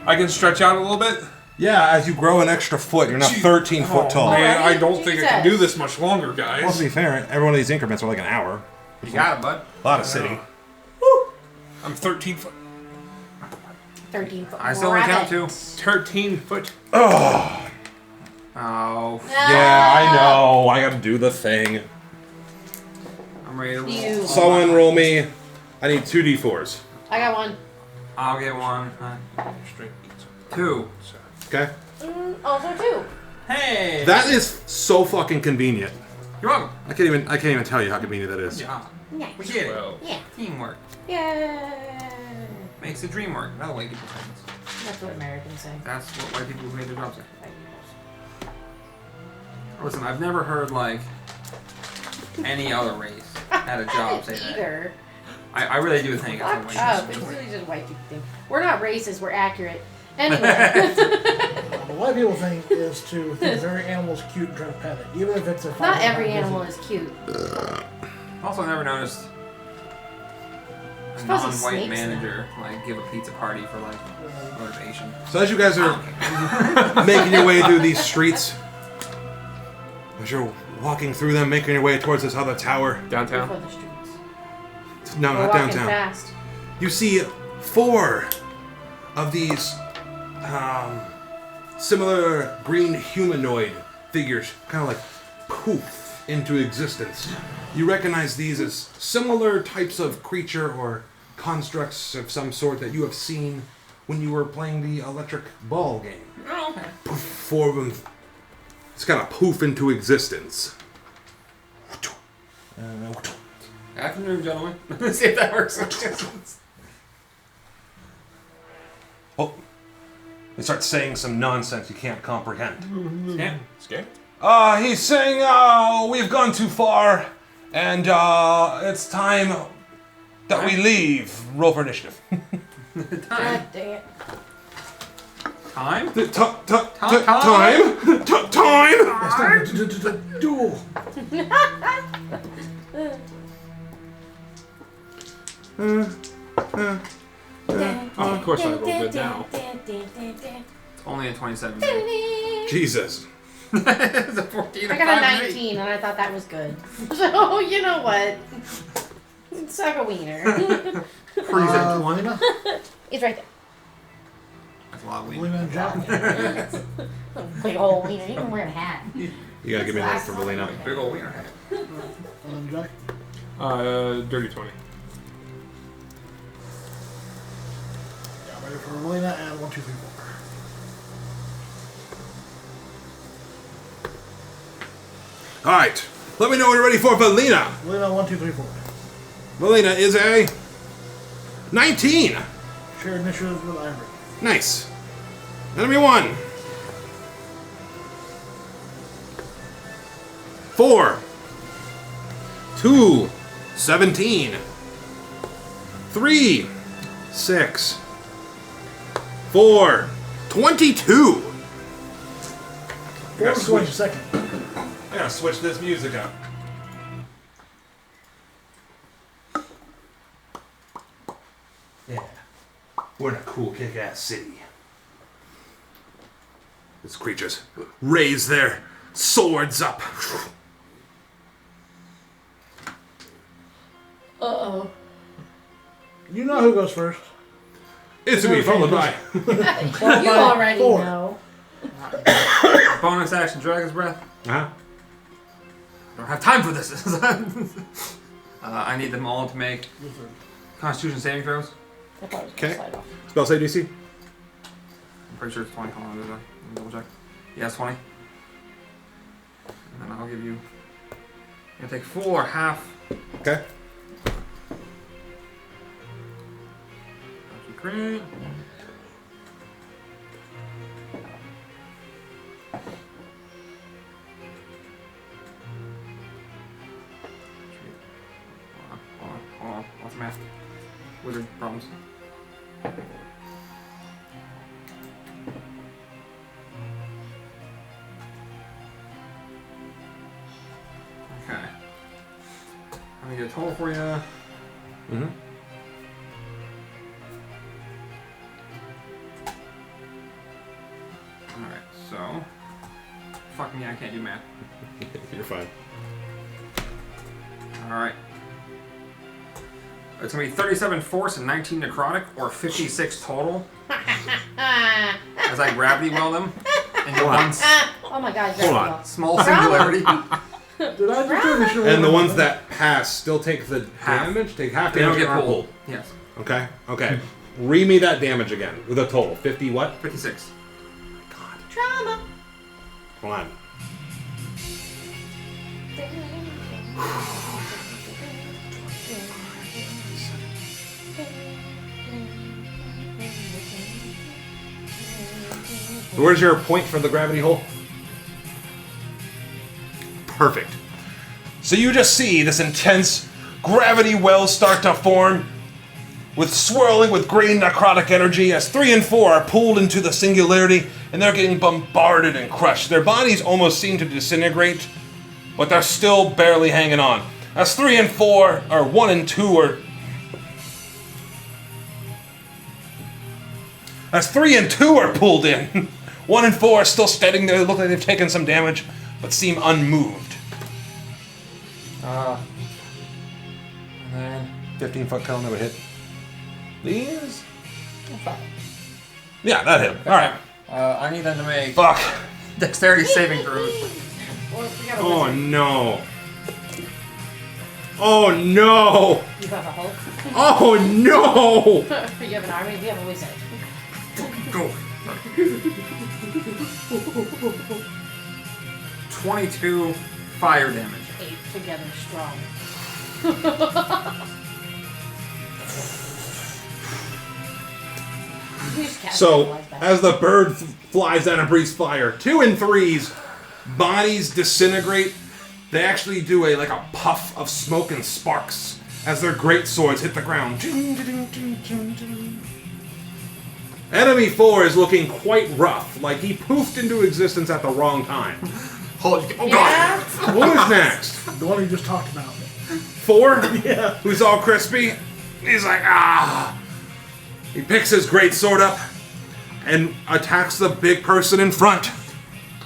Speaker 5: I can stretch out a little bit?
Speaker 1: Yeah, as you grow an extra foot, you're now 13 foot tall.
Speaker 5: Man,
Speaker 4: Alright,
Speaker 5: I don't think I can do
Speaker 4: Jesus.
Speaker 5: this much longer,
Speaker 1: Well,
Speaker 5: guys.
Speaker 1: to be fair, every one of these increments are like an hour.
Speaker 2: You got it, bud.
Speaker 1: A lot of sitting.
Speaker 5: I'm 13 foot.
Speaker 4: 13 foot.
Speaker 2: I still only count
Speaker 4: rabbit.
Speaker 2: 2.
Speaker 5: 13 foot.
Speaker 1: Oh,
Speaker 2: Oh,
Speaker 1: yeah, I know. I gotta do the thing.
Speaker 2: I'm ready to roll.
Speaker 4: You.
Speaker 1: Someone roll me. I need 2d4s.
Speaker 4: I got one.
Speaker 2: I'll get one. 2.
Speaker 1: Okay?
Speaker 4: Also two.
Speaker 2: Hey.
Speaker 1: That is so fucking convenient.
Speaker 2: You're welcome.
Speaker 1: I can't even tell you how convenient that is.
Speaker 2: Yeah.
Speaker 4: Yeah.
Speaker 2: We did it.
Speaker 5: Well,
Speaker 4: Yeah.
Speaker 2: Teamwork
Speaker 4: Yay.
Speaker 2: makes the dream work. Another way people say this.
Speaker 4: That's what Americans say.
Speaker 2: That's what white people who made their jobs say. Listen, I've never heard like any other race had a job say that.
Speaker 4: Either.
Speaker 2: I really do think it's a
Speaker 4: Fuck
Speaker 2: white
Speaker 4: up. It's
Speaker 2: people.
Speaker 4: really just white people think. We're not racist, we're accurate. Anyway.
Speaker 3: What white people think is to think every animal's cute and try to pet it, even if it's a.
Speaker 4: Not every animal is cute.
Speaker 2: Also, never noticed a
Speaker 4: Suppose it's
Speaker 2: non-white
Speaker 4: snakes
Speaker 2: manager like give a pizza party for like motivation.
Speaker 1: So as you guys are making your way through these streets, as you're walking through them, making your way towards this other tower.
Speaker 5: downtown.
Speaker 4: Before the streets.
Speaker 1: No,
Speaker 4: We're
Speaker 1: not
Speaker 4: walking
Speaker 1: downtown.
Speaker 4: fast.
Speaker 1: You see 4 of these similar green humanoid figures kind of like poof into existence. You recognize these as similar types of creature or constructs of some sort that you have seen when you were playing the electric ball game.
Speaker 2: Oh, okay.
Speaker 1: Poof, 4 of them just kind of poof into existence.
Speaker 2: Afternoon, gentlemen. Let's see if that works.
Speaker 1: Oh, they start saying some nonsense you can't comprehend.
Speaker 2: Yeah.
Speaker 5: Scared?
Speaker 1: He's saying, we've gone too far, and, it's time that we leave. Roll for initiative.
Speaker 4: God dang it.
Speaker 2: Time?
Speaker 1: Time.
Speaker 3: It's time to duel.
Speaker 5: Oh, of course I rolled good now.
Speaker 2: It's only a 27.
Speaker 1: Jesus.
Speaker 2: It's a 14.
Speaker 4: I got a 19 and I thought that was good. So, you know what? Suck a wiener.
Speaker 2: Freeze at 20.
Speaker 3: Lena?
Speaker 4: It's right there.
Speaker 2: That's a lot of weed.
Speaker 3: Lena and Jack?
Speaker 4: Big old wiener. You can wear a hat.
Speaker 1: You gotta give me that for Melina.
Speaker 2: Big old wiener hat.
Speaker 3: Lena and Jack?
Speaker 5: Dirty 20.
Speaker 3: Yeah, I'm ready for Lena and 1, 2, 3, 4.
Speaker 1: All right. Let me know when you're ready for Melina.
Speaker 3: Lena, 1, 2, 3, 4.
Speaker 1: Melina is a 19.
Speaker 3: Shared initiative with Ivory.
Speaker 1: Nice. Enemy 1. 4. 2. 17. 3. 6. 4. 22.
Speaker 3: Forward switch second.
Speaker 1: I gotta switch this music up. Yeah. We're in a cool kick-ass city. These creatures raise their swords up.
Speaker 4: Uh-oh.
Speaker 3: You know who goes first.
Speaker 1: It's me, followed by.
Speaker 4: You already
Speaker 3: 4.
Speaker 4: know.
Speaker 2: Bonus action, Dragon's Breath.
Speaker 1: Uh-huh.
Speaker 2: Don't have time for this. I need them all to make Constitution saving throws.
Speaker 4: I thought it was
Speaker 1: Okay.
Speaker 4: gonna slide off.
Speaker 1: Spell save DC.
Speaker 2: I'm pretty sure it's 20. Hold on, let me double check. Yeah, it's 20. And then I'll give you. I'm gonna take 4, half.
Speaker 1: Okay.
Speaker 2: Great. Hold on. What's the math? Wizard problems. Okay. I'm gonna get a total for you.
Speaker 1: Mm-hmm.
Speaker 2: Alright, so. Fuck me, I can't do math.
Speaker 1: You're fine.
Speaker 2: Alright. It's gonna be 37 force and 19 necrotic, or 56 total. As I gravity well them into one
Speaker 4: Oh my god,
Speaker 1: Hold on.
Speaker 2: small singularity.
Speaker 3: Did I just do initiative?
Speaker 1: And the ones that pass still take the
Speaker 2: Half.
Speaker 1: damage? Take half
Speaker 2: They don't
Speaker 1: damage
Speaker 2: get
Speaker 1: and are
Speaker 2: pulled. Yes.
Speaker 1: Okay, okay. Read me that damage again with a total. 50 what?
Speaker 2: 56.
Speaker 4: Trauma.
Speaker 1: Hold on. Where's your point for the gravity hole? Perfect. So you just see this intense gravity well start to form, with swirling with green necrotic energy as 3 and 4 are pulled into the singularity, and they're getting bombarded and crushed. Their bodies almost seem to disintegrate, but they're still barely hanging on. As 3 and 4, or 1 and 2 are... As 3 and 2 are pulled in, 1 and 4 are still standing there, look like they've taken some damage, but seem unmoved.
Speaker 2: And then
Speaker 1: 15-foot cone that would hit these? Yeah, that hit. Alright.
Speaker 2: I need them to make
Speaker 1: Fuck.
Speaker 2: dexterity saving throws.
Speaker 4: Well, we got a
Speaker 1: Oh
Speaker 4: wizard.
Speaker 1: no. Oh no.
Speaker 4: You have a Hulk.
Speaker 1: Oh no.
Speaker 4: You have an army. We have a wizard.
Speaker 2: Go. 22 fire damage.
Speaker 4: 8 together strong. You just cast
Speaker 1: So,
Speaker 4: Paralyze back.
Speaker 1: as the bird flies down and breathes fire, 2 and 3's bodies disintegrate. They actually do a puff of smoke and sparks as their great swords hit the ground. Enemy 4 is looking quite rough, like he poofed into existence at the wrong time.
Speaker 5: Oh
Speaker 4: Yeah.
Speaker 1: Who is next?
Speaker 3: The one you just talked about.
Speaker 1: 4?
Speaker 3: Yeah.
Speaker 1: Who's all crispy? He's like, ah. He picks his great sword up and attacks the big person in front.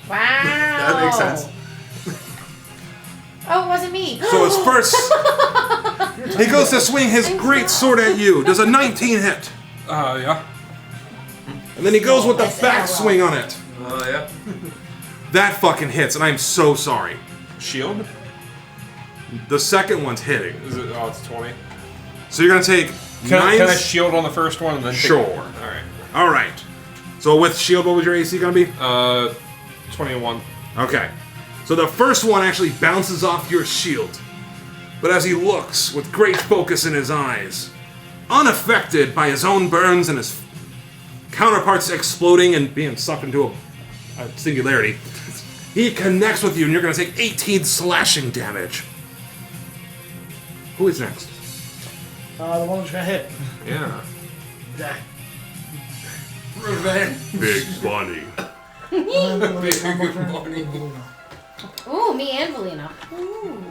Speaker 4: Wow.
Speaker 2: That makes sense.
Speaker 4: Oh, it wasn't me.
Speaker 1: So his first, he goes to swing his great sword at you. Does a 19 hit?
Speaker 5: Yeah.
Speaker 1: And then he goes with the
Speaker 4: That's
Speaker 1: back
Speaker 4: arrow.
Speaker 1: swing on it.
Speaker 2: Yeah.
Speaker 1: That fucking hits, and I'm so sorry.
Speaker 5: Shield?
Speaker 1: The second one's hitting.
Speaker 5: Is it? Oh, it's 20.
Speaker 1: So you're gonna take
Speaker 5: Can I
Speaker 1: 9.
Speaker 5: shield on the first one and then
Speaker 1: Sure.
Speaker 5: Alright.
Speaker 1: Alright. So with shield, what was your AC gonna be?
Speaker 5: 21.
Speaker 1: Okay. So the first one actually bounces off your shield. But as he looks, with great focus in his eyes, unaffected by his own burns and his counterparts exploding and being sucked into a singularity, he connects with you and you're going to take 18 slashing damage. Who is next?
Speaker 3: The one that's gonna hit.
Speaker 5: Yeah.
Speaker 3: Jack.
Speaker 2: Revenge.
Speaker 1: Big Bunny.
Speaker 4: Ooh, me and Valina. Ooh.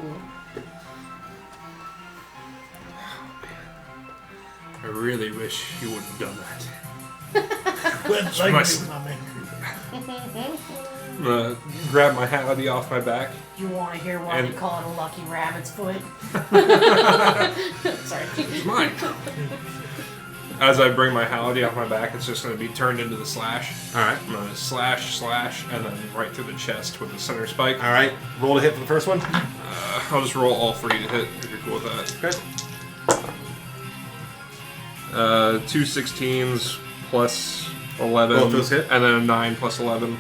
Speaker 5: I really wish you wouldn't have done that.
Speaker 3: Like
Speaker 5: Nice.
Speaker 3: me, my man.
Speaker 5: I'm gonna grab my hality off my back.
Speaker 4: You want to hear why
Speaker 5: And-
Speaker 4: we call it a lucky rabbit's foot? Sorry.
Speaker 5: It's mine. As I bring my hality off my back, it's just gonna be turned into the slash.
Speaker 1: Alright.
Speaker 5: I'm gonna slash, and then right through the chest with the center spike.
Speaker 1: Alright. Roll to hit for the first one.
Speaker 5: I'll just roll all 3 to hit if you're cool with that.
Speaker 1: Okay.
Speaker 5: 2 16s plus 11.
Speaker 1: Both those hit?
Speaker 5: And then a 9 plus 11.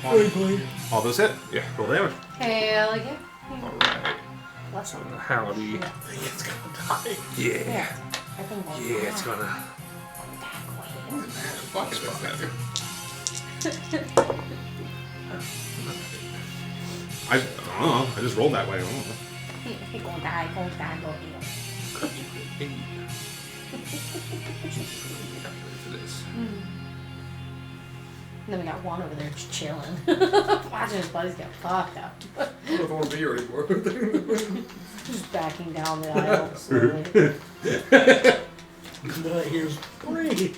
Speaker 1: All those hit?
Speaker 5: Yeah.
Speaker 1: Roll damage.
Speaker 4: Hell yeah.
Speaker 5: Alright.
Speaker 4: Bless
Speaker 5: So
Speaker 4: him.
Speaker 5: the hality.
Speaker 3: I think it's gonna die.
Speaker 5: Yeah.
Speaker 4: I think we'll
Speaker 5: Yeah, it's
Speaker 4: die.
Speaker 5: gonna.
Speaker 2: Fuck it.
Speaker 1: I don't know. I just rolled that way. I don't know.
Speaker 4: He gonna die, go heal.
Speaker 5: For this.
Speaker 4: And then we got one over there just chilling. Watching his buddies get fucked up.
Speaker 2: I don't want to be here anymore.
Speaker 4: Just backing down the aisle slowly.
Speaker 3: Here's 3.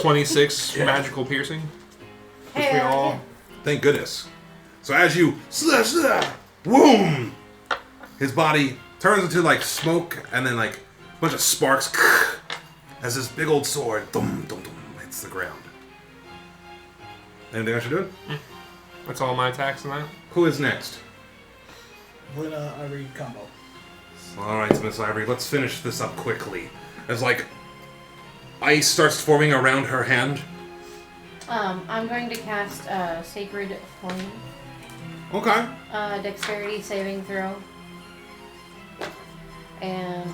Speaker 5: 26 magical piercing.
Speaker 4: Hell
Speaker 5: we all-
Speaker 4: yeah.
Speaker 1: Thank goodness. So as you boom, his body turns into like smoke and then like a bunch of sparks as this big old sword hits the ground. Anything else you're doing?
Speaker 5: That's all my attacks and that.
Speaker 1: Who is next?
Speaker 3: When I read combo.
Speaker 1: All right, Miss Ivory, let's finish this up quickly. As like ice starts forming around her hand.
Speaker 4: I'm going to cast Sacred Flame.
Speaker 1: Okay.
Speaker 4: Dexterity saving throw. And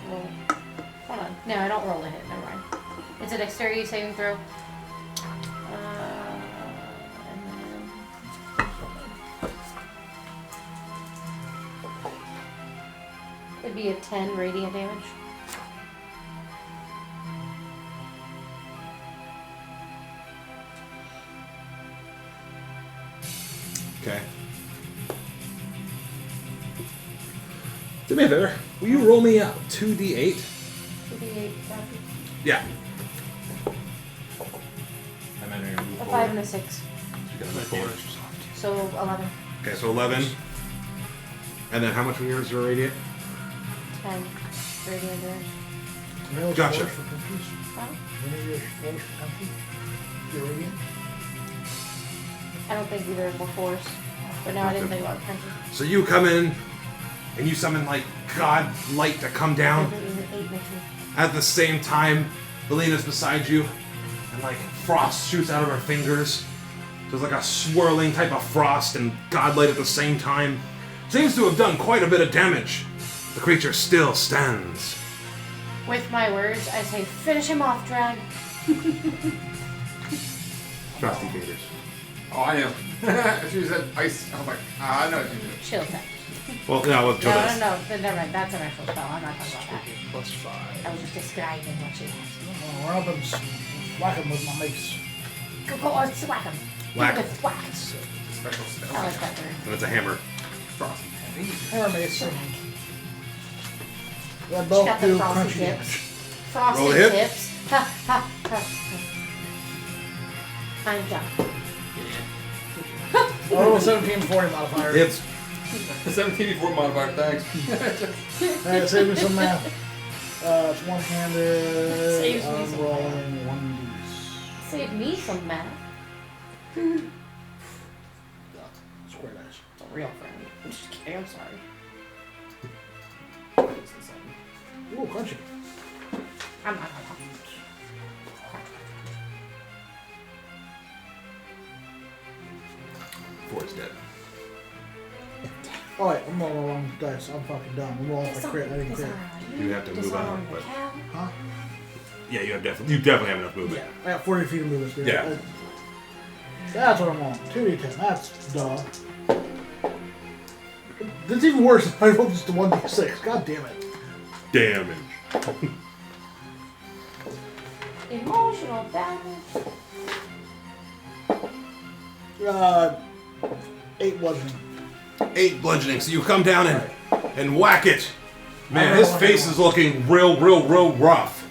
Speaker 4: well, hold on. No, I don't roll a hit. Never mind. It's a dexterity saving throw. And then it'd be a 10 radiant damage.
Speaker 1: Okay. Do me a favor. Will you roll me out 2d8?
Speaker 4: 2d8 damage.
Speaker 1: Yeah.
Speaker 4: A 5 and a 6. So 11.
Speaker 1: Okay, so 11. And then how much from yours is your radiant?
Speaker 4: 10 radiant damage.
Speaker 1: Gotcha.
Speaker 3: For countries?
Speaker 4: Huh?
Speaker 3: When are your force for countries? Your radiant?
Speaker 4: I don't think either were force. But now I didn't think about country.
Speaker 1: So you come in and you summon like God light to come down.
Speaker 4: 8 makes me.
Speaker 1: At the same time, Belena's beside you, and like frost shoots out of her fingers. So it's like a swirling type of frost and godlight at the same time. Seems to have done quite a bit of damage. The creature still stands.
Speaker 4: With my words, I say, finish him off, Drag.
Speaker 1: Frosty fingers.
Speaker 2: Oh, I know. She said ice. I was like, I know what you do.
Speaker 4: Chill attack.
Speaker 1: Well, no, with
Speaker 4: No,
Speaker 1: Jonas.
Speaker 4: no, no, never mind. That's an actual spell. I'm not talking about that.
Speaker 5: +5.
Speaker 4: I was just describing what she has.
Speaker 3: We're up in Whack him with my mace.
Speaker 4: Go, whack him.
Speaker 1: Whack.
Speaker 4: With whack.
Speaker 2: Special spell.
Speaker 4: I like that word.
Speaker 1: And it's a hammer.
Speaker 2: Frosty heavy.
Speaker 3: Hammer mace.
Speaker 4: Shrek.
Speaker 3: They're
Speaker 4: She's
Speaker 3: both
Speaker 4: got
Speaker 3: do
Speaker 4: the frosty
Speaker 3: crunchy
Speaker 4: tips.
Speaker 3: damage.
Speaker 4: Frosty
Speaker 1: Roll a hit.
Speaker 4: tips. Ha, ha, ha. I'm done.
Speaker 3: Oh, 17 40 modifier.
Speaker 1: It's
Speaker 2: 17 before modifier, thanks.
Speaker 3: Alright, save me some math. It's one-handed.
Speaker 4: Saves me
Speaker 3: I'm
Speaker 4: some
Speaker 3: rolling 1d.
Speaker 4: Save me some math.
Speaker 3: Square dice.
Speaker 4: It's a real friend. I'm just kidding. I'm sorry.
Speaker 3: Ooh, crunchy.
Speaker 4: I'm not gonna.
Speaker 1: four is dead.
Speaker 3: Oh wait, I'm rolling the wrong dice. I'm fucking dumb. I'm rolling for crit. I didn't crit.
Speaker 1: You have to move on, but
Speaker 3: Huh?
Speaker 1: yeah, you definitely have enough movement.
Speaker 3: Yeah, I got 40 feet of movement speed.
Speaker 1: Yeah.
Speaker 3: That's what I'm on. 2d10. That's duh. That's even worse if I rolled just a 1d6. God damn it.
Speaker 1: Damage.
Speaker 4: Emotional damage.
Speaker 3: 8 bludgeoning.
Speaker 1: 8 bludgeoning. So you come down and whack it. Man,
Speaker 3: I
Speaker 1: his
Speaker 3: don't
Speaker 1: face
Speaker 3: know.
Speaker 1: is looking real rough.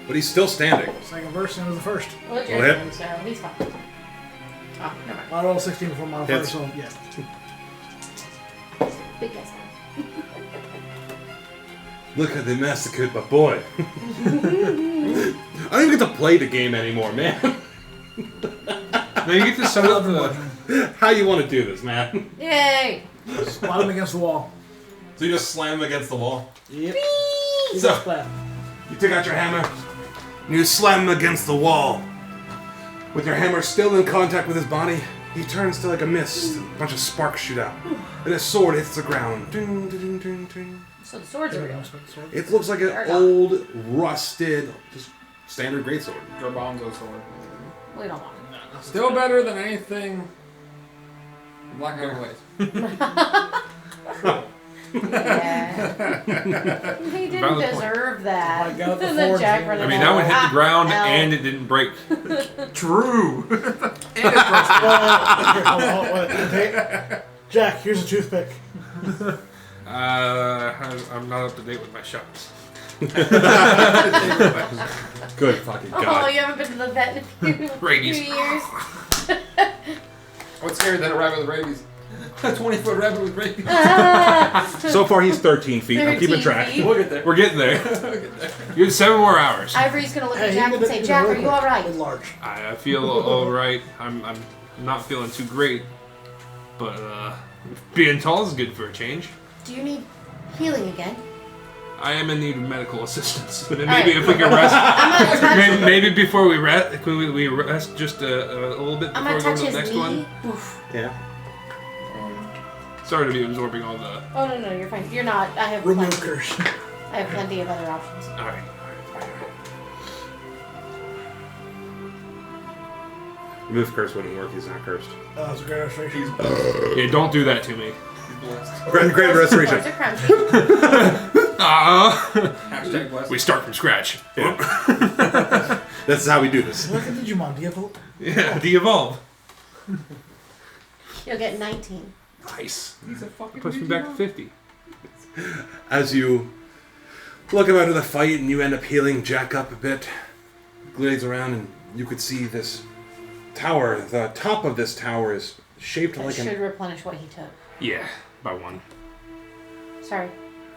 Speaker 1: But he's still standing.
Speaker 3: Second verse into the first.
Speaker 4: Well, it's
Speaker 1: Go
Speaker 4: your
Speaker 1: ahead.
Speaker 4: turn, so he's fine. Oh, never mind.
Speaker 3: I rolled 16 before modifier,
Speaker 1: Hits.
Speaker 3: so yeah.
Speaker 4: Big guys now.
Speaker 1: Look how they massacred my boy. I don't even get to play the game anymore, man.
Speaker 5: No, you get to set up the.
Speaker 1: How you want to do this, man?
Speaker 4: Yay!
Speaker 3: Spot him against the wall.
Speaker 1: So you just slam him against the wall?
Speaker 3: Yep.
Speaker 1: So-
Speaker 3: Splat.
Speaker 1: You take out your hammer, and you slam him against the wall. With your hammer still in contact with his body, he turns to like a mist. A bunch of sparks shoot out. And his sword hits the ground. Ding, ding, ding, ding.
Speaker 4: So the swords are real.
Speaker 1: It looks like an old, rusted, just standard greatsword.
Speaker 2: Garbanzo sword.
Speaker 4: We don't want it.
Speaker 2: Still better than anything Black Iron Ways.
Speaker 4: Yeah. He didn't
Speaker 5: Valid point.
Speaker 4: deserve that.
Speaker 3: I got the
Speaker 4: And then
Speaker 3: forge
Speaker 4: Jack
Speaker 3: here.
Speaker 4: running
Speaker 5: I mean, that one hit the ground
Speaker 4: ow.
Speaker 5: and it didn't break.
Speaker 2: True.
Speaker 3: Jack, here's a toothpick.
Speaker 5: I'm not up to date with my shots.
Speaker 1: Good fucking
Speaker 4: Oh,
Speaker 1: god.
Speaker 4: you haven't been to the vet in a few
Speaker 5: Rabies.
Speaker 4: years.
Speaker 2: What's scarier than a rabbit with rabies? A 20-foot rabbit with rabies.
Speaker 1: So far he's 13 feet. I'm keeping
Speaker 4: 13
Speaker 1: track.
Speaker 4: feet.
Speaker 2: We'll get there.
Speaker 5: We're getting there. You have 7 more hours.
Speaker 4: Ivory's gonna look at
Speaker 3: Hey,
Speaker 4: Jack and say, Jack, are you alright?
Speaker 3: Large.
Speaker 5: I feel all right. I'm not feeling too great, but being tall is good for a change.
Speaker 4: Do you need healing again?
Speaker 5: I am in need of medical assistance. Maybe
Speaker 4: right.
Speaker 5: if we can rest,
Speaker 4: I'm gonna touch,
Speaker 5: maybe before we rest, can we rest just a little bit
Speaker 4: I'm
Speaker 5: before
Speaker 4: gonna
Speaker 5: we go
Speaker 4: touch
Speaker 5: to the
Speaker 4: his
Speaker 5: next
Speaker 4: knee.
Speaker 5: one?
Speaker 4: Oof.
Speaker 1: Yeah.
Speaker 5: Sorry to be absorbing all the.
Speaker 4: Oh no, you're fine. You're not. I have
Speaker 3: Remove
Speaker 4: plenty.
Speaker 3: curse.
Speaker 4: I have plenty of other options.
Speaker 5: All right.
Speaker 1: Remove curse wouldn't work. He's not cursed.
Speaker 3: It's a great restoration.
Speaker 5: Yeah, don't do that to me.
Speaker 2: He's blessed.
Speaker 1: Great restoration.
Speaker 4: Swords are crunchy.
Speaker 2: Hashtag blessed.
Speaker 5: We start from scratch.
Speaker 1: Yeah. That's how we do this.
Speaker 3: Look at Digimon. Do you have a...
Speaker 5: Yeah, de-evolve.
Speaker 4: You'll get 19.
Speaker 1: Nice.
Speaker 2: He's a fucking
Speaker 5: Puts me back to 50.
Speaker 1: As you look about to the fight and you end up healing Jack up a bit, glades around and you could see this tower. The top of this tower is shaped
Speaker 4: That
Speaker 1: like
Speaker 4: should
Speaker 1: an.
Speaker 4: replenish what he took.
Speaker 5: Yeah, by 1.
Speaker 4: Sorry.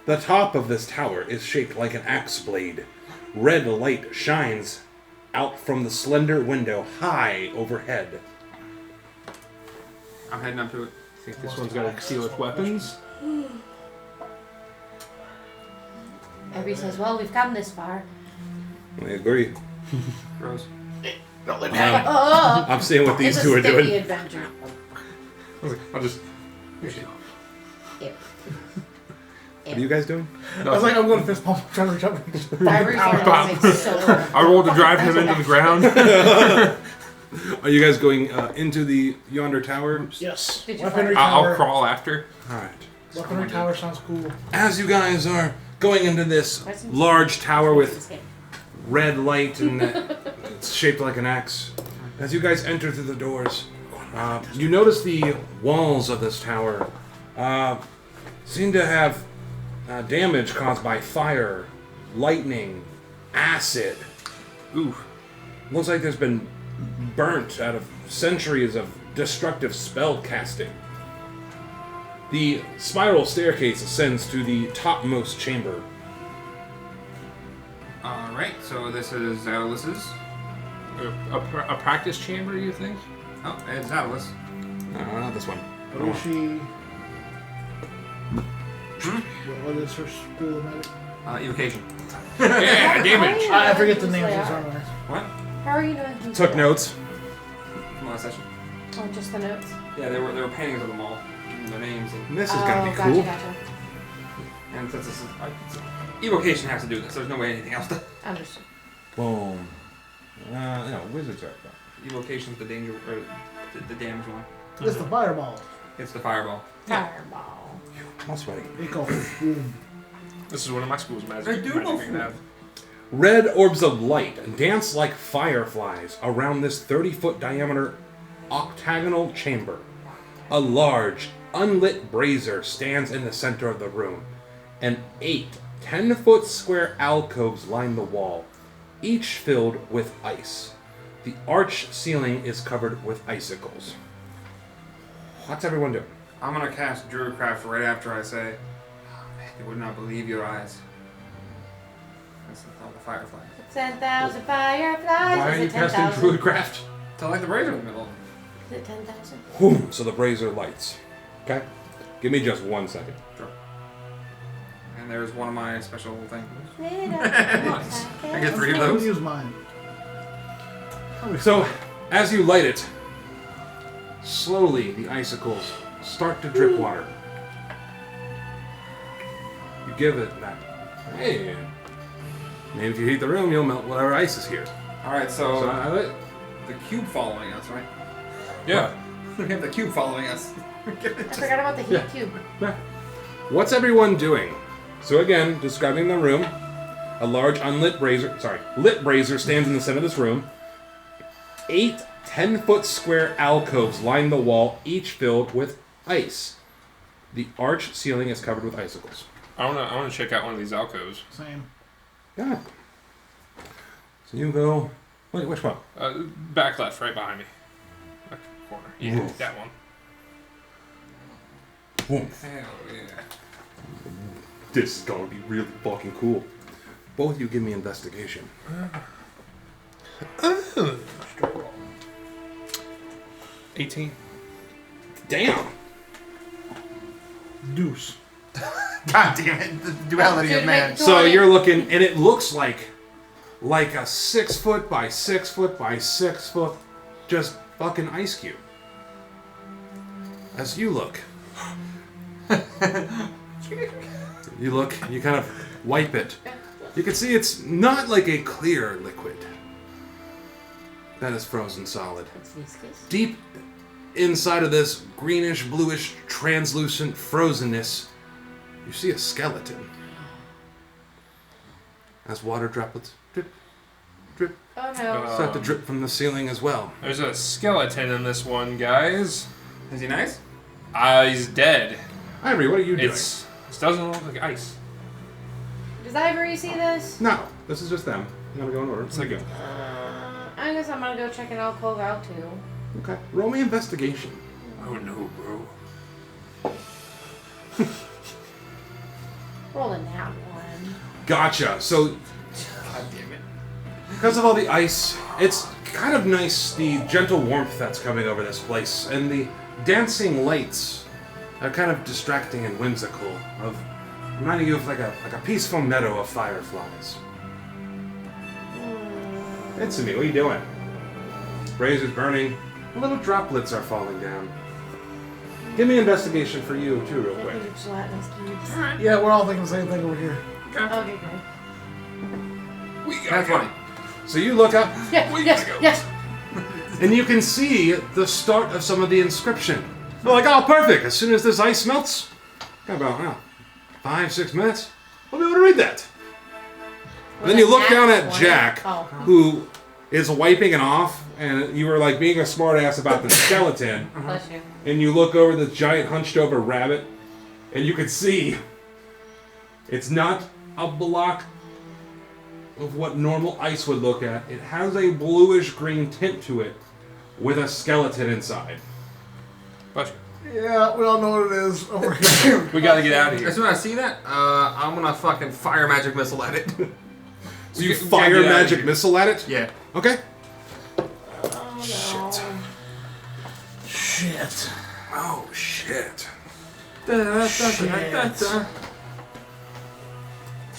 Speaker 1: The top of this tower is shaped like an axe blade. Red light shines out from the slender window high overhead.
Speaker 2: I'm heading up to it.
Speaker 5: Think this one's got to seal with weapons?
Speaker 4: Ivory says, well, we've come this far.
Speaker 1: I agree.
Speaker 2: Gross.
Speaker 4: Oh!
Speaker 1: I'm seeing what these
Speaker 4: It's
Speaker 1: two
Speaker 4: a
Speaker 1: are
Speaker 4: sticky
Speaker 1: doing.
Speaker 4: adventure.
Speaker 5: I'll just.
Speaker 4: Ew.
Speaker 1: What are you guys doing?
Speaker 3: I was like, I'm going to fist pump. Trying to reach up.
Speaker 4: Ivory's
Speaker 3: Power
Speaker 4: gonna make so
Speaker 5: I rolled to drive him into the ground.
Speaker 1: Are you guys going into the yonder tower?
Speaker 3: Yes.
Speaker 4: Did you
Speaker 3: Weaponry
Speaker 4: find-
Speaker 3: tower.
Speaker 5: I'll crawl after.
Speaker 1: All right.
Speaker 3: Weaponry tower sounds cool.
Speaker 1: As you guys are going into this large tower with red light, and it's shaped like an X. As you guys enter through the doors, you notice the walls of this tower seem to have damage caused by fire, lightning, acid.
Speaker 5: Ooh.
Speaker 1: Looks like there's been burnt out of centuries of destructive spell casting. The spiral staircase ascends to the topmost chamber.
Speaker 2: Alright, so this is Atlas's.
Speaker 5: A practice chamber, you think?
Speaker 2: Oh, it's Atlas.
Speaker 1: Not this one.
Speaker 3: What is she? What is her school of magic?
Speaker 2: Evocation.
Speaker 5: Yeah, damage.
Speaker 3: I forget the names of
Speaker 4: Slayer.
Speaker 3: the armors.
Speaker 2: What?
Speaker 4: How are you doing?
Speaker 1: Took notes.
Speaker 2: From last session.
Speaker 4: Oh, just the notes.
Speaker 2: Yeah, they were paintings of them all. And their names. And
Speaker 1: This is gonna be
Speaker 4: gotcha,
Speaker 1: cool.
Speaker 4: Gotcha.
Speaker 2: since this is... evocation has to do this. There's no way anything else does.
Speaker 4: Understood.
Speaker 1: Boom. No, wizards are fun.
Speaker 2: Evocation's the danger... or the damage one.
Speaker 3: It's the fireball.
Speaker 2: It's the fireball.
Speaker 4: Fireball.
Speaker 1: That's funny.
Speaker 3: They go boom.
Speaker 5: This is one of my school's magic.
Speaker 2: They do
Speaker 5: magic
Speaker 2: go
Speaker 5: have.
Speaker 1: Red orbs of light dance like fireflies around this 30-foot diameter octagonal chamber. A large, unlit brazier stands in the center of the room, and 8 10-foot square alcoves line the wall, each filled with ice. The arch ceiling is covered with icicles. What's everyone doing?
Speaker 2: I'm gonna cast Druidcraft right after I say, "You would not believe your eyes." That's all the fireflies.
Speaker 4: 10,000 fireflies.
Speaker 1: Why are
Speaker 4: Is
Speaker 1: you
Speaker 4: it
Speaker 1: casting
Speaker 4: 10,000?
Speaker 1: Druidcraft?
Speaker 2: To light the brazier in the middle.
Speaker 4: Is it 10,000?
Speaker 1: Boom. So the brazier lights. Okay? Give me just 1 second.
Speaker 2: Sure. And there's one of my special things.
Speaker 4: Nice.
Speaker 2: I get 3 of
Speaker 3: I'll
Speaker 2: those.
Speaker 3: use mine.
Speaker 1: So, as you light it, slowly the icicles start to drip water. You give it that. Hey. Maybe if you heat the room, you'll melt whatever ice is here.
Speaker 2: Alright,
Speaker 1: So
Speaker 2: so
Speaker 1: I lit.
Speaker 2: the cube following us, right?
Speaker 5: Yeah.
Speaker 2: We have the cube following us.
Speaker 4: I forgot about the heat
Speaker 1: Yeah.
Speaker 4: cube.
Speaker 1: What's everyone doing? So again, describing the room. A large unlit lit brazier stands in the center of this room. 8 10-foot square alcoves line the wall, each filled with ice. The arch ceiling is covered with icicles.
Speaker 5: I wanna check out one of these alcoves.
Speaker 3: Same.
Speaker 1: Yeah. So you go. Wait, which one?
Speaker 5: Back left, right behind me. Back corner. Yeah,
Speaker 1: Ooh.
Speaker 5: that one.
Speaker 1: Boom.
Speaker 2: Hell yeah.
Speaker 1: This is gonna be really fucking cool. Both of you give me investigation.
Speaker 5: 18.
Speaker 1: Damn.
Speaker 3: Deuce.
Speaker 2: God damn it, the duality of man.
Speaker 1: So you're looking, and it looks like a 6 foot by 6 foot by 6 foot, just fucking ice cube. As you look, you kind of wipe it. You can see it's not like a clear liquid that is frozen solid.
Speaker 4: It's viscous.
Speaker 1: Deep inside of this greenish, bluish, translucent frozenness, you see a skeleton. As water droplets drip, drip,
Speaker 4: Oh no.
Speaker 1: start to drip from the ceiling as well.
Speaker 5: There's a skeleton in this one, guys.
Speaker 2: Is he nice?
Speaker 5: He's dead.
Speaker 1: Ivory, what are you doing?
Speaker 5: It doesn't look like ice.
Speaker 4: Does Ivory see this?
Speaker 1: No, this is just them. I'm gonna go in order.
Speaker 5: It's like a
Speaker 4: I guess I'm gonna go check an alcove out too.
Speaker 1: Okay, roll me investigation.
Speaker 5: oh no, bro.
Speaker 4: Rolling that one.
Speaker 1: Gotcha. So,
Speaker 2: God damn it.
Speaker 1: because of all the ice, it's kind of nice, the gentle warmth that's coming over this place, and the dancing lights are kind of distracting and whimsical, of reminding you of like a peaceful meadow of fireflies. It's me. What are you doing? Brazier's burning. Little droplets are falling down. Give me investigation for you too, real quick.
Speaker 4: Huge gelatinous cubes.
Speaker 3: Yeah, we're all thinking the same thing over here.
Speaker 4: Okay, great.
Speaker 5: We
Speaker 2: That's funny.
Speaker 1: So you look up,
Speaker 4: Yes.
Speaker 1: and you can see the start of some of the inscription. They're like, oh, perfect. As soon as this ice melts, got about 5-6 minutes, we'll be able to read that. And then you look down at
Speaker 4: 20.
Speaker 1: Jack,
Speaker 4: Oh.
Speaker 1: who is wiping it off, and you were like being a smartass about the skeleton.
Speaker 4: Bless you.
Speaker 1: And you look over the giant hunched over rabbit, and you can see it's not a block of what normal ice would look at. It has a bluish green tint to it with a skeleton inside.
Speaker 5: Bless you.
Speaker 3: Yeah, we all know what it is over here.
Speaker 5: We gotta get out of here.
Speaker 2: As soon as I see that, I'm gonna fucking fire magic missile at it.
Speaker 1: So you
Speaker 5: Get out
Speaker 1: fire
Speaker 5: of
Speaker 1: magic
Speaker 5: here.
Speaker 1: missile at it?
Speaker 2: Yeah.
Speaker 1: Okay.
Speaker 4: Oh, no.
Speaker 3: Shit.
Speaker 1: Oh, shit.
Speaker 4: So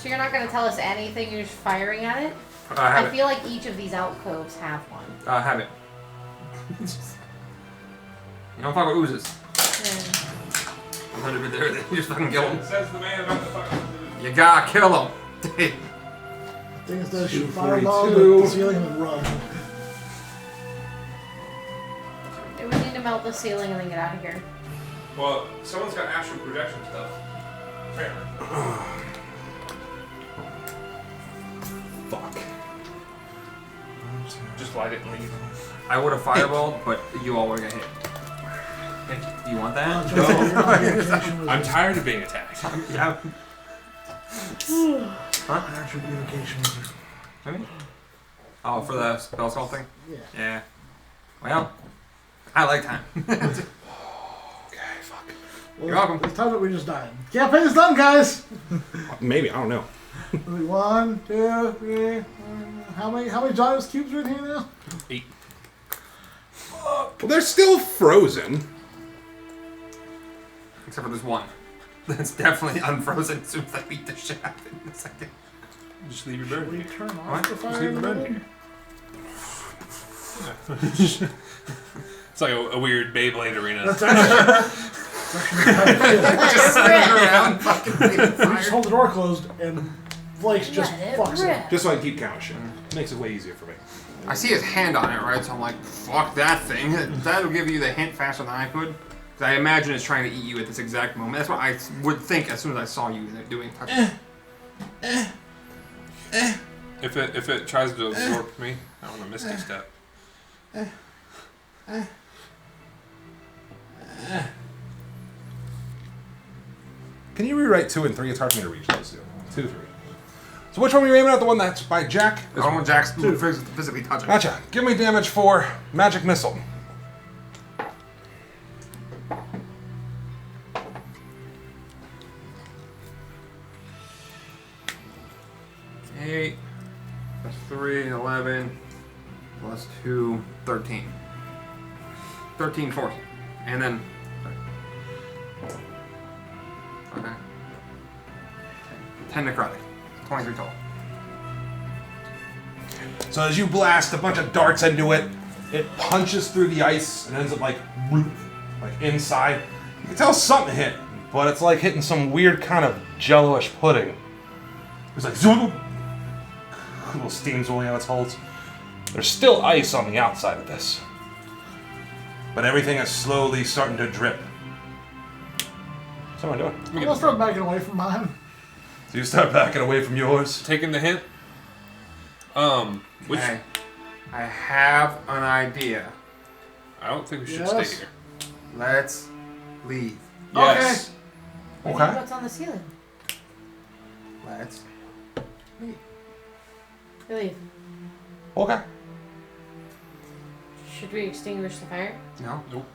Speaker 4: you're not going to tell us anything, you're just firing at it?
Speaker 2: I have
Speaker 4: I
Speaker 2: it.
Speaker 4: feel like each of these alcoves have one.
Speaker 2: I have it. You don't talk about oozes.
Speaker 4: Hmm.
Speaker 2: 100 there, you just fucking kill him.
Speaker 5: Says the man about the fucking.
Speaker 2: You gotta kill him.
Speaker 3: Thing is to shoot
Speaker 1: 242.
Speaker 3: fireball at the ceiling and run.
Speaker 4: We need to melt the ceiling and then get out of here.
Speaker 5: Well, someone's got astral projection stuff. Apparently.
Speaker 1: Fuck.
Speaker 5: Just light it and leave.
Speaker 2: I would have fireballed, but you all would have got hit.
Speaker 5: Thank you.
Speaker 2: Do you want that?
Speaker 5: I'm tired of being attacked.
Speaker 2: Yeah.
Speaker 3: Actual communication.
Speaker 2: Maybe? Oh, for the spell skull thing?
Speaker 3: Yeah.
Speaker 2: Yeah. Well, I like time.
Speaker 1: Okay, fuck.
Speaker 3: Well,
Speaker 2: You're welcome.
Speaker 3: It's time that we just died. Campaign is done, guys.
Speaker 1: Maybe, I don't know.
Speaker 3: 1, 2, 3. How many Giles cubes are in here now?
Speaker 5: 8.
Speaker 1: Well, they're still frozen.
Speaker 2: Except for this one. That's definitely unfrozen as soon as I beat the shit out of it in a second.
Speaker 5: Just leave your
Speaker 3: We
Speaker 5: bird.
Speaker 3: turn
Speaker 2: What?
Speaker 3: off the
Speaker 5: Just
Speaker 3: fire.
Speaker 5: leave the bird
Speaker 3: then?
Speaker 5: here. It's like a weird Beyblade arena.
Speaker 3: That's actually.
Speaker 2: Just spinning around, fucking beating
Speaker 3: We just
Speaker 2: fire.
Speaker 3: hold the door closed and Flakes just
Speaker 4: Let it
Speaker 3: fucks
Speaker 4: rip.
Speaker 3: it.
Speaker 1: Just so I can keep count of shit. Makes it way easier for me.
Speaker 2: I see his hand on it, right? So I'm like, fuck that thing. That'll give you the hint faster than I could. Because I imagine it's trying to eat you at this exact moment. That's what I would think as soon as I saw you doing touch.
Speaker 5: If it tries to absorb me, I want a Misty Step.
Speaker 1: Can you rewrite 2 and 3? It's hard for me to reach those two. 2, 3. So which one are you aiming at? The one that's by Jack?
Speaker 2: I don't want Jack's physically touching.
Speaker 1: Gotcha. Give me damage for magic missile.
Speaker 2: Eight plus 3, 11 plus 2, 13. 13, 14. And then. Okay. 10 necrotic. 23 total.
Speaker 1: So as you blast a bunch of darts into it, it punches through the ice and ends up like inside. You can tell something hit, but it's like hitting some weird kind of jello-ish pudding. It's like zoom, little steam's rolling out its holes. There's still ice on the outside of this, but everything is slowly starting to drip. What's someone doing?
Speaker 3: I'm gonna start backing away from mine.
Speaker 1: So you start backing away from yours.
Speaker 5: Taking the hint. Which
Speaker 2: Okay. I have an idea.
Speaker 5: I don't think we should
Speaker 3: Yes.
Speaker 5: stay here.
Speaker 2: Let's leave.
Speaker 5: Yes.
Speaker 1: Okay.
Speaker 4: What's on the ceiling?
Speaker 2: Let's.
Speaker 4: Leave.
Speaker 1: Okay.
Speaker 4: Should we extinguish the fire?
Speaker 2: No?
Speaker 5: Nope.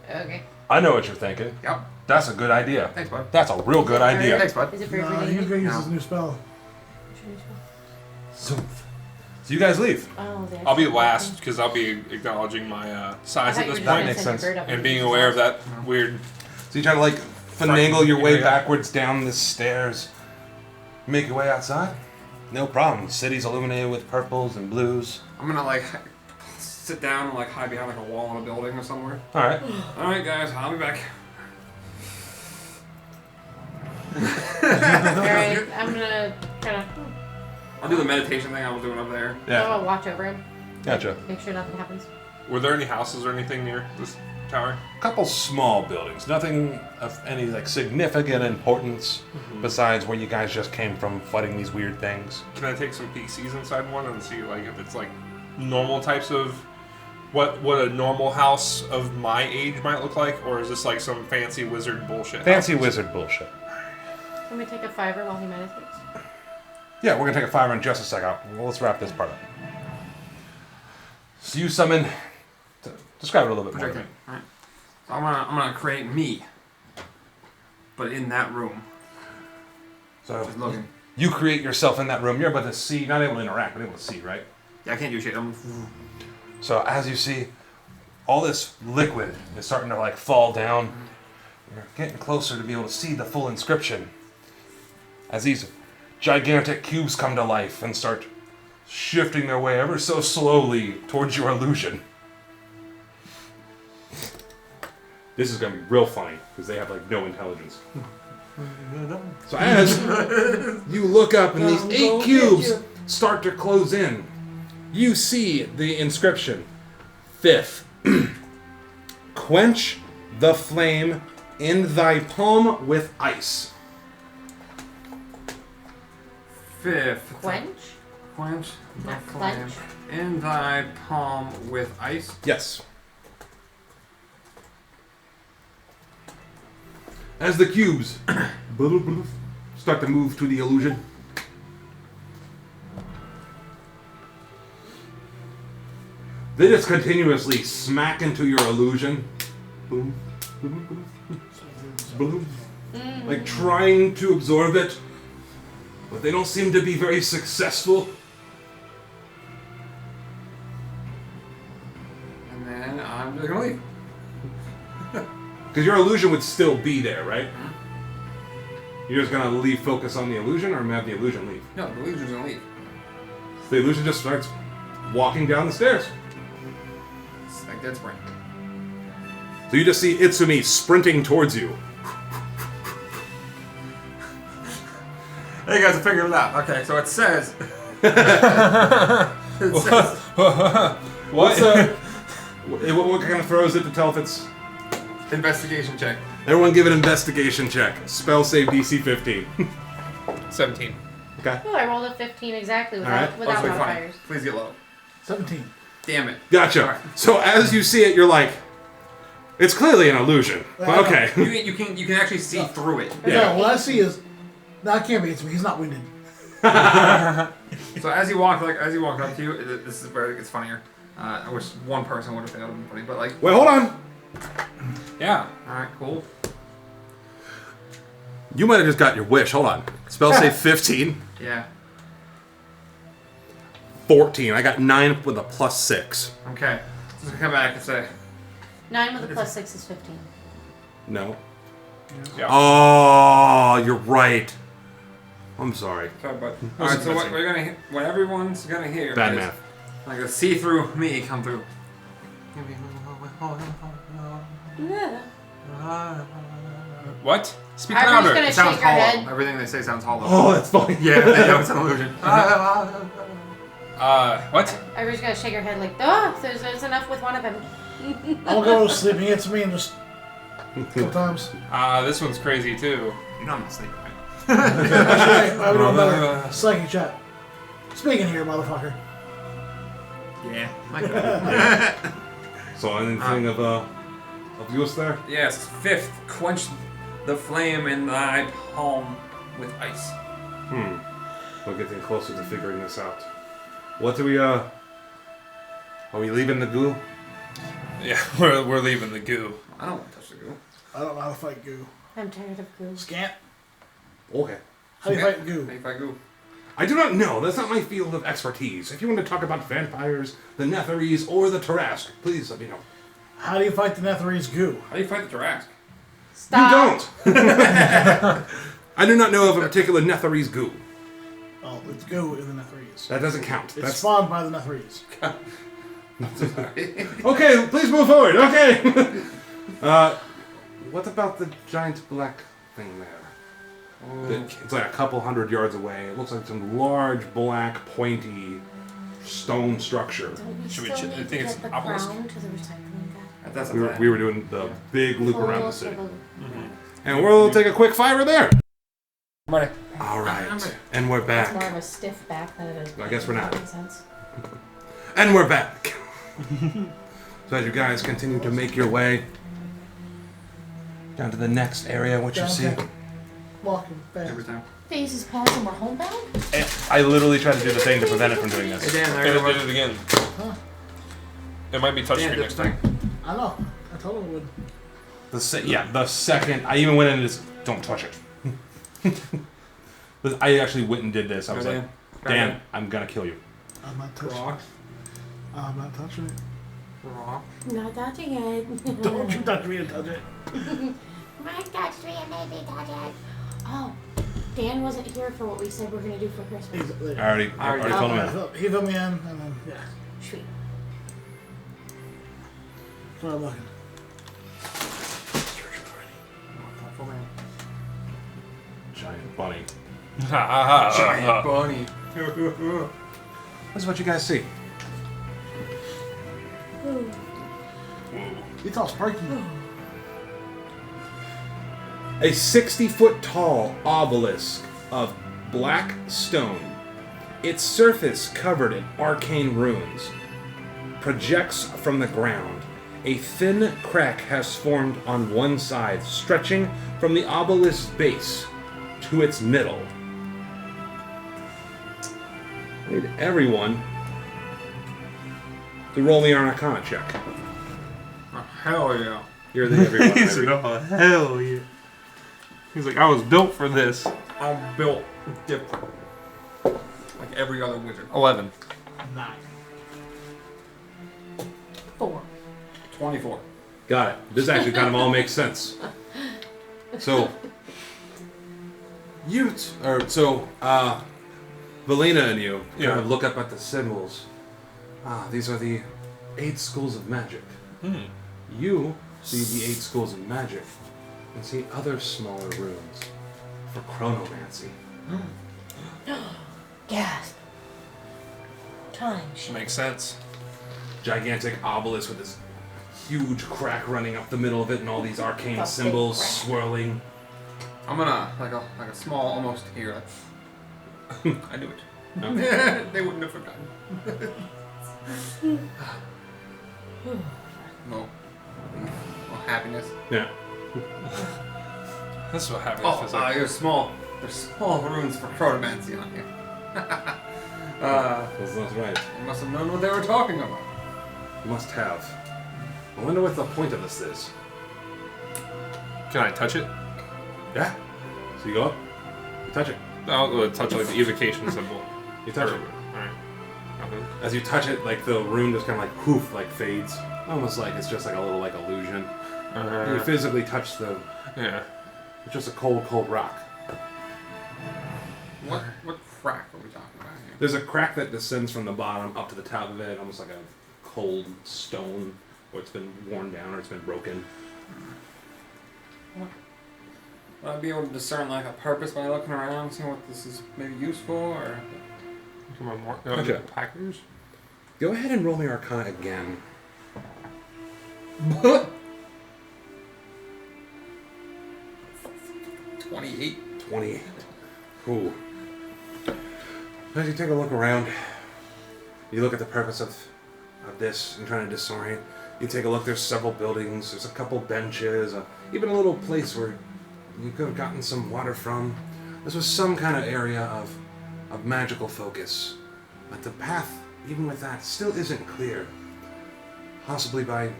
Speaker 4: Okay.
Speaker 1: I know what you're thinking.
Speaker 2: Yep.
Speaker 1: That's a good idea.
Speaker 2: Thanks, bud.
Speaker 1: That's a real good idea.
Speaker 2: Thanks, bud.
Speaker 4: Is it for
Speaker 3: No,
Speaker 4: everything?
Speaker 3: he's gonna use
Speaker 2: No.
Speaker 3: his new spell.
Speaker 4: What's your new spell?
Speaker 1: So you guys leave.
Speaker 4: Oh, the
Speaker 5: I'll be
Speaker 4: actual
Speaker 5: last
Speaker 4: thing.
Speaker 5: because I'll be acknowledging my
Speaker 4: I
Speaker 5: size
Speaker 4: thought
Speaker 5: at
Speaker 4: you
Speaker 5: this
Speaker 4: were
Speaker 5: point
Speaker 4: just gonna
Speaker 1: Makes
Speaker 4: send your
Speaker 1: sense.
Speaker 4: bird up
Speaker 5: and
Speaker 4: and
Speaker 5: being
Speaker 4: use
Speaker 5: aware of
Speaker 4: his
Speaker 5: that weird.
Speaker 1: So you try to like finagle your way
Speaker 5: Yeah.
Speaker 1: backwards down the stairs. Make your way outside. No problem. The city's illuminated with purples and blues.
Speaker 2: I'm gonna like sit down and like hide behind like a wall in a building or somewhere.
Speaker 1: All right.
Speaker 2: Alright, guys, I'll be back.
Speaker 4: Alright, I'm gonna kind of.
Speaker 2: I'll do the meditation thing I was doing up there.
Speaker 4: I'm gonna watch over him,
Speaker 1: Gotcha.
Speaker 4: make sure nothing happens.
Speaker 5: Were there any houses or anything near this? tower?
Speaker 6: A couple small buildings, nothing of any like significant importance besides where you guys just came from fighting these weird things.
Speaker 5: Can I take some PCs inside one and see like if it's like normal types of what a normal house of my age might look like, or is this like some fancy wizard bullshit?
Speaker 6: Fancy wizard bullshit.
Speaker 4: Let me take a fiver while he meditates.
Speaker 6: Yeah, we're gonna take a 5 in just a second. Well, let's wrap this part up. So you summon. Describe it a little bit more.
Speaker 2: Projecting. Alright. So I'm gonna create me. But in that room.
Speaker 6: So
Speaker 2: Just looking.
Speaker 6: you create yourself in that room. You're able to see, not able to interact, but able to see, right?
Speaker 2: Yeah, I can't do shit.
Speaker 6: So as you see, all this liquid is starting to like fall down. You're getting closer to be able to see the full inscription. As these gigantic cubes come to life and start shifting their way ever so slowly towards your illusion. This is going to be real funny because they have like no intelligence.
Speaker 1: So as you look up and these 8 cubes start to close in, you see the inscription, 5th, quench the flame in thy palm with ice.
Speaker 2: 5th.
Speaker 4: Quench?
Speaker 2: Quench the
Speaker 4: Not
Speaker 2: flame
Speaker 4: clench.
Speaker 2: in thy palm with ice.
Speaker 1: Yes. As the cubes start to move to the illusion, they just continuously smack into your illusion. Boom, boom, boom, boom, like trying to absorb it, but they don't seem to be very successful.
Speaker 2: And then I'm just gonna leave.
Speaker 1: Because your illusion would still be there, right? You're just gonna leave focus on the illusion, or have the illusion leave?
Speaker 2: No, the illusion's gonna leave.
Speaker 1: The illusion just starts walking down the stairs.
Speaker 2: It's like dead spring.
Speaker 1: So you just see Itsumi sprinting towards you.
Speaker 2: Hey, you guys have figured it out. Okay, so it says.
Speaker 1: What's what kind of throws it to tell if it's...
Speaker 2: Investigation check.
Speaker 1: Everyone give an investigation check. Spell save DC 15.
Speaker 5: 17.
Speaker 1: Okay.
Speaker 4: Oh, I rolled a 15 exactly without,
Speaker 1: Alright.
Speaker 4: without
Speaker 2: Also fine.
Speaker 4: modifiers.
Speaker 2: Please get low.
Speaker 3: 17.
Speaker 2: Damn it.
Speaker 1: Gotcha.
Speaker 2: Alright.
Speaker 1: So as you see it, you're like, it's clearly an illusion. But okay.
Speaker 2: You can actually see through it.
Speaker 3: Yeah. What I see is, no, I can't be. It's me. He's not winded.
Speaker 2: So as you walk up to you, this is where it gets funnier. I wish one person would have failed and funny, but like.
Speaker 1: Wait, hold on.
Speaker 2: Yeah. All right. Cool.
Speaker 1: You might have just got your wish. Hold on. Spell save 15.
Speaker 2: Yeah.
Speaker 1: 14. I got 9 with a +6.
Speaker 2: Okay. So come back and say.
Speaker 4: 9 with a +6 is 15.
Speaker 1: No.
Speaker 5: Yeah.
Speaker 1: Oh, you're right. I'm sorry.
Speaker 2: Sorry, but all right. So what everyone's gonna hear
Speaker 1: Bad
Speaker 2: is
Speaker 1: math.
Speaker 2: like a see-through me come through.
Speaker 4: Yeah.
Speaker 5: What? Speak
Speaker 4: Ivory's
Speaker 5: louder.
Speaker 4: gonna
Speaker 2: It sounds
Speaker 4: shake her
Speaker 2: hollow.
Speaker 4: head.
Speaker 2: Everything they say sounds hollow.
Speaker 1: Oh, that's funny.
Speaker 2: Yeah, they know it's an illusion.
Speaker 5: What?
Speaker 4: Ivory's gonna shake her head like, oh, there's enough with one of them.
Speaker 3: I'm gonna go to sleep. He hits me and just a couple times.
Speaker 5: This one's crazy too.
Speaker 2: You know I'm not sleeping, right?
Speaker 3: Actually, I would another psychic chat. Speaking here, motherfucker.
Speaker 2: Yeah.
Speaker 1: So anything of use there?
Speaker 2: Yes. 5th, quench the flame in thy palm with ice.
Speaker 1: We're getting closer to figuring this out. What do we are we leaving the goo?
Speaker 5: Yeah, we're leaving the goo.
Speaker 2: I don't want to touch the goo.
Speaker 3: I don't know how to fight goo.
Speaker 4: I'm tired of goose.
Speaker 3: Scant.
Speaker 1: Okay.
Speaker 3: How do you fight goo?
Speaker 2: If I goo.
Speaker 1: I do not know. That's not my field of expertise. If you want to talk about vampires, the Netherese, or the Tarask, please let me know.
Speaker 3: How do you fight the Netherese goo?
Speaker 2: How do you fight the Tarask?
Speaker 4: Stop.
Speaker 1: You don't! I do not know of a particular Netherese goo.
Speaker 3: Oh, it's goo in the Netherese.
Speaker 1: That doesn't count.
Speaker 3: It's
Speaker 1: That's
Speaker 3: spawned by the Netherese.
Speaker 1: okay. Please move forward. Okay. What about the giant black thing there? It's like a couple hundred yards away. It looks like some large, black, pointy stone structure.
Speaker 4: Don't we
Speaker 5: Should we
Speaker 4: still
Speaker 5: I
Speaker 4: need
Speaker 5: think
Speaker 4: to
Speaker 5: it's
Speaker 4: get the
Speaker 5: obelisk.
Speaker 4: crown to the recycling guy?
Speaker 2: That's
Speaker 1: We were doing the big loop around the city.
Speaker 4: Mm-hmm.
Speaker 1: And we'll take a quick fire there.
Speaker 2: Ready.
Speaker 1: All right. And we're
Speaker 4: It's more
Speaker 1: back.
Speaker 4: of a stiff back than it is.
Speaker 1: I guess we're not.
Speaker 4: Makes sense.
Speaker 1: And we're back. So as you guys continue to make your way down to the next area, what you see.
Speaker 3: Walking fast.
Speaker 2: Every time.
Speaker 4: Days is passing, we're homebound?
Speaker 6: I literally tried to do the thing to prevent it from doing
Speaker 2: Hey
Speaker 6: this.
Speaker 2: Dan,
Speaker 5: And
Speaker 2: there you
Speaker 5: it
Speaker 2: go.
Speaker 5: did it again.
Speaker 3: Huh?
Speaker 5: It might be touchscreen next time.
Speaker 3: I know. I told him it would.
Speaker 1: The second I even went in and just don't touch it. But I actually went and did this. I was
Speaker 2: Go,
Speaker 1: like, Dan, I'm gonna kill you.
Speaker 3: I'm not touching
Speaker 2: Rock.
Speaker 3: it. I'm not touching it.
Speaker 2: Rock.
Speaker 4: Not touching it.
Speaker 3: Don't you touch me and touch it.
Speaker 4: Might touch me and maybe touch it. Oh, Dan wasn't here for what we said we're gonna do for Christmas.
Speaker 3: He's there.
Speaker 1: I already told him.
Speaker 3: He filled me in, and then, yeah.
Speaker 4: Sweet.
Speaker 3: That's what I'm looking.
Speaker 2: Thoughtful man.
Speaker 1: Giant bunny.
Speaker 2: Giant bunny.
Speaker 1: This is what you guys see.
Speaker 3: It's all sparky.
Speaker 1: A 60-foot tall obelisk of black stone. Its surface covered in arcane runes projects from the ground. A thin crack has formed on one side, stretching from the obelisk's base to its middle. I need everyone to roll me an Arcana check.
Speaker 2: Oh, hell yeah.
Speaker 1: You're the everyone.
Speaker 5: He said, oh, hell yeah. He's like, I was built for this.
Speaker 2: I'm built different. Like every other wizard.
Speaker 5: 11.
Speaker 3: 9.
Speaker 4: 4.
Speaker 2: 24.
Speaker 1: Got it. This actually kind of all makes sense. So, Valina and you kind of look up at the symbols. These are the 8 schools of magic. You see the 8 schools of magic and see other smaller runes for chronomancy.
Speaker 4: Gasp. Time.
Speaker 5: Makes sense.
Speaker 1: Gigantic obelisk with this huge crack running up the middle of it and all these arcane
Speaker 4: Big
Speaker 1: symbols
Speaker 4: crack.
Speaker 1: swirling.
Speaker 2: I'm gonna, like a small, almost here. I do it. They wouldn't have forgotten. No. Oh, happiness.
Speaker 1: Yeah.
Speaker 5: This is what happens.
Speaker 2: Oh, there's small runes for chronomancy on here.
Speaker 1: That's right.
Speaker 2: They must have known what they were talking about.
Speaker 1: Must have. I wonder what the point of this is.
Speaker 5: Can I touch it?
Speaker 1: Yeah. So you go up, you touch it.
Speaker 5: I'll touch like the evocation symbol.
Speaker 1: You touch it.
Speaker 5: Alright. Nothing.
Speaker 1: As you touch it, like the rune just kind of like poof, like fades. Almost like it's just like a little like illusion. You physically touch the.
Speaker 5: Yeah.
Speaker 1: It's just a cold rock.
Speaker 2: What crack are we talking about here?
Speaker 1: There's a crack that descends from the bottom up to the top of it, almost like a cold stone, or it's been worn down or it's been broken.
Speaker 2: Would I be able to discern like a purpose by looking around, seeing what this is maybe useful or?
Speaker 5: Come on, more.
Speaker 1: Okay.
Speaker 5: Packers?
Speaker 1: Go ahead and roll me Arcana again.
Speaker 2: 28.
Speaker 1: 28. Ooh. As you take a look around, you look at the purpose of this and trying to disorient. You take a look, there's several buildings, there's a couple benches, even a little place where you could have gotten some water from. This was some kind of area of magical focus. But the path, even with that, still isn't clear. Possibly by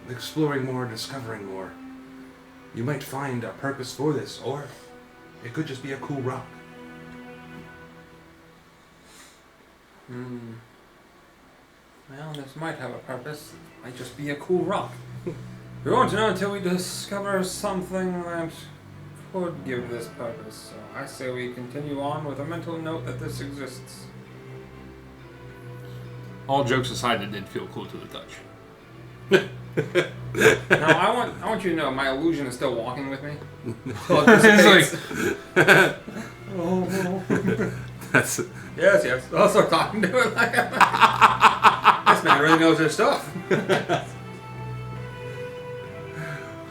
Speaker 1: exploring more, discovering more, you might find a purpose for this, or it could just be a cool rock.
Speaker 2: Well, this might have a purpose. It might just be a cool rock. We won't know until we discover something that could give this purpose. So I say we continue on with a mental note that this exists.
Speaker 5: All jokes aside, it did feel cool to the touch.
Speaker 2: Now I want you to know my illusion is still walking with me.
Speaker 5: It's
Speaker 1: That's
Speaker 2: Yes. I'll start talking to it like this man really knows his stuff.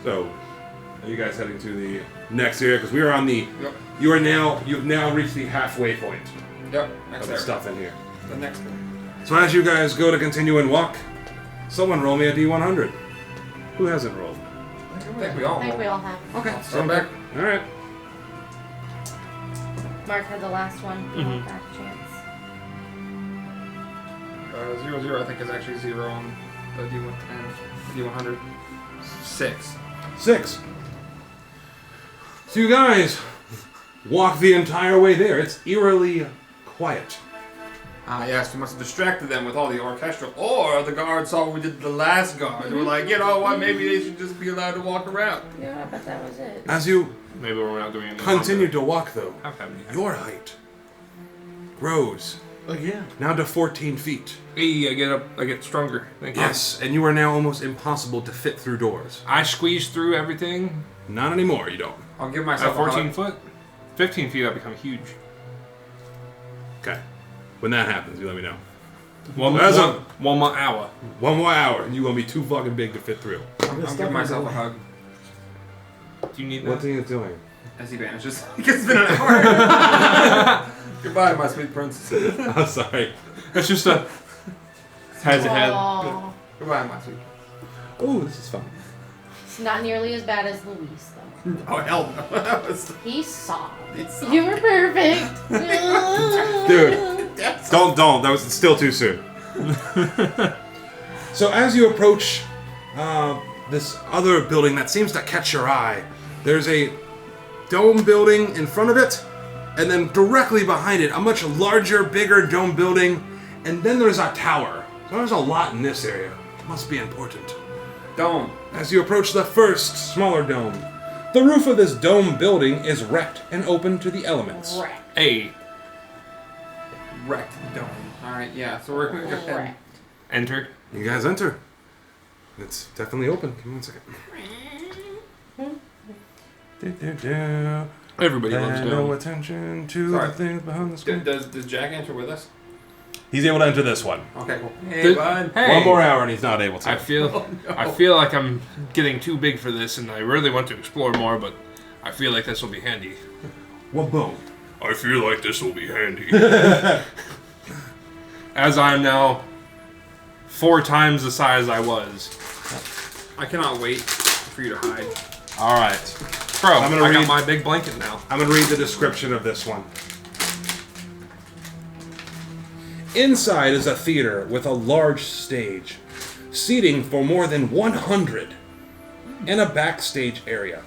Speaker 1: So, are you guys heading to the next area? Because we are on the.
Speaker 2: Yep.
Speaker 1: You've now reached the halfway point
Speaker 2: Yep.
Speaker 1: of
Speaker 2: Next
Speaker 1: the
Speaker 2: area.
Speaker 1: stuff in here.
Speaker 2: The next one.
Speaker 1: So as you guys go to continue and walk, someone roll me a D100. Who hasn't rolled?
Speaker 2: I think we all.
Speaker 4: I think we all have.
Speaker 1: Okay.
Speaker 2: Start back.
Speaker 1: All right.
Speaker 4: Mark had the last one.
Speaker 5: Mhm.
Speaker 4: Back chance.
Speaker 2: 0, I think is actually 0 on the D100. 6.
Speaker 1: 6. So you guys walk the entire way there. It's eerily quiet.
Speaker 2: Ah, yes, we must have distracted them with all the orchestral. Or the guards saw what we did to the last guard. They were like, you know what, maybe they should just be allowed to walk around.
Speaker 4: Yeah, I bet that was it.
Speaker 1: As you
Speaker 5: Maybe we're not doing anything.
Speaker 1: continue to walk, though,
Speaker 5: I've had any.
Speaker 1: your height grows
Speaker 3: Again.
Speaker 1: now to 14 feet.
Speaker 5: Hey, I get stronger. Thank you.
Speaker 1: Yes, and you are now almost impossible to fit through doors.
Speaker 5: I squeeze through everything.
Speaker 1: Not anymore, you don't.
Speaker 2: I'll give
Speaker 5: At
Speaker 2: myself
Speaker 5: 14
Speaker 2: a
Speaker 5: foot, 15 feet, I become huge.
Speaker 1: Okay. When that happens, you let me know.
Speaker 5: One more hour.
Speaker 1: One more hour, and you will be too fucking big to fit through.
Speaker 2: I'll give myself a hug
Speaker 5: Do you need that?
Speaker 1: What are you doing?
Speaker 2: as he vanishes. It's been an hour. Goodbye, my sweet prince.
Speaker 1: I'm sorry.
Speaker 5: It's just a has a head.
Speaker 4: Aw.
Speaker 2: Goodbye, my sweet.
Speaker 1: Oh, this is fun.
Speaker 4: It's not nearly as bad as Luis, though.
Speaker 2: Oh, hell no. That was...
Speaker 4: He sobbed.
Speaker 2: He sobbed.
Speaker 4: You were perfect.
Speaker 1: Dude, don't. That was still too soon. So as you approach this other building that seems to catch your eye, there's a dome building in front of it, and then directly behind it, a much larger, bigger dome building, and then there's a tower. So there's a lot in this area. Must be important.
Speaker 2: Dome.
Speaker 1: As you approach the first, smaller dome, the roof of this dome building is wrecked and open to the elements.
Speaker 4: Wrecked.
Speaker 5: Hey,
Speaker 2: Wrecked dome. Alright, yeah, so we're going to go ahead.
Speaker 4: Wrecked.
Speaker 5: enter.
Speaker 1: You guys enter. It's definitely open. Give me 1 second.
Speaker 5: Everybody loves
Speaker 1: Pay no
Speaker 5: Doom.
Speaker 1: attention to
Speaker 2: Sorry.
Speaker 1: the things behind the screen.
Speaker 2: Does Jack enter with us?
Speaker 1: He's able to enter this one.
Speaker 2: Okay, cool. Hey,
Speaker 5: Did-
Speaker 2: bud.
Speaker 5: Hey.
Speaker 1: One more hour and he's not able to.
Speaker 5: I feel like I'm getting too big for this, and I really want to explore more, but I feel like this will be handy.
Speaker 1: Well, boom.
Speaker 5: I feel like this will be handy. As I am now 4 times the size I was.
Speaker 2: I cannot wait for you to hide.
Speaker 1: All right.
Speaker 5: Bro,
Speaker 1: I'm gonna
Speaker 5: I
Speaker 1: read-
Speaker 5: got my big blanket now.
Speaker 1: I'm going to read the description of this one. Inside is a theater with a large stage, seating for more than 100, and a backstage area.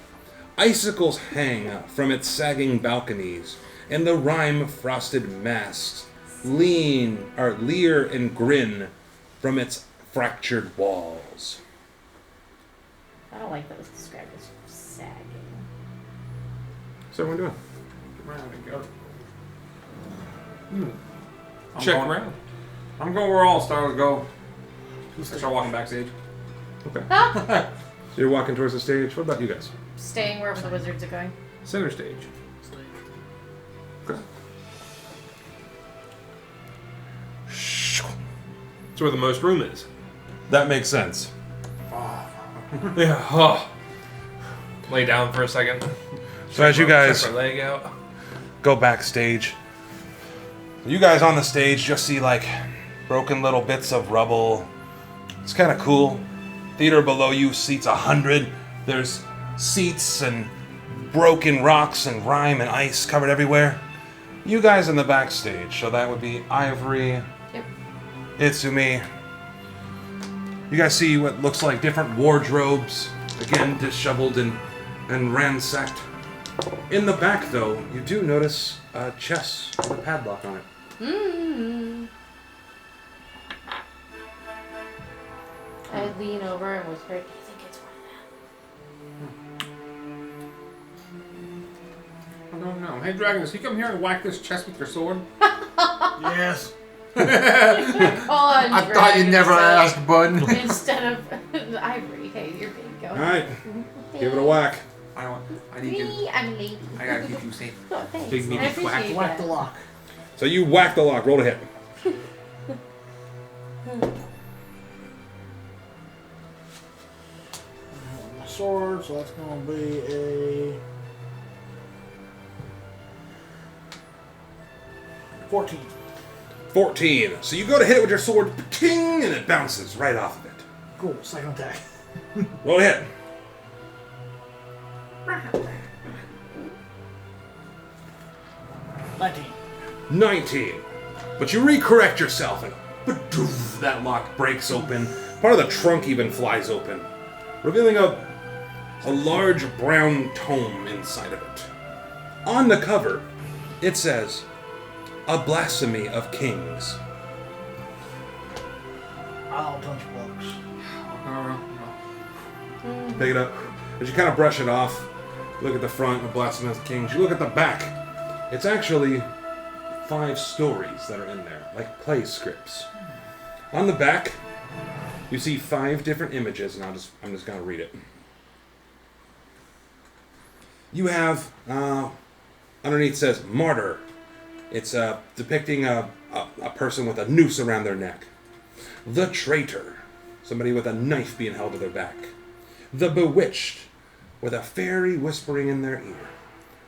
Speaker 1: Icicles hang from its sagging balconies, and the rime-frosted masks leer and grin from its fractured walls.
Speaker 4: I don't like that was described as sagging.
Speaker 1: What's everyone doing?
Speaker 2: Around and go. I'm
Speaker 5: Check
Speaker 2: going,
Speaker 5: around.
Speaker 2: I'm going where all stars go. I start walking backstage.
Speaker 1: Okay. So you're walking towards the stage. What about you guys?
Speaker 4: Staying wherever the wizards are going.
Speaker 5: Center stage.
Speaker 1: Okay.
Speaker 5: It's where the most room is.
Speaker 1: That makes sense.
Speaker 5: Yeah. Oh. Lay down for a second.
Speaker 1: So as you guys
Speaker 5: Check my leg out.
Speaker 1: go backstage, you guys on the stage just see like broken little bits of rubble. It's kind of cool. Theater below you seats 100. There's seats and broken rocks and rime and ice covered everywhere. You guys in the backstage, so that would be Ivory,
Speaker 4: Yep.
Speaker 1: Itsumi. You guys see what looks like different wardrobes, again disheveled and ransacked. In the back, though, you do notice a chest with a padlock on it.
Speaker 4: I lean over and whisper, "Do you think it's one of them?"
Speaker 2: I don't know. Hey, Dragons, can you come here and whack this chest with your sword?
Speaker 3: Yes.
Speaker 4: On
Speaker 2: I thought you never asked, bud.
Speaker 4: Instead of Ivory. Hey, you're big. Go
Speaker 1: All
Speaker 4: ahead.
Speaker 1: right, give it a whack.
Speaker 2: I need you.
Speaker 4: Me, I'm a lady.
Speaker 2: I gotta keep you safe.
Speaker 4: Oh, thanks.
Speaker 5: Big meaty
Speaker 4: I appreciate
Speaker 3: Whack
Speaker 4: that.
Speaker 3: the lock.
Speaker 1: So you whack the lock. Roll to hit.
Speaker 3: My sword. sword, so that's going to be a 14.
Speaker 1: 14. So you go to hit it with your sword, ting, and it bounces right off of it.
Speaker 3: Cool, second attack.
Speaker 1: Roll ahead. 19. But you recorrect yourself, and badoof, that lock breaks open. Part of the trunk even flies open, revealing a large brown tome inside of it. On the cover, it says, "A Blasphemy of Kings."
Speaker 3: I'll touch books.
Speaker 1: Pick it up. As you kind of brush it off, look at the front of Blasphemy of Kings. You look at the back. It's actually 5 stories that are in there, like play scripts. On the back, you see 5 different images, and I'm just gonna read it. You have underneath says martyr. It's depicting a person with a noose around their neck. The traitor, somebody with a knife being held to their back. The bewitched, with a fairy whispering in their ear.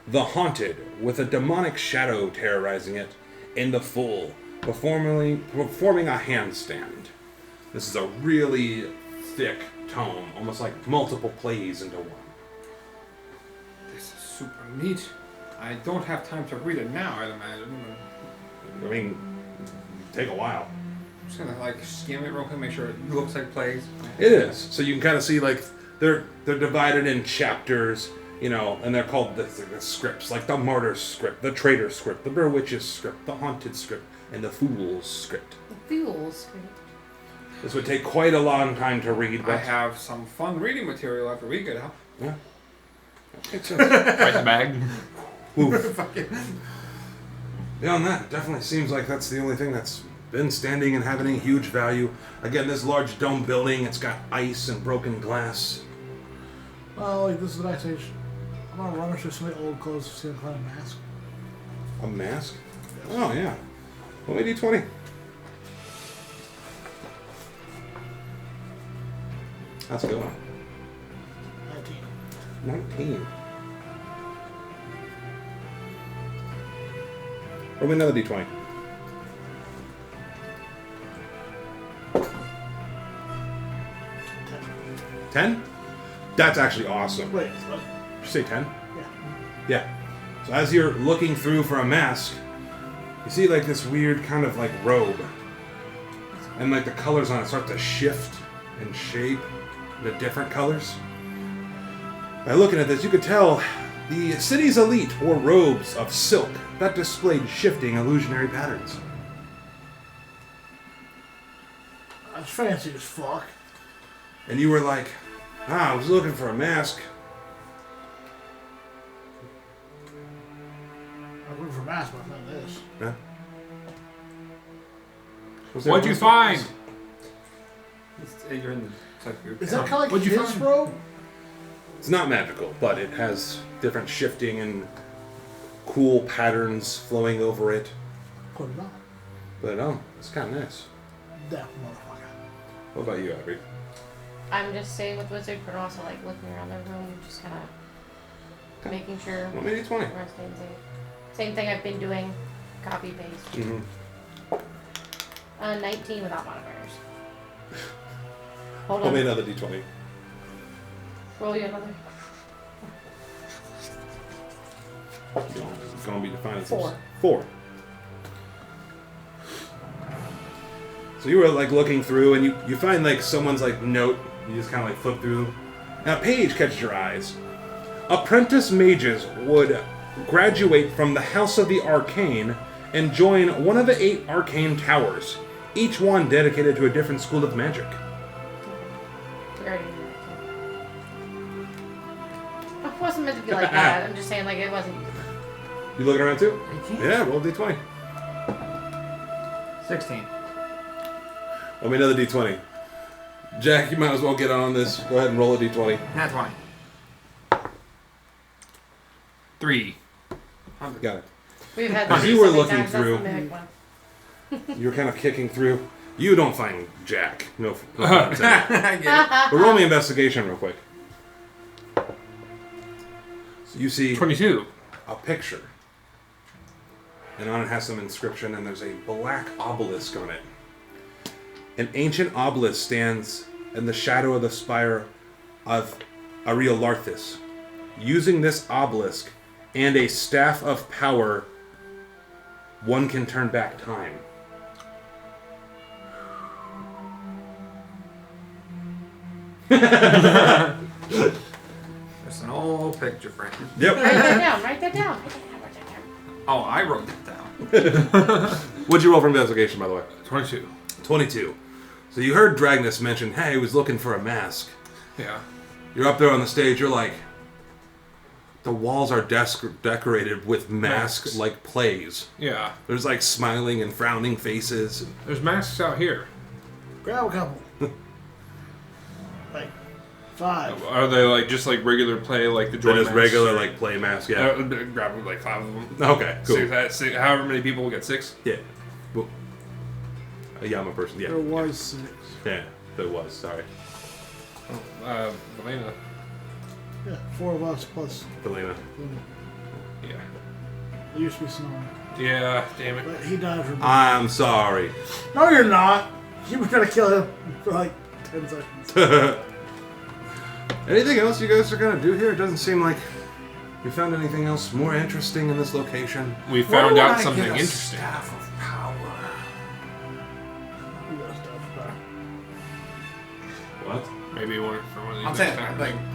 Speaker 1: The haunted, with a demonic shadow terrorizing it. And the fool, performing a handstand. This is a really thick tome, almost like multiple plays into one.
Speaker 2: This is super neat. I don't have time to read it now, I'd imagine.
Speaker 1: I mean, take a while.
Speaker 2: I'm just gonna like skim it real quick, make sure it looks like plays.
Speaker 1: It is. So you can kind of see like they're divided in chapters, you know, and they're called the scripts, like the martyr's script, the traitor's script, the bewitch's script, the haunted script, and the fool's script.
Speaker 4: The fool's.
Speaker 1: This would take quite a long time to read,
Speaker 2: I
Speaker 1: but
Speaker 2: have some fun reading material after we get out.
Speaker 1: yeah.
Speaker 5: Right in the bag.
Speaker 1: Oof. Beyond that, it definitely seems like that's the only thing that's been standing and having a huge value. Again, this large dome building, it's got ice and broken glass.
Speaker 3: Well, like, this is the next stage. I'm going to rummage through some of the old clothes to see if I can find a mask.
Speaker 1: A mask? Oh, yeah. Well, maybe 20. That's a good one. 19. Roll me another d20. 10? That's actually awesome.
Speaker 3: Wait,
Speaker 1: Did you say 10?
Speaker 3: yeah.
Speaker 1: Yeah. So as you're looking through for a mask, you see like this weird kind of like robe. And like the colors on it start to shift and shape into different colors. By looking at this, you could tell the city's elite wore robes of silk that displayed shifting illusionary patterns.
Speaker 3: That's fancy as fuck.
Speaker 1: And you were like, I was looking for a mask.
Speaker 3: I'm looking for a mask, but I found this.
Speaker 1: Yeah.
Speaker 5: What'd you find?
Speaker 2: You're in the
Speaker 3: Is that kind of like
Speaker 5: What'd you
Speaker 3: his
Speaker 5: find?
Speaker 3: robe?
Speaker 1: It's not magical, but it has different shifting and cool patterns flowing over it.
Speaker 3: Put it on.
Speaker 1: But it's kind of nice.
Speaker 3: That motherfucker.
Speaker 1: What about you, Abby?
Speaker 4: I'm just staying with Wizard, but also like looking around the room, just kind of making sure
Speaker 1: Well, maybe 20.
Speaker 4: we're staying safe. Same thing I've been doing, copy paste.
Speaker 1: Mm-hmm.
Speaker 4: 19 without modifiers. Hold
Speaker 1: Roll me
Speaker 4: on.
Speaker 1: another d20.
Speaker 4: Roll you another.
Speaker 1: It's going to be defined as
Speaker 4: 4.
Speaker 1: 4. So you were like looking through, and you find like someone's like note. You just kind of like flip through, and a page catches your eyes. Apprentice mages would graduate from the House of the Arcane and join one of the 8 arcane towers, each one dedicated to a different school of magic.
Speaker 4: We already knew that. It wasn't meant to be like that. I'm just saying, like, it wasn't.
Speaker 1: You looking around too? Yeah, roll d20.
Speaker 2: 16.
Speaker 1: Roll me another d20. Jack, you might as well get on this. Go ahead and roll a d20.
Speaker 2: That's 20.
Speaker 5: 3.
Speaker 1: Got it.
Speaker 4: We've had
Speaker 1: As
Speaker 4: this
Speaker 1: you were
Speaker 4: so many
Speaker 1: looking
Speaker 4: times, that's
Speaker 1: through-
Speaker 4: the mimic one.
Speaker 1: You're kind of kicking through. You don't find Jack. No.
Speaker 2: I get it.
Speaker 1: But roll me investigation real quick. So you see
Speaker 5: 22.
Speaker 1: a picture. And on it has some inscription, and there's a black obelisk on it. An ancient obelisk stands in the shadow of the spire of Areolarthus. Using this obelisk and a staff of power, one can turn back time.
Speaker 2: There's an old picture frame.
Speaker 1: Yep.
Speaker 4: Write that down. Write that down.
Speaker 2: Oh, I wrote that down.
Speaker 1: What'd you roll for investigation, by the way?
Speaker 5: 22.
Speaker 1: 22. So you heard Dragnus mention, hey, he was looking for a mask.
Speaker 5: Yeah.
Speaker 1: You're up there on the stage, you're like, the walls are decorated with masks like plays.
Speaker 5: Yeah.
Speaker 1: There's like smiling and frowning faces.
Speaker 5: There's masks out here.
Speaker 3: Grab a couple. Like 5.
Speaker 5: Are they like just like regular play, like the
Speaker 1: They're
Speaker 5: joint
Speaker 1: just
Speaker 5: masks?
Speaker 1: regular like play masks, yeah.
Speaker 5: Grab like 5 of them.
Speaker 1: Okay, cool.
Speaker 5: However many people will get 6.
Speaker 1: Yeah. Well, yeah, I'm a person, yeah.
Speaker 3: There was 6.
Speaker 1: Yeah, there was, sorry.
Speaker 5: Elena.
Speaker 3: Yeah, 4 of us plus.
Speaker 1: Helena.
Speaker 5: Yeah.
Speaker 3: There used to be Snowy.
Speaker 5: Yeah, damn it.
Speaker 3: But he died from.
Speaker 1: I'm sorry.
Speaker 3: No, you're not. You were trying to kill him for like 10 seconds.
Speaker 1: Anything else you guys are gonna do here? It doesn't seem like you found anything else more interesting in this location.
Speaker 5: We found out something interesting.
Speaker 2: Staff of power.
Speaker 3: You got stuff.
Speaker 1: What?
Speaker 5: Maybe one for one of these.
Speaker 2: I'm saying,
Speaker 5: next
Speaker 2: like,
Speaker 5: time.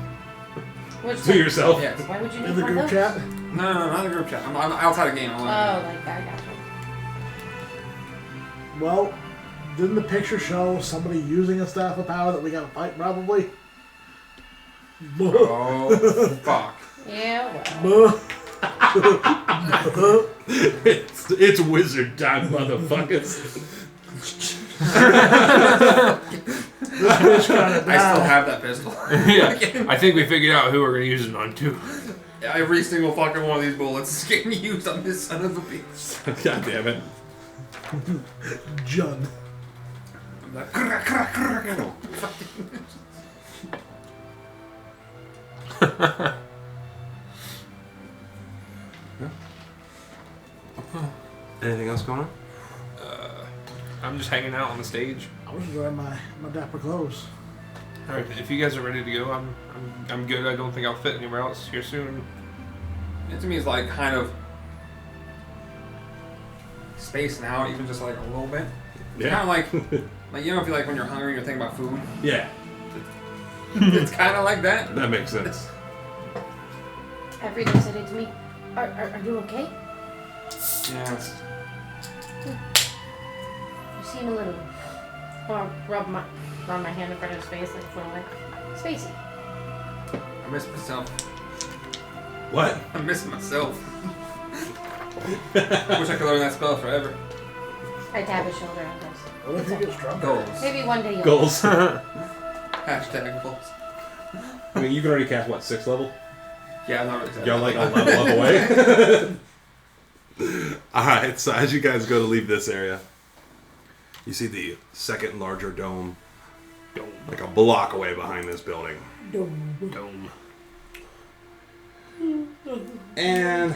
Speaker 4: Which
Speaker 1: To yourself?
Speaker 2: yes.
Speaker 4: Why would you
Speaker 3: In
Speaker 4: need
Speaker 3: the
Speaker 4: one of
Speaker 3: group
Speaker 4: those?
Speaker 3: chat.
Speaker 2: No, not the group chat. I'm outside the game.
Speaker 4: Oh, like I gotcha.
Speaker 3: Well, didn't the picture show somebody using a staff of power that we gotta fight probably?
Speaker 2: Oh, fuck.
Speaker 4: Yeah, well.
Speaker 1: It's wizard time, motherfuckers.
Speaker 2: I still have that pistol.
Speaker 5: Yeah, I think we figured out who we're gonna use it on too.
Speaker 2: Every single fucking one of these bullets is getting used on this son of a bitch.
Speaker 1: God damn it.
Speaker 3: Jun.
Speaker 2: I'm like, crrr, crrr, crrr, crrr.
Speaker 1: Anything else going on?
Speaker 5: I'm just hanging out on the stage.
Speaker 3: I was wearing my dapper clothes.
Speaker 5: All right, if you guys are ready to go, I'm good. I don't think I'll fit anywhere else here soon.
Speaker 2: It to me is like kind of spacing out, even just like a little bit.
Speaker 1: Yeah.
Speaker 2: Kind of like you know, if you like when you're hungry, you're thinking about food.
Speaker 1: Yeah,
Speaker 2: It's kind of like that.
Speaker 1: that makes sense.
Speaker 4: Everything said it to me. Are you okay?
Speaker 2: Yeah.
Speaker 4: You seem a little. Or run my hand in front of his face like for like spacey.
Speaker 2: I miss myself.
Speaker 1: What?
Speaker 2: I miss myself. Wish I could learn that spell forever.
Speaker 4: I tap his shoulder and goes.
Speaker 3: What if he gets drunk?
Speaker 2: Goals.
Speaker 4: Maybe one day you'll.
Speaker 1: Goals.
Speaker 2: Hashtag goals.
Speaker 1: I mean, you can already cast, what, 6th level?
Speaker 2: Yeah, I'm not really excited.
Speaker 1: Y'all like a level up away? Alright, so as you guys go to leave this area, you see the second larger dome, like a block away behind this building.
Speaker 5: Dome.
Speaker 1: And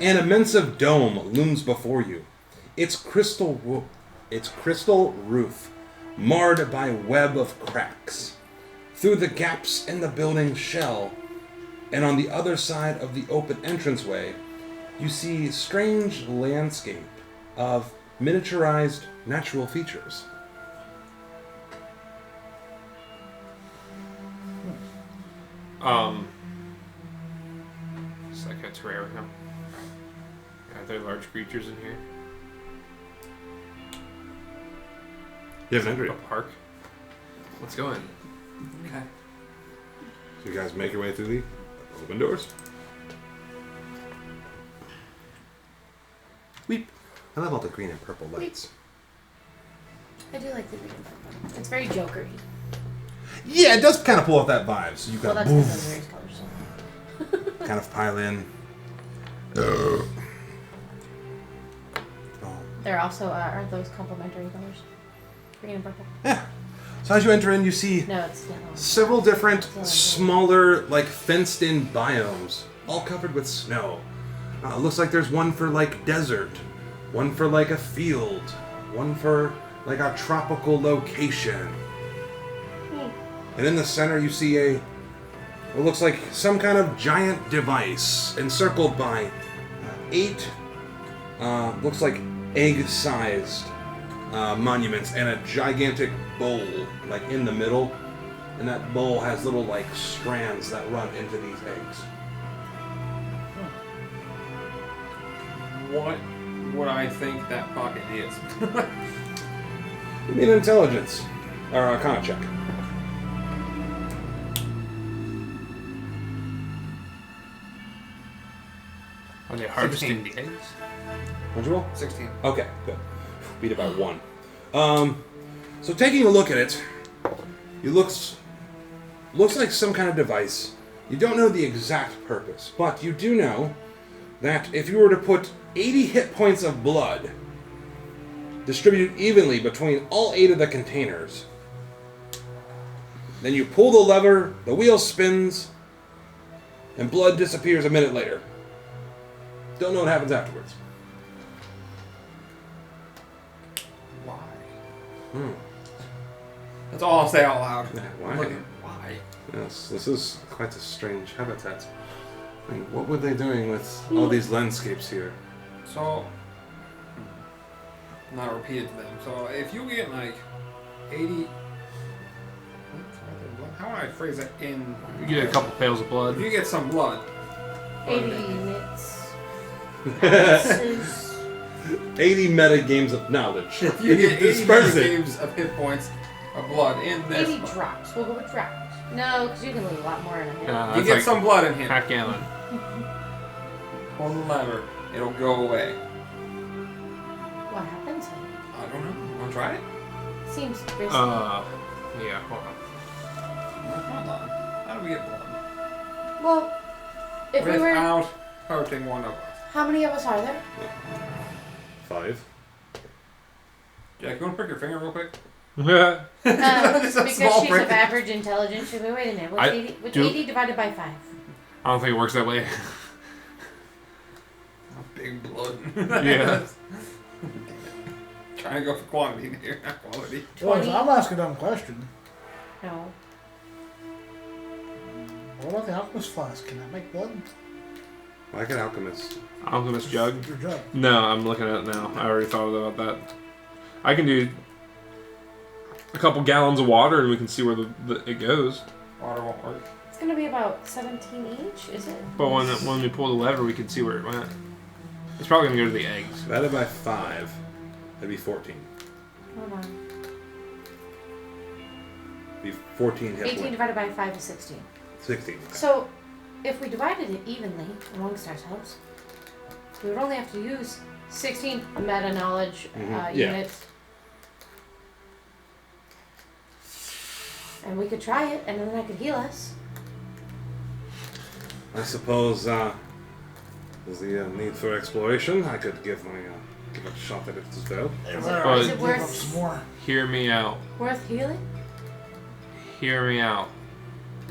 Speaker 1: an immense dome looms before you. Its crystal roof, marred by a web of cracks. Through the gaps in the building's shell, and on the other side of the open entranceway, you see strange landscape of miniaturized natural features.
Speaker 5: It's like a terrarium. Are there large creatures in here?
Speaker 1: You haven't entered
Speaker 5: A
Speaker 1: it.
Speaker 5: park? Let's go in.
Speaker 2: Okay.
Speaker 1: So you guys make your way through the open doors. Weep. I love all the green and purple lights.
Speaker 4: I do like the green and purple. It's very Joker-y.
Speaker 1: Yeah, it does kind of pull off that vibe. So you
Speaker 4: Well,
Speaker 1: got
Speaker 4: that's because of various colors.
Speaker 1: kind of pile in. Oh.
Speaker 4: There also are those complementary colors. Green and purple.
Speaker 1: Yeah. So as you enter in, you see
Speaker 4: No, it's yellow.
Speaker 1: several different smaller, like fenced-in biomes all covered with snow. Looks like there's one for like desert, one for like a field, one for like a tropical location. And in the center you see what looks like some kind of giant device encircled by 8 looks like egg-sized monuments and a gigantic bowl like in the middle, and that bowl has little like strands that run into these eggs.
Speaker 2: What would I think that pocket is?
Speaker 1: Give me an intelligence or a con check.
Speaker 5: Are they harvesting the eggs?
Speaker 1: What'd you roll?
Speaker 2: 16.
Speaker 1: Okay, good. Beat it by 1. So taking a look at it, it looks like some kind of device. You don't know the exact purpose, but you do know that if you were to put 80 hit points of blood distributed evenly between all 8 of the containers, then you pull the lever, the wheel spins, and blood disappears a minute later. Don't know what happens afterwards.
Speaker 2: Why? That's all I'll say out loud.
Speaker 1: Why?
Speaker 2: Why?
Speaker 1: Yes, this is quite a strange habitat. I mean, what were they doing with all these landscapes here?
Speaker 2: So, not repeated to them. So, if you get like 80. How would I phrase it in.
Speaker 5: You get a couple pails of blood.
Speaker 2: If you get some blood.
Speaker 4: 80 units. Ounces.
Speaker 1: 80 meta games of knowledge.
Speaker 2: If you get 80
Speaker 1: disperse it.
Speaker 2: games of hit points of blood in this.
Speaker 4: 80 drops. We'll go with drops. No, because you can lose a lot more in a hit.
Speaker 2: You
Speaker 5: That's
Speaker 2: get
Speaker 5: like
Speaker 2: some blood in here.
Speaker 5: half gallon.
Speaker 2: Pull the lever. It'll go away.
Speaker 4: What happens?
Speaker 2: I don't know. Want to try it?
Speaker 4: Seems risky.
Speaker 5: Yeah, hold on.
Speaker 2: Hold on. How do we get blood?
Speaker 4: Well, if we were...
Speaker 2: Without hurting one of us.
Speaker 4: How many of us are there?
Speaker 1: 5.
Speaker 2: Jack, you want to prick your finger real quick?
Speaker 4: Because
Speaker 2: a small
Speaker 4: she's
Speaker 2: prick.
Speaker 4: of average intelligence. She'll be, wait a minute. What's
Speaker 5: I
Speaker 4: 80? What's
Speaker 5: do-
Speaker 4: 80 divided by 5?
Speaker 5: I don't think it works that way.
Speaker 2: Big blood.
Speaker 5: Yeah.
Speaker 2: Trying to go for quantity here, not quality.
Speaker 3: Well,
Speaker 4: 20.
Speaker 3: I'm asking a dumb question.
Speaker 4: No.
Speaker 3: What about the alchemist flask? Can that make blood?
Speaker 1: Like an alchemist.
Speaker 5: Alchemist jug?
Speaker 3: Your jug.
Speaker 5: No, I'm looking at it now. I already thought about that. I can do a couple gallons of water and we can see where it goes.
Speaker 2: Water won't work.
Speaker 4: It's going to be about 17 each, is it?
Speaker 5: But when we pull the lever, we can see where it went. It's probably going to go to the eggs.
Speaker 1: Divided by 5. That'd be 14.
Speaker 4: Hold on.
Speaker 1: Be 14 hit
Speaker 4: 18
Speaker 1: points.
Speaker 4: divided by 5 is 16.
Speaker 1: 16. Okay.
Speaker 4: So, if we divided it evenly amongst ourselves, we would only have to use 16 meta knowledge
Speaker 1: Yeah.
Speaker 4: units. And we could try it, and then that could heal us.
Speaker 1: I suppose there's the need for exploration. I could give a shot at it as well.
Speaker 5: But-
Speaker 4: Is it
Speaker 3: Give up
Speaker 4: worth,
Speaker 3: some more.
Speaker 5: Hear me out.
Speaker 4: worth healing?
Speaker 5: Hear me out.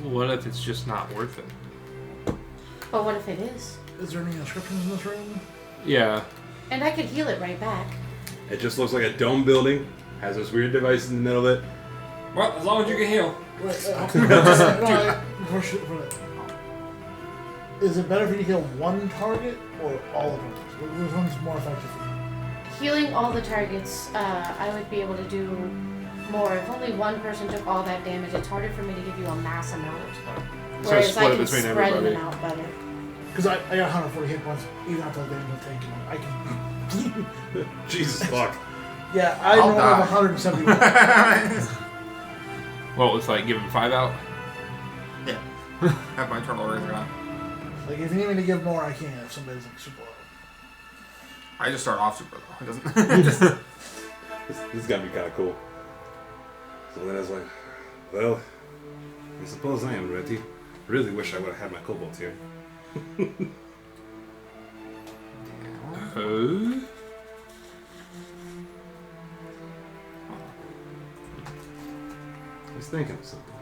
Speaker 5: What if it's just not worth it?
Speaker 4: But what if it is?
Speaker 3: Is there any inscriptions in this room?
Speaker 5: Yeah.
Speaker 4: And I could heal it right back.
Speaker 1: It just looks like a dome building. Has this weird device in the middle of it.
Speaker 2: Well, as long as you can heal.
Speaker 3: Wait, is it better if you heal one target or all of them? Which one's more effective for you?
Speaker 4: Healing all the targets, I would be able to do more. If only one person took all that damage, it's harder for me to give you a mass amount.
Speaker 5: So
Speaker 4: Whereas
Speaker 5: split
Speaker 4: I
Speaker 5: it
Speaker 4: can
Speaker 5: between
Speaker 4: spread
Speaker 5: everybody.
Speaker 4: them out better.
Speaker 3: Because I got 140 hit points, even after the damage I've taken. I can.
Speaker 1: Jesus fuck.
Speaker 3: Yeah, I
Speaker 2: I'll
Speaker 3: normally have
Speaker 2: die.
Speaker 3: 171.
Speaker 5: Well, it's like giving 5 out.
Speaker 2: Yeah. Have my turtle razor on.
Speaker 3: Like, if you need me to give more, I can if somebody's like super low.
Speaker 2: I just start off super low. It doesn't.
Speaker 1: This is gonna be kind of cool. So then I was like, well, I suppose I am ready. Really wish I would have had my cobalt here.
Speaker 5: Oh.
Speaker 1: He's thinking of something.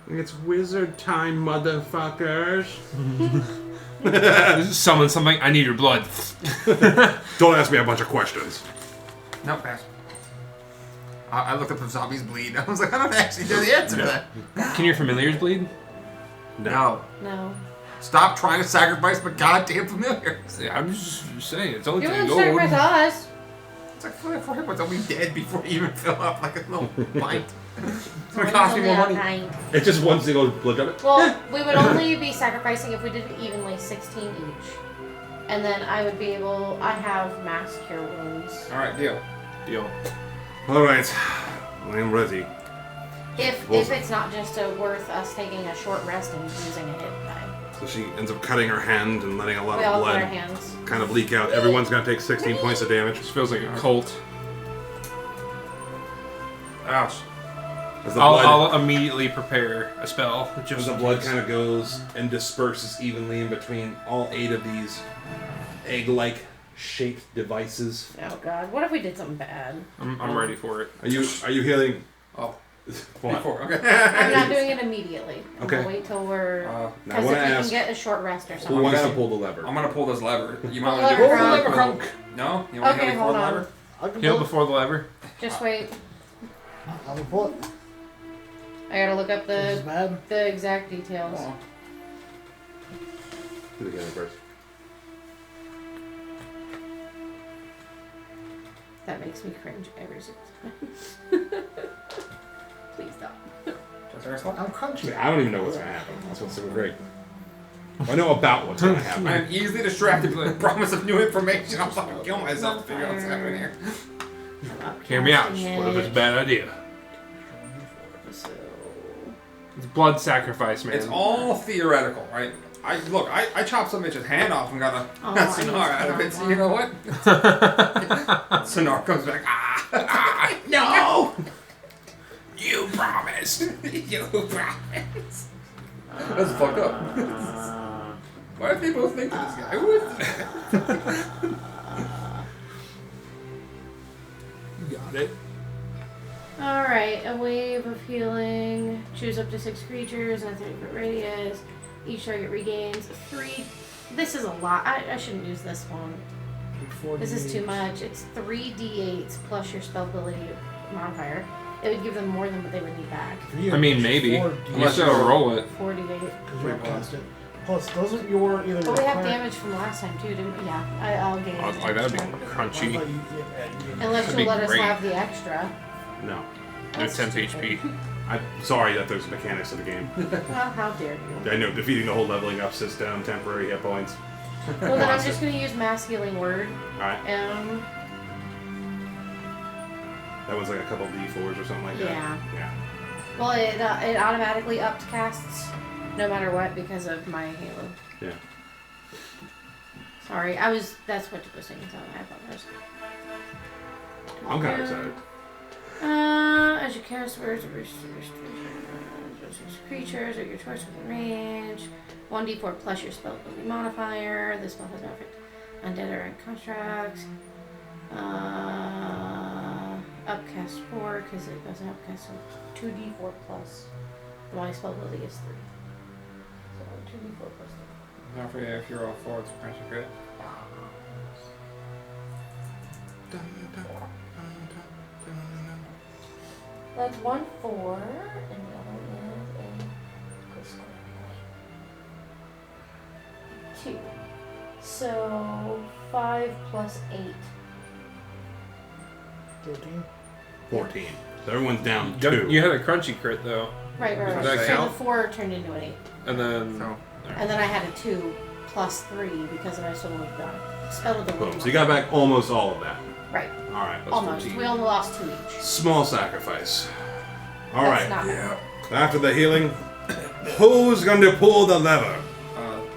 Speaker 1: It's wizard time, motherfuckers.
Speaker 5: Summon something. I need your blood.
Speaker 1: Don't ask me a bunch of questions.
Speaker 2: No, pass. I looked up if zombies bleed. I was like, I don't actually know the answer to that.
Speaker 5: Can your familiars bleed?
Speaker 2: No.
Speaker 4: No.
Speaker 2: Stop trying to sacrifice my goddamn familiars.
Speaker 5: Yeah, I'm just saying. It's only
Speaker 4: You
Speaker 5: 10
Speaker 4: wouldn't
Speaker 5: gold.
Speaker 4: sacrifice us.
Speaker 2: It's like, for everyone's only dead before you even fill up like a little pint. It's gonna
Speaker 4: Only
Speaker 2: cost me more
Speaker 4: a
Speaker 2: money.
Speaker 4: pint.
Speaker 1: It's just one single blood drop.
Speaker 4: Well, we would only be sacrificing if we did it evenly, 16 each. And then I would be able. I have mass cure wounds.
Speaker 2: Alright, deal.
Speaker 5: Deal.
Speaker 1: All right, I'm ready.
Speaker 4: If it's not just worth us taking a short rest and using a hit die.
Speaker 1: So she ends up cutting her hand and letting a lot
Speaker 4: We
Speaker 1: of
Speaker 4: all put our
Speaker 1: blood
Speaker 4: hands.
Speaker 1: kind of leak out. Everyone's gonna take 16 points of damage.
Speaker 5: This feels like a cult.
Speaker 2: Ouch.
Speaker 1: As the blood,
Speaker 5: I'll immediately prepare a spell.
Speaker 1: as
Speaker 5: Just
Speaker 1: the blood kind of goes and disperses evenly in between all 8 of these egg-like shaped devices.
Speaker 4: Oh god, what if we did something bad?
Speaker 5: I'm ready for it.
Speaker 1: Are you healing?
Speaker 2: Oh.
Speaker 1: What?
Speaker 2: Before, okay.
Speaker 4: I'm not doing it immediately. I'm
Speaker 1: Okay.
Speaker 4: gonna wait till we're.
Speaker 1: Now I
Speaker 4: Because
Speaker 1: want
Speaker 4: if
Speaker 1: to
Speaker 4: we
Speaker 1: ask,
Speaker 4: can get a short rest or
Speaker 1: who
Speaker 4: something.
Speaker 1: wants to pull the lever?
Speaker 2: I'm gonna pull this lever. You might
Speaker 4: Pull
Speaker 2: want to do
Speaker 4: the
Speaker 2: it
Speaker 4: lever,
Speaker 2: before
Speaker 3: Crunk.
Speaker 2: the No? You want to
Speaker 4: Okay,
Speaker 2: before
Speaker 4: hold
Speaker 2: the
Speaker 4: on.
Speaker 2: lever?
Speaker 3: I can
Speaker 5: Heal
Speaker 3: pull it.
Speaker 5: before the lever.
Speaker 4: Just wait.
Speaker 3: I can pull it.
Speaker 4: I gotta look up
Speaker 3: This is
Speaker 4: the
Speaker 3: bad.
Speaker 4: exact details.
Speaker 2: Oh.
Speaker 1: Do the healing first.
Speaker 4: That makes me cringe every single time. Please stop.
Speaker 3: I'm crunchy.
Speaker 1: I don't even know what's gonna happen. That's what's super great. I know about what's gonna happen.
Speaker 2: I'm easily distracted by the promise of new information. I'll fucking kill myself to figure out what's happening here.
Speaker 5: Hear me out.
Speaker 4: Casting
Speaker 5: What if it's a
Speaker 4: it.
Speaker 5: bad idea?
Speaker 4: So,
Speaker 5: It's blood sacrifice, man.
Speaker 2: It's all theoretical, right? I chopped some bitch's hand off and got a
Speaker 4: Oh, I
Speaker 2: sonar out of it,
Speaker 4: used
Speaker 2: so
Speaker 4: to
Speaker 2: you know
Speaker 4: have
Speaker 2: what? Sonar comes back, no! You promised! You promised! That's fucked up. Why did they both think of this guy? Who is this guy?
Speaker 5: Got it.
Speaker 4: alright, a wave of healing. Choose up to 6 creatures in a 30-foot radius. Each target regains 3. This is a lot. I shouldn't use this one. This is too much. It's 3d8s plus your spell ability modifier. It would give them more than what they would need back.
Speaker 5: I mean, maybe. You still roll it.
Speaker 4: 4d8.
Speaker 3: Because you're constant. Plus, doesn't your either.
Speaker 4: But we have
Speaker 3: current-
Speaker 4: damage from last time too, didn't we? Yeah, I'll gain.
Speaker 5: Oh, like that'd be
Speaker 3: I
Speaker 5: crunchy.
Speaker 3: thought you
Speaker 4: Unless
Speaker 5: that'd
Speaker 4: you'll
Speaker 5: be
Speaker 4: let us
Speaker 5: great.
Speaker 4: have the extra.
Speaker 1: No.
Speaker 5: There's 10 HP.
Speaker 1: I'm sorry that there's mechanics of the game.
Speaker 4: Well, how dare you?
Speaker 1: I know defeating the whole leveling up system, temporary hit points.
Speaker 4: Well, then I'm just going to use Mass Healing Word.
Speaker 1: Alright. That one's like a couple D4s or something like that.
Speaker 4: Yeah.
Speaker 1: Yeah.
Speaker 4: Well, it automatically upcasts no matter what because of my Halo.
Speaker 1: Yeah.
Speaker 4: Sorry, that's what you were saying, so I apologize.
Speaker 1: I'm kind of excited.
Speaker 4: As you cast words of creatures or your choice within range, 1d4 plus your spell ability modifier. This spell has no effect on dead or constructs. Upcast 4 because it doesn't upcast, so 2d4 plus. My spell ability is 3. So 2d4 plus 3.
Speaker 2: Don't forget, if you roll 4, it's a crunchy crit.
Speaker 4: That's 1 4, and the other is a 2. So 5 plus 8.
Speaker 3: 13.
Speaker 1: 14. So everyone's down 2.
Speaker 5: You had a crunchy crit though,
Speaker 4: Right.
Speaker 5: Does that
Speaker 4: So
Speaker 5: count?
Speaker 4: the 4 turned into an 8.
Speaker 5: and then
Speaker 2: So,
Speaker 4: And then I had a 2 plus 3 because of my spell ability.
Speaker 1: Boom. So you got back almost all of that.
Speaker 4: Right.
Speaker 1: Alright.
Speaker 4: Almost.
Speaker 5: 14.
Speaker 4: We only lost 2 each.
Speaker 1: Small sacrifice.
Speaker 4: That's
Speaker 1: Alright.
Speaker 4: not bad.
Speaker 1: After the healing, who's going to pull the lever?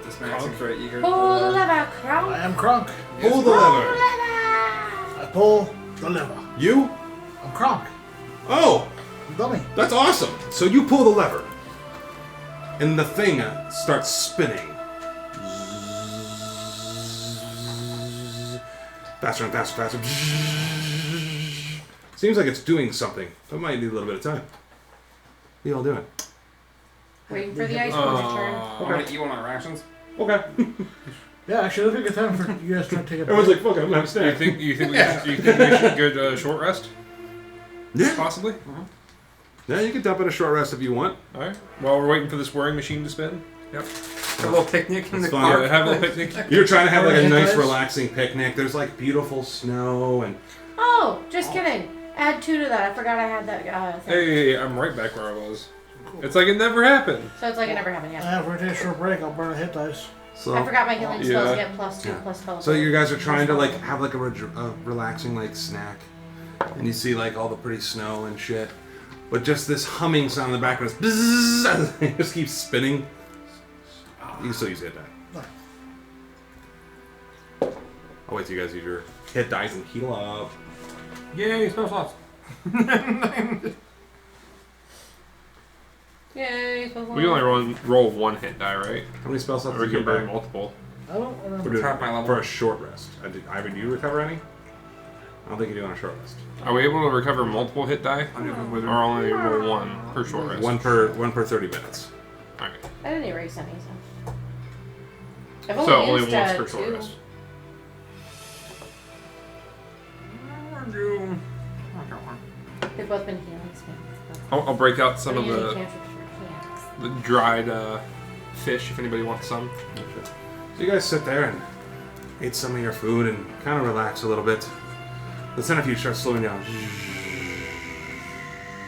Speaker 2: this man seems very eager.
Speaker 4: Pull the lever,
Speaker 3: I
Speaker 4: Crunk.
Speaker 3: am Kronk.
Speaker 1: Pull the lever.
Speaker 3: I pull the lever.
Speaker 1: You?
Speaker 3: I'm Kronk.
Speaker 1: Oh!
Speaker 3: Dummy.
Speaker 1: That's awesome. So you pull the lever, and the thing starts spinning. Faster and faster, faster. Seems like it's doing something. That might need a little bit of time. What are y'all doing?
Speaker 4: Waiting for the ice one to turn.
Speaker 2: I'm gonna eat one of my rations.
Speaker 1: Okay.
Speaker 3: Yeah, actually, let's take a time for you guys to take a
Speaker 1: Everyone's
Speaker 3: break.
Speaker 1: like, fuck it, I'm gonna have a snack.
Speaker 5: You think we should get a short rest?
Speaker 1: Yeah.
Speaker 5: Possibly.
Speaker 1: Yeah, you can dump in a short rest if you want.
Speaker 5: All right. While we're waiting for this whirring machine to spin.
Speaker 2: Yep. Have a little picnic in the
Speaker 1: It's fine.
Speaker 2: park.
Speaker 5: Yeah, have a little picnic.
Speaker 1: You're trying to have like a nice,
Speaker 3: Guys?
Speaker 1: relaxing picnic. There's like beautiful snow and
Speaker 4: Oh, just kidding. Add 2 to that. I forgot I had that thing.
Speaker 5: Hey, I'm right back where I was. It's like it never happened.
Speaker 4: So it's like it never happened yet.
Speaker 3: After we take a short break, I'll burn a hit dice.
Speaker 1: so.
Speaker 4: I forgot my healing
Speaker 5: Yeah.
Speaker 4: spells get +2
Speaker 1: Yeah.
Speaker 4: plus teleport.
Speaker 1: So you guys are trying to like have like a relaxing like snack, and you see like all the pretty snow and shit, but just this humming sound in the background, bzzz, it just keeps spinning. You can still use hit die. I'll wait till you guys use your hit dice and heal up.
Speaker 2: Yay, spell slots.
Speaker 4: Yay, so
Speaker 5: We only roll one hit die, right?
Speaker 1: How many spell slots
Speaker 5: Or we
Speaker 1: did you
Speaker 5: can
Speaker 1: get
Speaker 5: burn
Speaker 1: back?
Speaker 5: multiple.
Speaker 3: I don't remember.
Speaker 1: We're doing
Speaker 2: Top my level.
Speaker 1: for a short rest. Ivan, do you recover any? I don't think you do on a short rest.
Speaker 5: Are we able to recover multiple hit die? Or only roll one per short rest?
Speaker 1: One per 30 minutes.
Speaker 5: Alright.
Speaker 4: I didn't erase any, so. I've
Speaker 5: So only
Speaker 4: used,
Speaker 5: once per short
Speaker 4: 2.
Speaker 5: rest.
Speaker 4: They've both been healing spells.
Speaker 5: I'll break out some of
Speaker 4: Using
Speaker 5: the
Speaker 4: cantrips for healings.
Speaker 5: dried fish if anybody wants some.
Speaker 1: So you guys sit there and eat some of your food and kind of relax a little bit. The centipede starts slowing down.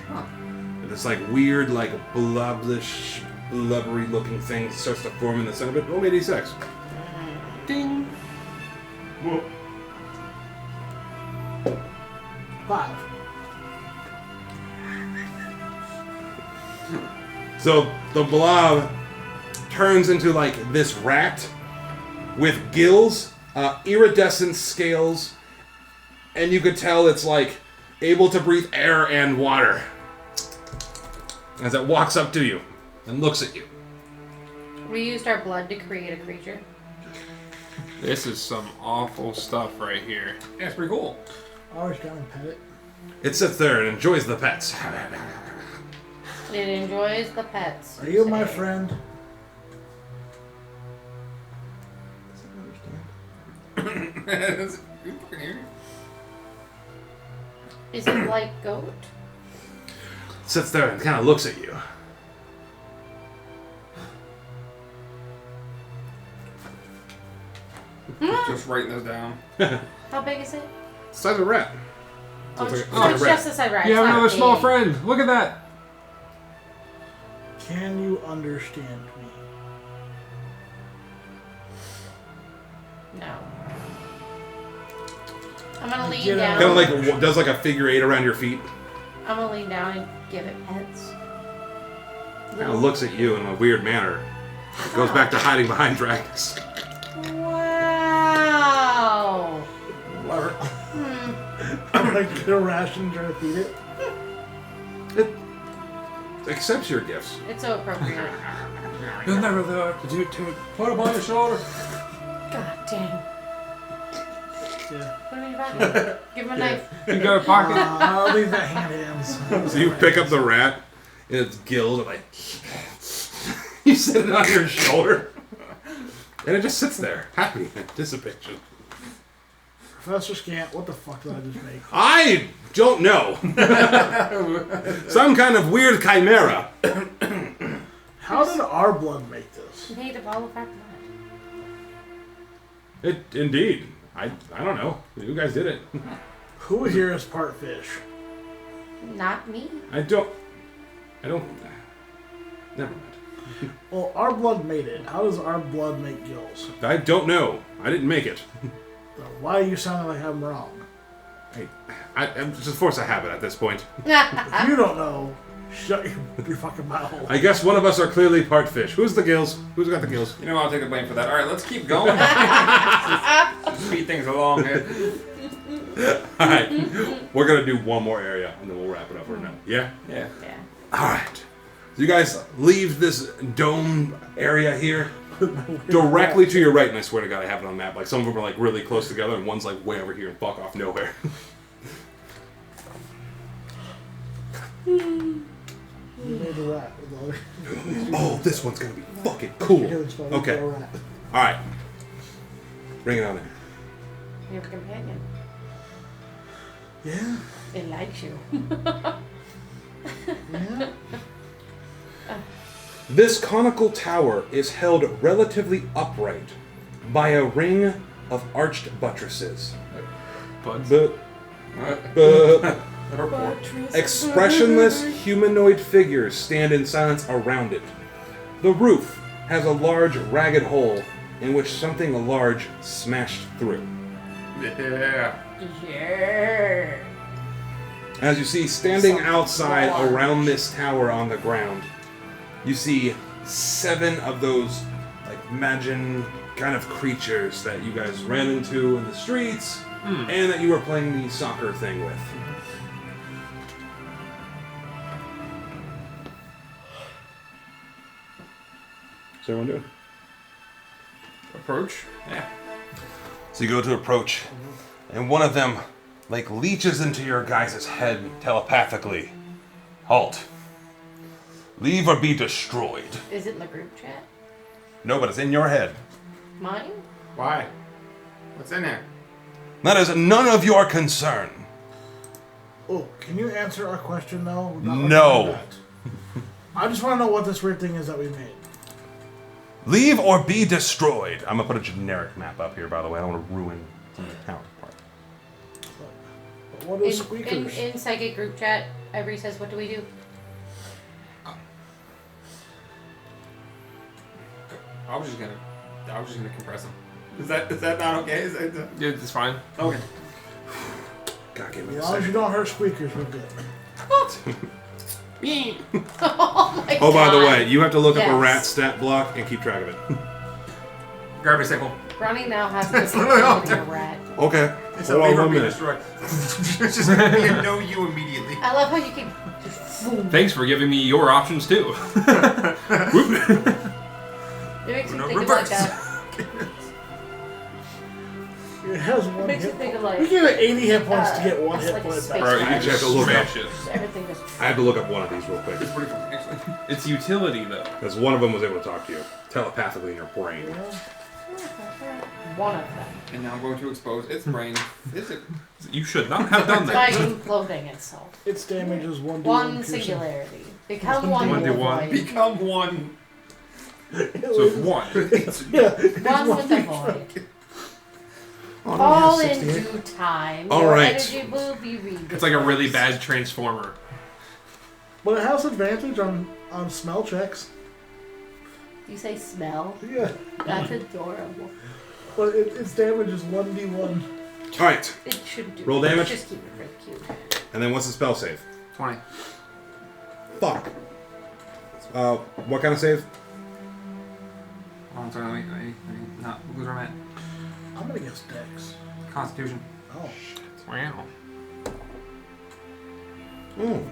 Speaker 1: And this like weird, like blobblish, blubbery looking thing starts to form in the center of it. Roll me a d6.
Speaker 5: Ding!
Speaker 3: 5.
Speaker 1: So the blob turns into like this rat with gills, iridescent scales, and you could tell it's like able to breathe air and water as it walks up to you and looks at you.
Speaker 4: We used our blood to create a creature.
Speaker 5: This is some awful stuff right here.
Speaker 2: Yeah, it's pretty cool.
Speaker 3: I always try and pet it.
Speaker 1: It sits there and enjoys the pets.
Speaker 4: It enjoys the pets.
Speaker 3: Are you my
Speaker 4: say.
Speaker 3: friend?
Speaker 2: You fucking hear?
Speaker 4: Is it like goat?
Speaker 1: Sits there and kind of looks at you.
Speaker 2: Just writing this down.
Speaker 4: How big is it?
Speaker 1: It's the size of a rat.
Speaker 4: Oh,
Speaker 1: it's
Speaker 4: it's,
Speaker 1: like-
Speaker 4: it's
Speaker 1: like a
Speaker 4: just the size right.
Speaker 5: You
Speaker 4: It's
Speaker 5: have
Speaker 4: not
Speaker 5: another small
Speaker 4: big.
Speaker 5: friend. Look at that.
Speaker 3: Can you understand me?
Speaker 4: No. I'm gonna lean
Speaker 3: Get
Speaker 4: down.
Speaker 3: out.
Speaker 1: Kind of like does like a figure 8 around your feet.
Speaker 4: I'm gonna lean down and give it pets.
Speaker 1: Kind of looks at you in a weird manner. It goes back to hiding behind dragons.
Speaker 4: Wow.
Speaker 3: Love it.
Speaker 4: Hmm.
Speaker 3: I'm gonna get a ration and try to feed it.
Speaker 1: It accepts your gifts.
Speaker 4: It's so appropriate.
Speaker 5: You'll never live up to do to it. Put him on your shoulder.
Speaker 4: God dang.
Speaker 3: Yeah.
Speaker 4: Put him in your pocket. Give him a knife.
Speaker 5: You got a pocket.
Speaker 3: I'll leave that hand hands.
Speaker 1: So you pick up the rat, and its gills are like. You set it on your shoulder, and it just sits there, happy in anticipation.
Speaker 3: Professor Scant, what the fuck did I just make?
Speaker 1: I don't know. Some kind of weird chimera.
Speaker 3: How did our blood make this?
Speaker 4: You made of all of our blood.
Speaker 1: It indeed. I don't know. You guys did it.
Speaker 3: Who here is part fish?
Speaker 4: Not me.
Speaker 1: I don't. Never mind.
Speaker 3: Well, our blood made it. How does our blood make gills?
Speaker 1: I don't know. I didn't make it.
Speaker 3: Why are you sounding like I'm wrong?
Speaker 1: I'm just a force of habit at this point.
Speaker 3: If you don't know, shut your fucking mouth.
Speaker 1: I guess one of us are clearly part fish. Who's the gills? Who's got the gills?
Speaker 2: You know, I'll take the blame for that. All right, let's keep going. Speed things along here.
Speaker 1: All right. We're going to do one more area, and then we'll wrap it up for now. Yeah?
Speaker 2: Yeah.
Speaker 4: Yeah.
Speaker 1: All right. So you guys leave this dome area here. Directly to your right, and I swear to God I have it on the map. Like some of them are like really close together, and one's like way over here and fuck off nowhere.
Speaker 3: You made the rat.
Speaker 1: Oh, this one's gonna be fucking cool. Okay. All right. Bring it on in.
Speaker 4: You have a companion.
Speaker 3: Yeah.
Speaker 4: It likes you.
Speaker 3: Yeah.
Speaker 1: This conical tower is held relatively upright by a ring of arched buttresses.
Speaker 5: Buds.
Speaker 1: Expressionless humanoid figures stand in silence around it. The roof has a large ragged hole in which something large smashed through.
Speaker 2: Yeah.
Speaker 4: Yeah.
Speaker 1: As you see, standing outside around this tower on the ground, you see 7 of those, like, imagine kind of creatures that you guys ran into in the streets and that you were playing the soccer thing with. What's everyone doing?
Speaker 2: Approach. Yeah.
Speaker 6: So you go to approach, and one of them, like, leeches into your guys' head telepathically. Halt. Leave or be destroyed.
Speaker 4: Is it in the group chat?
Speaker 6: No, but it's in your head.
Speaker 4: Mine?
Speaker 2: Why? What's in there?
Speaker 6: That is none of your concern.
Speaker 3: Oh, can you answer our question though?
Speaker 6: No.
Speaker 3: I just want to know what this weird thing is that we made.
Speaker 6: Leave or be destroyed. I'm gonna put a generic map up here, by the way. I don't want to ruin the tower part.
Speaker 3: But what is squeakers?
Speaker 4: In psychic group chat, Ivory says, "What do we do?"
Speaker 2: I was just gonna compress him. Is that not okay? Is that
Speaker 5: Yeah, it's fine.
Speaker 2: okay?
Speaker 1: God, give me a
Speaker 3: As long as you
Speaker 1: second.
Speaker 3: don't hurt squeakers, we're good.
Speaker 4: Oh my
Speaker 1: Oh, by the
Speaker 4: God.
Speaker 1: way, you have to look up a
Speaker 4: Yes.
Speaker 1: rat stat block and keep track of it.
Speaker 2: Grab a sickle.
Speaker 4: Ronnie now has to be a rat.
Speaker 1: Okay.
Speaker 2: It's a
Speaker 1: Hold on
Speaker 2: lever
Speaker 1: 1
Speaker 2: being
Speaker 1: minute.
Speaker 2: destroyed. It's just gonna be a no you immediately.
Speaker 4: I love how you keep just boom.
Speaker 5: Thanks for giving me your options too.
Speaker 4: It makes me
Speaker 2: No,
Speaker 4: think
Speaker 2: reverse.
Speaker 4: of like
Speaker 3: It has
Speaker 4: it
Speaker 3: one
Speaker 4: makes me
Speaker 3: hit
Speaker 4: think of
Speaker 3: point.
Speaker 4: like
Speaker 3: We gave it 80 hit points to get one
Speaker 4: it's
Speaker 3: hit
Speaker 4: like a
Speaker 3: point
Speaker 4: space
Speaker 3: back.
Speaker 1: Alright, you
Speaker 4: pirate.
Speaker 1: check a look up.
Speaker 5: Smash it.
Speaker 4: Just everything just
Speaker 1: I had to look up one of these real quick
Speaker 2: It's pretty fun, actually.
Speaker 5: It's utility though.
Speaker 1: because one of them was able to talk to you telepathically in your brain.
Speaker 4: one of them.
Speaker 2: And now I'm going to expose its brain. Is it?
Speaker 5: You should not have done
Speaker 4: By
Speaker 5: that.
Speaker 4: imploding itself.
Speaker 3: Its damage is 1d1
Speaker 4: One
Speaker 3: piercing.
Speaker 4: singularity. Become one
Speaker 5: One
Speaker 4: with
Speaker 5: to one.
Speaker 4: void.
Speaker 2: Become one.
Speaker 5: So it's one.
Speaker 3: Yeah,
Speaker 4: One with the void.
Speaker 1: Oh, no,
Speaker 4: All
Speaker 1: yeah,
Speaker 4: in
Speaker 1: 68.
Speaker 4: due time.
Speaker 1: All
Speaker 4: Your
Speaker 1: right.
Speaker 4: energy will be read.
Speaker 5: It's like a really bad transformer.
Speaker 3: But it has advantage on smell checks.
Speaker 4: You say smell?
Speaker 3: Yeah.
Speaker 4: That's adorable.
Speaker 3: But its damage is 1d1.
Speaker 1: All right,
Speaker 4: It should do.
Speaker 1: Roll
Speaker 4: Let's
Speaker 1: damage.
Speaker 4: Just keep it really cute.
Speaker 1: and then what's the spell save?
Speaker 2: 20.
Speaker 1: Fuck. What kind of save?
Speaker 2: Oh, I'm sorry, let me not lose our mat.
Speaker 3: I'm gonna guess Dex.
Speaker 2: Constitution.
Speaker 3: Oh.
Speaker 5: Wow.
Speaker 1: Mm.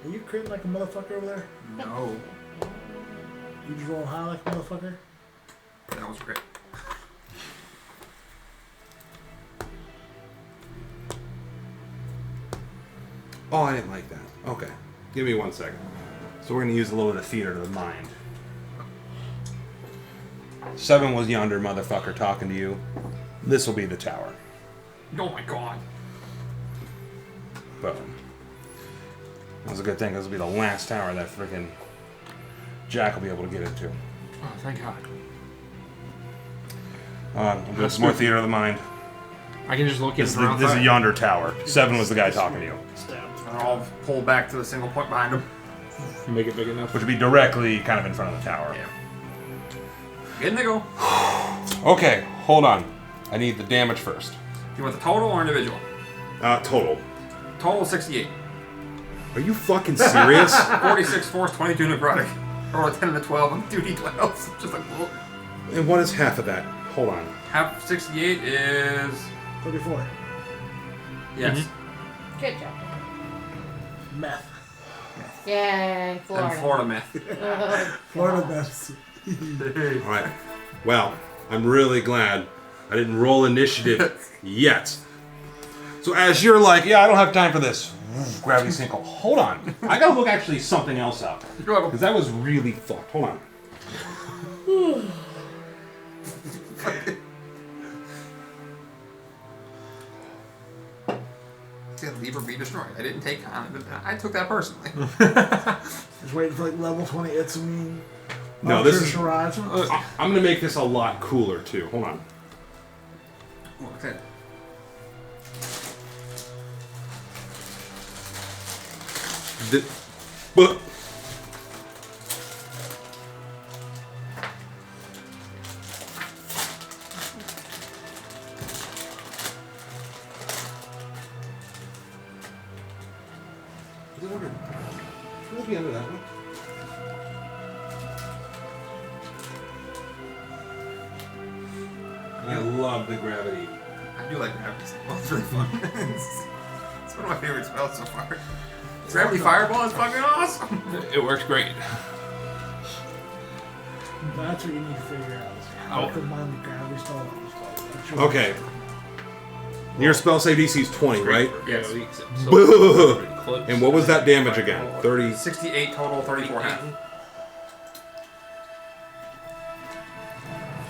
Speaker 3: Are you critting like a motherfucker over there?
Speaker 2: No.
Speaker 3: You just roll high like a motherfucker?
Speaker 2: That was great.
Speaker 1: Oh, I didn't like that. Okay, give me 1 second. So we're gonna use a little bit of theater of the mind. 7 was yonder motherfucker talking to you. This will be the tower.
Speaker 2: Oh my god.
Speaker 1: Boom. That was a good thing. This will be the last tower that freaking Jack will be able to get into.
Speaker 5: Oh, thank God.
Speaker 1: I'm doing some more theater of the mind.
Speaker 5: I can just look in
Speaker 1: This
Speaker 5: from
Speaker 1: is
Speaker 5: outside.
Speaker 1: yonder tower. 7 was the guy talking to you,
Speaker 2: And I'll pull back to the single point behind him.
Speaker 5: Make it big enough.
Speaker 1: which would be directly kind of in front of the tower.
Speaker 2: Yeah. In they go.
Speaker 1: Okay, hold on. I need the damage first.
Speaker 2: You want the total or individual?
Speaker 1: Total.
Speaker 2: Total 68.
Speaker 1: Are you fucking serious?
Speaker 2: 46 force, 22 necrotic. Or a 10 and a 12 on 2d12s. Just like, whoa.
Speaker 1: And what is half of that? Hold on.
Speaker 2: Half 68 is...
Speaker 3: 34.
Speaker 2: Yes.
Speaker 4: Good job.
Speaker 3: Meth.
Speaker 4: Yay, Florida.
Speaker 2: And Florida meth.
Speaker 4: Oh,
Speaker 3: Florida
Speaker 4: God.
Speaker 3: meth.
Speaker 1: All right. Well, I'm really glad I didn't roll initiative yet.
Speaker 6: So as you're like, yeah, I don't have time for this. Gravity sinkhole. Hold on. I gotta look actually something else up. Because that was really fucked. Hold on.
Speaker 2: Leave or be destroyed. I didn't take on it. I took that personally.
Speaker 3: Just waiting for like level 20 Itsumi.
Speaker 6: No, this is.
Speaker 3: Shiraj.
Speaker 6: I'm gonna make this a lot cooler too. Hold on.
Speaker 2: Okay.
Speaker 6: But Should be under that one. I love the gravity.
Speaker 2: I do like gravity spell. It's really fun. It's one of my favorite spells so far. Gravity Fireball is fucking awesome.
Speaker 5: It works great.
Speaker 3: That's what you need to figure out. Is how to combine the gravity spell with the spell.
Speaker 6: Okay. Your spell save DC is 20, right?
Speaker 2: Yes.
Speaker 6: And what was that damage again? 30.
Speaker 2: 68 total, 34 half.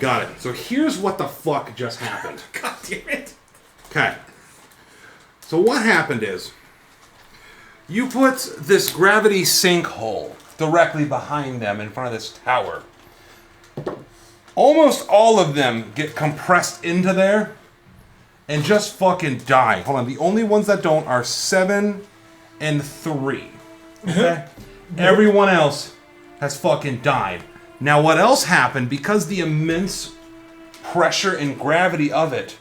Speaker 6: Got it. So here's what the fuck just happened.
Speaker 2: God damn it.
Speaker 6: Okay. So what happened is, you put this gravity sinkhole directly behind them in front of this tower. Almost all of them get compressed into there and just fucking die. Hold on, the only ones that don't are 7 and 3. Okay? Everyone else has fucking died. Now what else happened, because the immense pressure and gravity of it,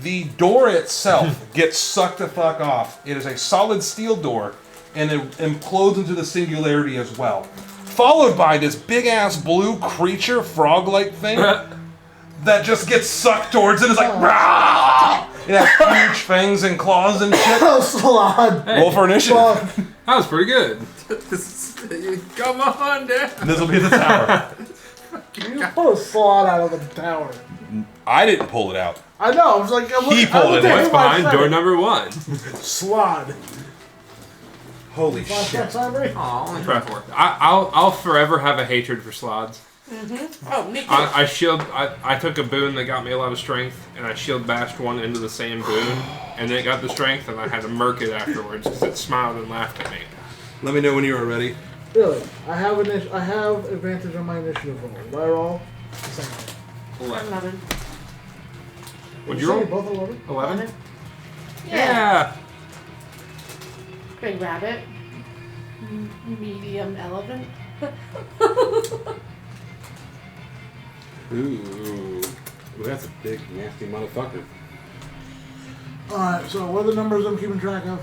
Speaker 6: the door itself gets sucked the fuck off. It is a solid steel door, and it implodes into the singularity as well. Followed by this big-ass blue creature, frog-like thing, that just gets sucked towards it. It's like, rah! It has huge fangs and claws and shit.
Speaker 3: Slod.
Speaker 6: Roll for initiative.
Speaker 5: That was pretty good.
Speaker 2: Come on, Dad.
Speaker 6: This will be the tower.
Speaker 3: You pull a slot out of the tower.
Speaker 6: I didn't pull it out.
Speaker 3: I know. I was like,
Speaker 6: He pulled it.
Speaker 5: What's behind door number 1?
Speaker 3: Slod.
Speaker 6: Holy
Speaker 3: Flashback,
Speaker 6: shit.
Speaker 3: Cyber?
Speaker 2: Oh, only 24.
Speaker 5: I'll forever have a hatred for slods.
Speaker 4: Oh, me too.
Speaker 5: I took a boon that got me a lot of strength, and I shield bashed one into the same boon, and then it got the strength, and I had to murk it afterwards because it smiled and laughed at me.
Speaker 6: Let me know when you are ready.
Speaker 3: Really? I have advantage on my initiative roll. Do I roll? The same thing.
Speaker 4: 11.
Speaker 5: What'd
Speaker 3: Did
Speaker 5: you roll?
Speaker 3: say both 11?
Speaker 5: 11?
Speaker 4: Yeah. Big rabbit. Medium elephant.
Speaker 6: Ooh, that's a big, nasty motherfucker.
Speaker 3: Alright, so what are the numbers I'm keeping track of?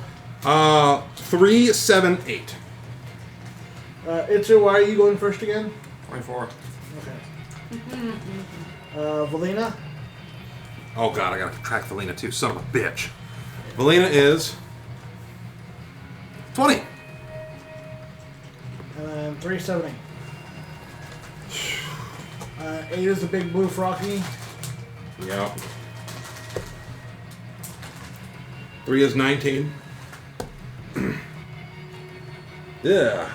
Speaker 6: 3, 7, 8.
Speaker 3: Itsu, why are you going first again?
Speaker 2: 24.
Speaker 3: Okay. Valina?
Speaker 6: Oh god, I gotta track Valina too, son of a bitch. Valina is 20.
Speaker 3: And then 3, 7, 8. 8 is the big blue froggy.
Speaker 6: Yep. 3 is 19. Yeah.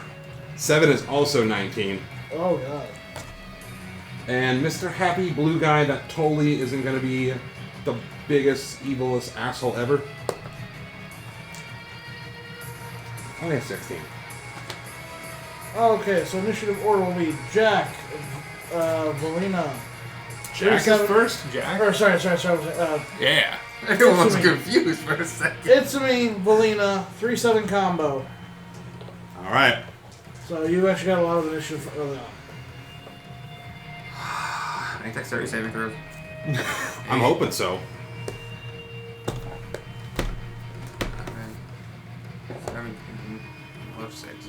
Speaker 6: 7 is also 19.
Speaker 3: Oh, God.
Speaker 6: And Mr. Happy Blue Guy that totally isn't gonna be the biggest, evilest asshole ever. Only a 16.
Speaker 3: Okay, so initiative order will be Jack, Valina.
Speaker 6: Jack is first?
Speaker 5: Jack?
Speaker 3: Or, sorry.
Speaker 5: Yeah.
Speaker 2: Everyone was confused for a second.
Speaker 3: Itsumi, Valina, 3-7 combo.
Speaker 6: Alright.
Speaker 3: So you actually got a lot of initiative early on.
Speaker 2: Make dexterity saving throws.
Speaker 6: I'm hoping so.
Speaker 2: 17, 6.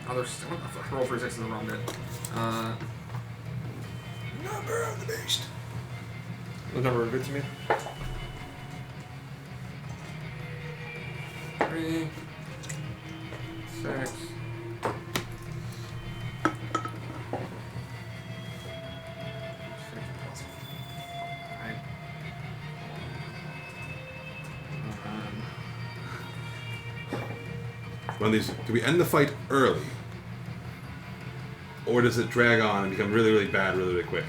Speaker 2: Other roll for 6 is the wrong bit.
Speaker 6: Number of the beast.
Speaker 5: What number of bits you mean?
Speaker 2: 3, 6.
Speaker 1: One of these, do we end the fight early? Or does it drag on and become really, really bad really, really quick?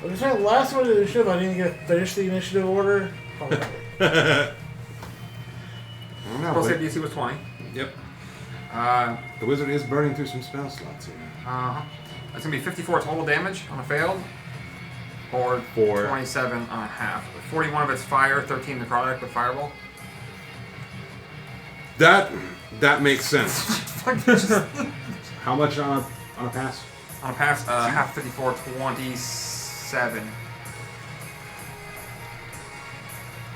Speaker 3: I was saying last one of the initiative, I didn't get to finish the initiative order. Probably not.
Speaker 1: I don't know.
Speaker 2: Plus
Speaker 1: Wait.
Speaker 2: hit DC was 20.
Speaker 1: Yep.
Speaker 2: Uh
Speaker 1: The wizard is burning through some spell slots here.
Speaker 2: huh. That's gonna be 54 total damage on a failed, or
Speaker 1: Four.
Speaker 2: 27 on a half. 41 of it's fire, 13 necrotic with fireball.
Speaker 1: That makes sense. How much on a pass?
Speaker 2: On a pass, half 54, 27.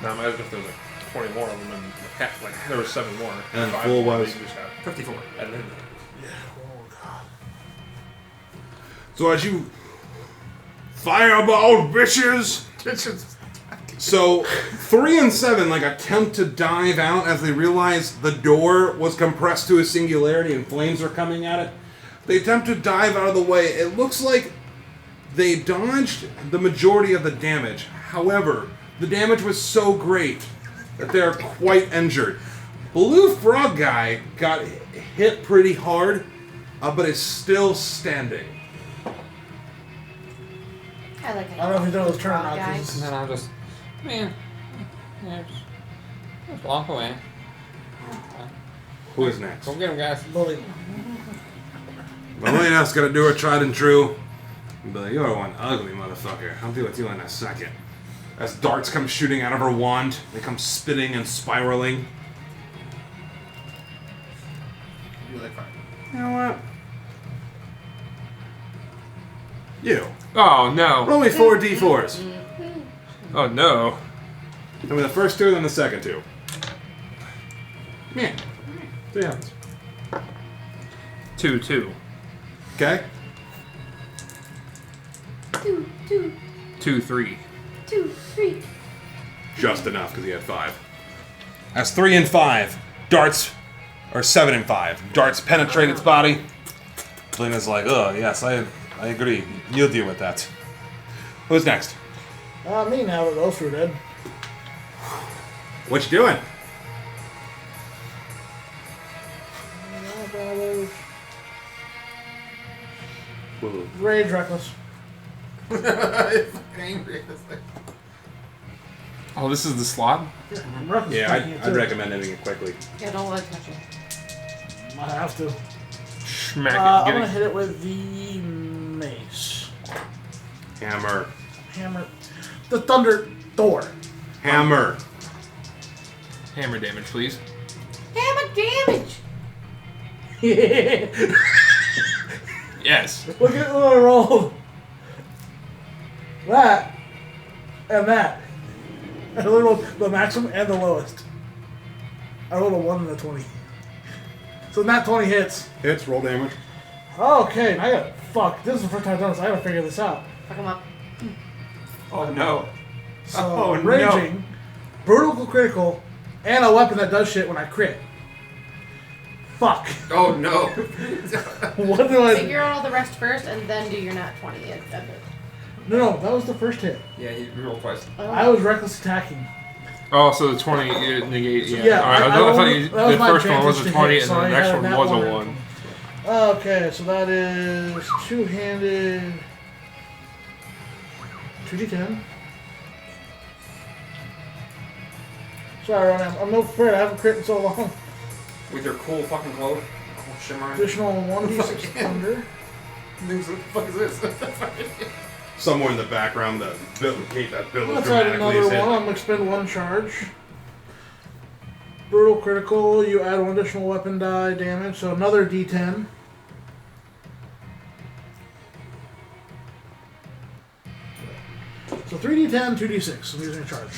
Speaker 5: Now imagine if there was like 20 more of them and half, like there was 7 more.
Speaker 1: And
Speaker 5: 5
Speaker 1: full
Speaker 5: more,
Speaker 1: was-
Speaker 5: you just got-
Speaker 2: 54.
Speaker 5: And then
Speaker 1: So as you fireball bitches. So 3 and 7 like attempt to dive out as they realize the door was compressed to a singularity and flames are coming at it. They attempt to dive out of the way. It looks like they dodged the majority of the damage. However, the damage was so great that they're quite injured. Blue Frog Guy got hit pretty hard, but is still standing.
Speaker 4: I like
Speaker 3: I don't know if he's done his turn or not.
Speaker 4: Guy.
Speaker 3: 'Cause
Speaker 2: And then I'll just, yeah, just walk away.
Speaker 1: Who is next?
Speaker 2: Go get him, guys.
Speaker 3: bullying.
Speaker 1: Melena's gonna do her tried and true. And be like, you're one ugly motherfucker. I'll deal with you in a second. As darts come shooting out of her wand, they come spinning and spiraling.
Speaker 2: You like fire.
Speaker 1: You know what? You.
Speaker 5: oh no!
Speaker 1: Roll me 4 d4s.
Speaker 5: Oh no!
Speaker 1: Tell me the first 2, then the second 2. Yeah. 3 happens.
Speaker 5: 2.
Speaker 1: Okay?
Speaker 4: 2, 2,
Speaker 5: 2, 3.
Speaker 4: 2, 3.
Speaker 1: Just enough, because he had 5. As 3 and 5, darts, or 7 and 5, darts penetrate its body. Lena's like, oh, yes, I agree. You'll deal with that. Who's next?
Speaker 3: Me now that those two are dead.
Speaker 1: What you doing?
Speaker 3: Rage Reckless.
Speaker 2: Angry.
Speaker 5: Oh, this is the slot?
Speaker 3: Reckless
Speaker 1: Yeah,
Speaker 3: attacking it
Speaker 1: I'd
Speaker 3: too.
Speaker 1: recommend ending it quickly.
Speaker 4: Yeah, don't let it touch it.
Speaker 3: Might have to.
Speaker 5: Smack it.
Speaker 3: I'm
Speaker 5: Get
Speaker 3: gonna
Speaker 5: it.
Speaker 3: hit it with the mace.
Speaker 1: Hammer.
Speaker 3: Hammer. The Thunder Thor.
Speaker 1: Hammer.
Speaker 5: Hammer damage, please.
Speaker 4: Hammer damage!
Speaker 5: Yes.
Speaker 3: Look at what I rolled. That. And that. I rolled the maximum and the lowest. I rolled a 1 and a 20. So that 20 hits.
Speaker 1: Hits, roll damage.
Speaker 3: Okay, now I gotta. Fuck, this is the first time I've done this. I gotta figure this out.
Speaker 4: Fuck him up.
Speaker 2: Oh no.
Speaker 3: So,
Speaker 2: Oh, no.
Speaker 3: raging, brutal critical, and a weapon that does shit when I crit. Fuck.
Speaker 2: Oh no.
Speaker 3: What do I.
Speaker 4: Figure out all the rest first and then do your nat 20.
Speaker 3: No, that was the first hit.
Speaker 2: Yeah, he rolled twice.
Speaker 3: I was reckless attacking.
Speaker 5: Oh, so the 20 negate. Yeah.
Speaker 3: Yeah,
Speaker 5: Alright, I
Speaker 3: rolled-
Speaker 5: thought you,
Speaker 3: that was
Speaker 5: the
Speaker 3: my
Speaker 5: first one was
Speaker 3: advantage
Speaker 5: a
Speaker 3: to
Speaker 5: 20
Speaker 3: hit,
Speaker 5: and
Speaker 3: so
Speaker 5: then
Speaker 3: I
Speaker 5: the next
Speaker 3: had a
Speaker 5: one
Speaker 3: nat
Speaker 5: was
Speaker 3: one
Speaker 5: a
Speaker 3: and
Speaker 5: 1.
Speaker 3: Okay, so that is two-handed. 2d10. Sorry, Ron, I'm no afraid. I haven't crit in so long.
Speaker 2: With your cool fucking clothes. Cool shimmer.
Speaker 3: Additional 1d6 thunder.
Speaker 2: What the fuck is this?
Speaker 1: Somewhere in the background, the gate that building
Speaker 3: Let's add
Speaker 1: dramatically
Speaker 3: another
Speaker 1: is hit.
Speaker 3: one. I'm gonna expend 1 charge. Brutal critical. You add 1 additional weapon die damage, so another d10. So 3d10, 2d6. I'm using a charge.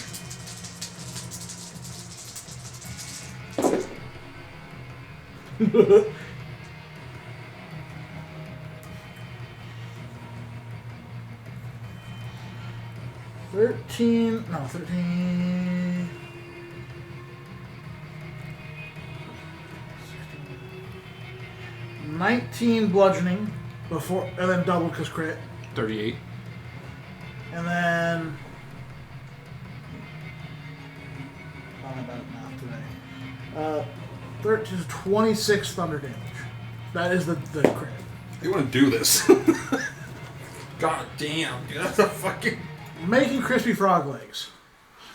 Speaker 3: $13. No, 13. 19 bludgeoning before, and then double because crit,
Speaker 5: 38.
Speaker 3: and then. I'm not bad at math today. 26 thunder damage. That is the crit.
Speaker 1: You want to do this?
Speaker 2: God damn, dude, that's a fucking.
Speaker 3: Making crispy frog legs.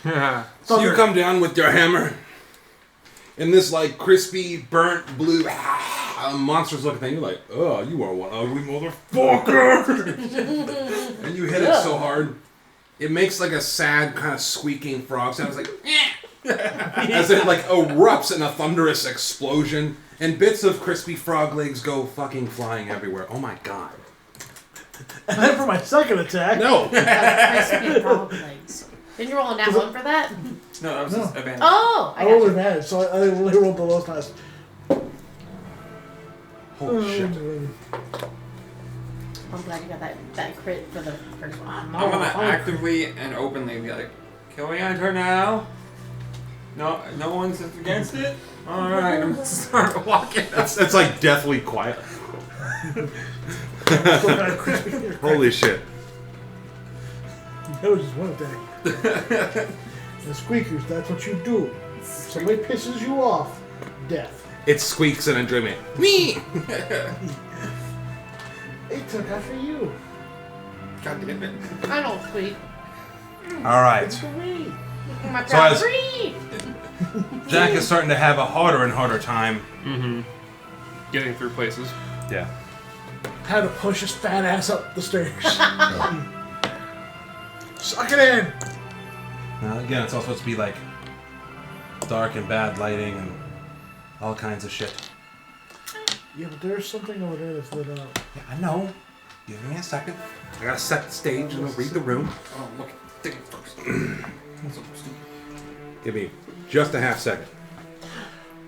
Speaker 5: Yeah.
Speaker 1: So you come down with your hammer, and this like crispy, burnt blue monstrous looking thing. You're like, oh, you are one ugly motherfucker! And you hit it so hard, it makes like a sad kind of squeaking frog sound. It's like, as it like erupts in a thunderous explosion, and bits of crispy frog legs go fucking flying everywhere. Oh my god!
Speaker 3: And then for my second attack,
Speaker 1: No.
Speaker 4: Crispy frog legs. Didn't you roll a nat 1 for that?
Speaker 2: No, that was
Speaker 3: No.
Speaker 2: just advantage.
Speaker 4: Oh, I
Speaker 3: I
Speaker 4: got
Speaker 3: rolled
Speaker 4: you.
Speaker 3: advantage, so I really rolled the lowest highest.
Speaker 1: Holy shit!
Speaker 4: I'm glad you got that crit for the first one.
Speaker 2: I'm gonna actively and openly be like, can we enter now? No one's against it? Alright, I'm gonna start walking up.
Speaker 1: It's like deathly quiet. Holy shit!
Speaker 3: That was just one attack. The squeakers, that's what you do. If somebody pisses you off, death.
Speaker 1: It squeaks in enjoyment. Me.
Speaker 3: It took after you.
Speaker 2: God damn it.
Speaker 4: I don't squeak.
Speaker 6: All right.
Speaker 3: It's for me.
Speaker 4: My
Speaker 6: So as-
Speaker 4: free.
Speaker 6: Jack is starting to have a harder and harder time.
Speaker 5: Mm-hmm. Getting through places.
Speaker 6: Yeah.
Speaker 3: Had to push his fat ass up the stairs. Suck it in.
Speaker 6: Now, again, it's all supposed to be like dark and bad lighting and all kinds of shit.
Speaker 3: Yeah, but there's something over there that's lit up.
Speaker 1: Yeah, I know. Give me a second. I gotta set the stage and I'll read the room.
Speaker 2: Oh, look at the thing first.
Speaker 1: Give me just a half second.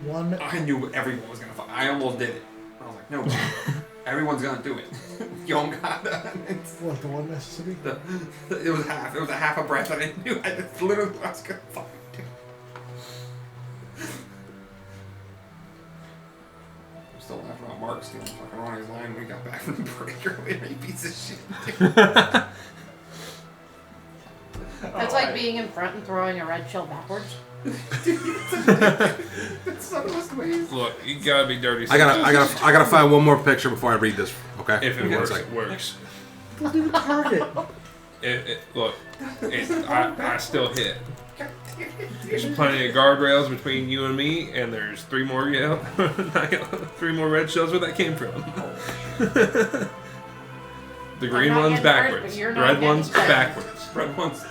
Speaker 3: One.
Speaker 2: I knew everyone was gonna fuck. I almost did it. I was like, no, everyone's gonna do it. You don't got
Speaker 3: What, the one Mississippi?
Speaker 2: It was half. It was a half a breath that I knew. I just literally was gonna fucking do. I'm still laughing about Mark stealing fucking Ronnie's line when we got back from the break earlier. You piece of shit.
Speaker 4: That's like being in front and throwing a red shell backwards.
Speaker 2: It's so those ways.
Speaker 5: Look, you gotta be dirty.
Speaker 1: I gotta find one more picture before I read this. Okay.
Speaker 5: If it
Speaker 1: Give me one
Speaker 5: works,
Speaker 1: second.
Speaker 5: it works.
Speaker 3: Go do the target.
Speaker 5: Look, I still hit. There's plenty of guardrails between you and me, and there's three more three more red shells where that came from. The green
Speaker 4: not
Speaker 5: one's
Speaker 4: getting hurt,
Speaker 5: backwards.
Speaker 4: but
Speaker 5: The
Speaker 4: you're not
Speaker 5: red
Speaker 4: getting
Speaker 5: one's
Speaker 4: hurt.
Speaker 5: backwards.
Speaker 2: Red ones.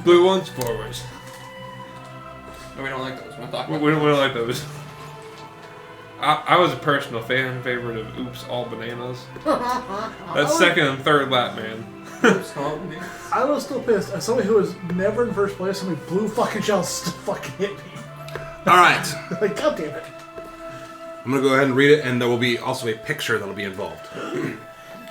Speaker 5: Blue one's forwards.
Speaker 2: No, we don't like those. We're not talking
Speaker 5: We
Speaker 2: about
Speaker 5: don't like those. I was a personal fan favorite of Oops All Bananas. That's second and third lap, man.
Speaker 2: those.
Speaker 3: I was still pissed. As somebody who was never in first place, somebody blue fucking shells still fucking hit me.
Speaker 1: All right.
Speaker 3: Like, god damn it.
Speaker 1: I'm gonna go ahead and read it, and there will be also a picture that'll be involved.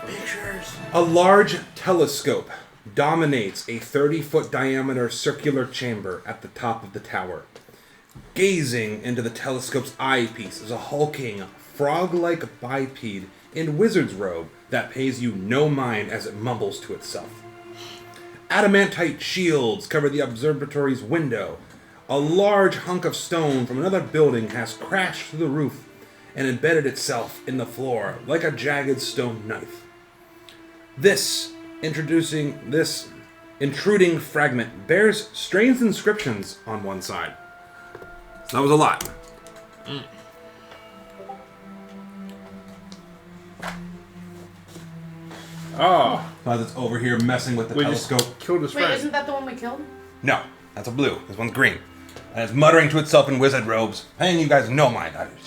Speaker 3: Pictures.
Speaker 1: A large telescope dominates a 30-foot diameter circular chamber at the top of the tower. Gazing into the telescope's eyepiece is a hulking, frog-like biped in wizard's robe that pays you no mind as it mumbles to itself. Adamantite shields cover the observatory's window. A large hunk of stone from another building has crashed through the roof and embedded itself in the floor like a jagged stone knife. This intruding fragment bears strange inscriptions on one side. So that was a lot.
Speaker 5: Oh,
Speaker 1: Because it's over here messing with the
Speaker 5: we just
Speaker 1: telescope.
Speaker 5: killed his
Speaker 4: Wait,
Speaker 5: friend.
Speaker 4: isn't that the one we killed?
Speaker 1: No, that's a blue. This one's green. And it's muttering to itself in wizard robes. And you guys know mine. I know I can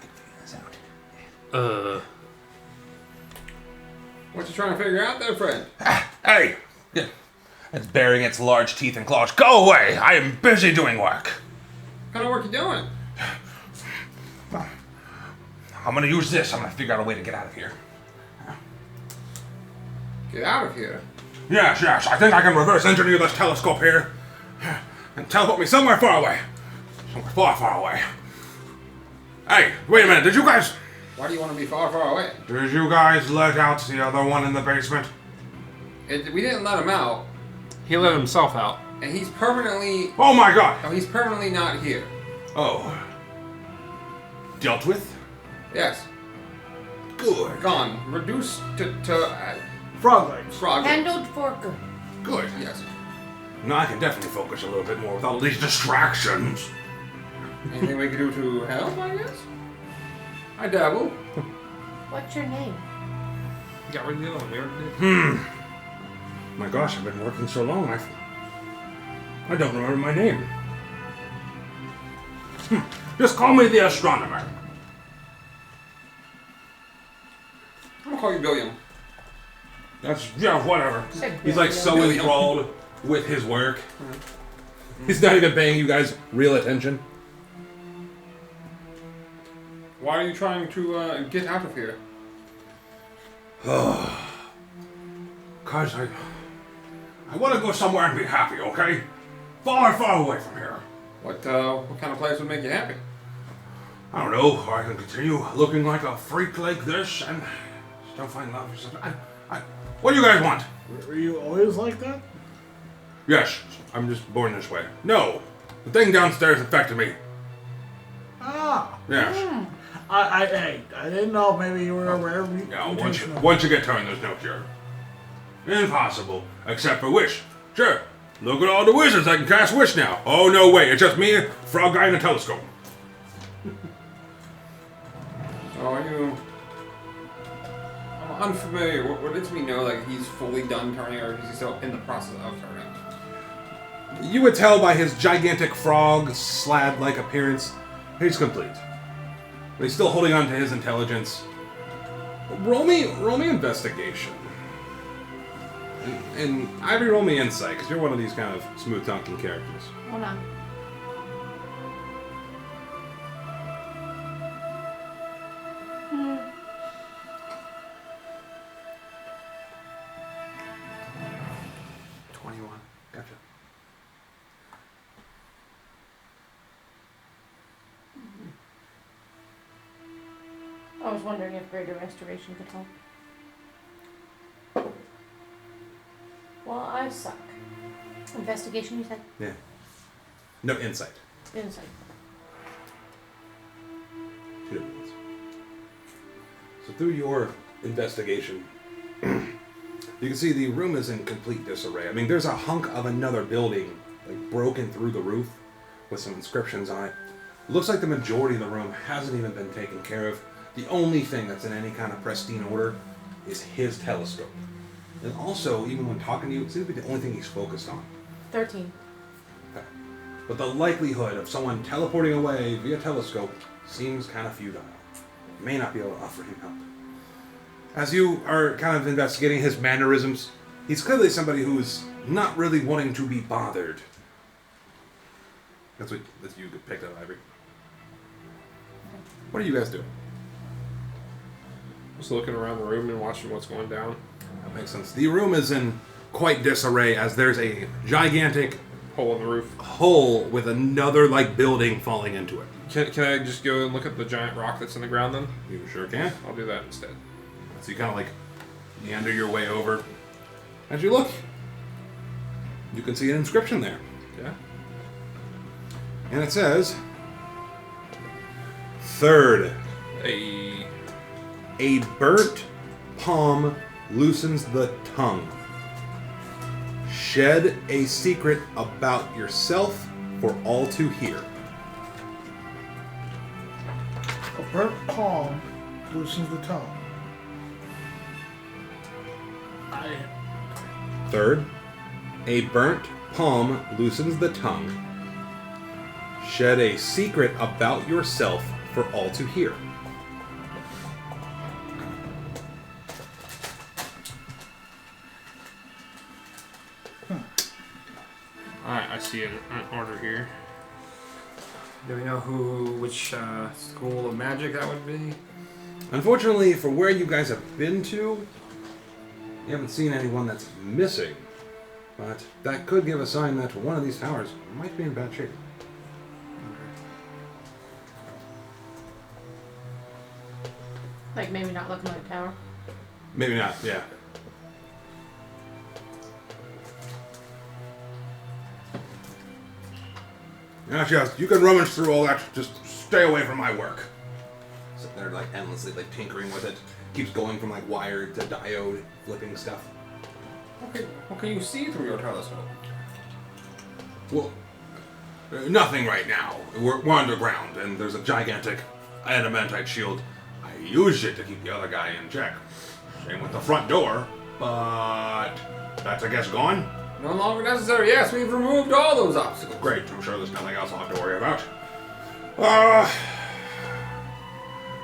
Speaker 1: figure this out.
Speaker 2: What you trying to figure out there, friend?
Speaker 6: Hey! It's baring its large teeth and claws. Go away! I am busy doing work.
Speaker 2: What kind of work you doing?
Speaker 6: I'm gonna use this. I'm gonna figure out a way to get out of here.
Speaker 2: Get out of here.
Speaker 1: Yes. I think I can reverse engineer this telescope here. And teleport me somewhere far away. Somewhere far away. Hey, wait a minute. Did you guys
Speaker 2: Why do you want to be far, far away?
Speaker 1: let out the other one in the basement?
Speaker 2: We didn't let him out,
Speaker 5: He let himself out.
Speaker 2: and he's permanently.
Speaker 1: Oh my god!
Speaker 2: Oh, he's permanently not here.
Speaker 1: Oh. Dealt with?
Speaker 2: Yes.
Speaker 1: Good.
Speaker 2: Gone. Reduced to
Speaker 3: Frog legs.
Speaker 2: frog.
Speaker 4: Handled for good.
Speaker 1: Good.
Speaker 2: Yes.
Speaker 1: Now I can definitely focus a little bit more without all these distractions.
Speaker 2: Anything we can do to help, I guess? I dabble.
Speaker 4: What's your name?
Speaker 5: You got rid of the other one. We already did.
Speaker 1: My gosh, I've been working so long, I don't remember my name. Just call me the astronomer.
Speaker 2: I'm gonna call you William.
Speaker 1: Yeah, whatever.
Speaker 4: Said
Speaker 1: He's like so
Speaker 2: William.
Speaker 1: enthralled with his work. He's not even paying you guys real attention.
Speaker 2: Why are you trying to get out of here?
Speaker 1: Cause I want to go somewhere and be happy, okay? Far, far away from here.
Speaker 2: What kind of place would make you happy?
Speaker 1: I don't know, or I can continue looking like a freak like this and still find love or something. What do you guys want?
Speaker 3: Were you always like that?
Speaker 1: Yes, I'm just born this way. No, the thing downstairs infected me.
Speaker 3: Ah.
Speaker 1: Yes.
Speaker 3: I didn't know. Maybe you were a rare
Speaker 1: Yeah,
Speaker 3: mutation.
Speaker 1: once you get turned, there's no cure. Impossible, except for wish. Sure, look at all the wizards I can cast wish now. Oh, no, wait, it's just me, frog guy, and a telescope.
Speaker 2: So are you... I'm unfamiliar. What lets me know like he's fully done turning, or is he still in the process of turning?
Speaker 1: You would tell by his gigantic frog slab-like appearance, he's complete. But he's still holding on to his intelligence. Roll me investigation. And Ivy, roll me insight, because you're one of these kind of smooth-talking characters.
Speaker 4: Hold on. Hmm.
Speaker 1: Gotcha.
Speaker 4: I was wondering if greater restoration could help. Well, I suck. Investigation, you said?
Speaker 1: Yeah. No, insight.
Speaker 4: Insight.
Speaker 1: 2 different ones. So through your investigation, you can see the room is in complete disarray. I mean, there's a hunk of another building, like broken through the roof, with some inscriptions on it. Looks like the majority of the room hasn't even been taken care of. The only thing that's in any kind of pristine order is his telescope. And also, even when talking to you, it seems to be the only thing he's focused on.
Speaker 4: 13.
Speaker 1: Okay. But the likelihood of someone teleporting away via telescope seems kind of futile. You may not be able to offer him help. As you are kind of investigating his mannerisms, he's clearly somebody who's not really wanting to be bothered. That's you picked up, Ivory. What are you guys doing?
Speaker 5: Just looking around the room and watching what's going down.
Speaker 1: That makes sense. The room is in quite disarray as there's a gigantic
Speaker 5: Hole in the roof.
Speaker 1: hole with another building falling into it.
Speaker 5: Can I just go and look at the giant rock that's in the ground then?
Speaker 1: You sure can.
Speaker 5: I'll do that instead.
Speaker 1: So you kind of meander your way over. As you look, you can see an inscription there.
Speaker 5: Yeah.
Speaker 1: And it says, "Third, a burnt palm loosens the tongue. Shed a secret about yourself for all to hear."
Speaker 3: A burnt palm loosens the tongue.
Speaker 1: Third, a burnt palm loosens the tongue. Shed a secret about yourself for all to hear.
Speaker 5: Alright, I see an order here.
Speaker 2: Do we know which school of magic that would be?
Speaker 1: Unfortunately, for where you guys have been to, you haven't seen anyone that's missing. But that could give a sign that one of these towers might be in bad shape.
Speaker 4: Like maybe not looking like a tower.
Speaker 1: Maybe not, yeah. Yes, you can rummage through all that. Just stay away from my work. Sit there like endlessly, like tinkering with it. Keeps going from like wired to diode, flipping stuff.
Speaker 2: Okay, what can you see through your telescope?
Speaker 1: Well, nothing right now. We're underground, and there's a gigantic adamantite shield. I use it to keep the other guy in check. Same with the front door, but that's, I guess, gone?
Speaker 2: No longer necessary. Yes, we've removed all those obstacles.
Speaker 1: Great, I'm sure there's nothing else I'll have to worry about.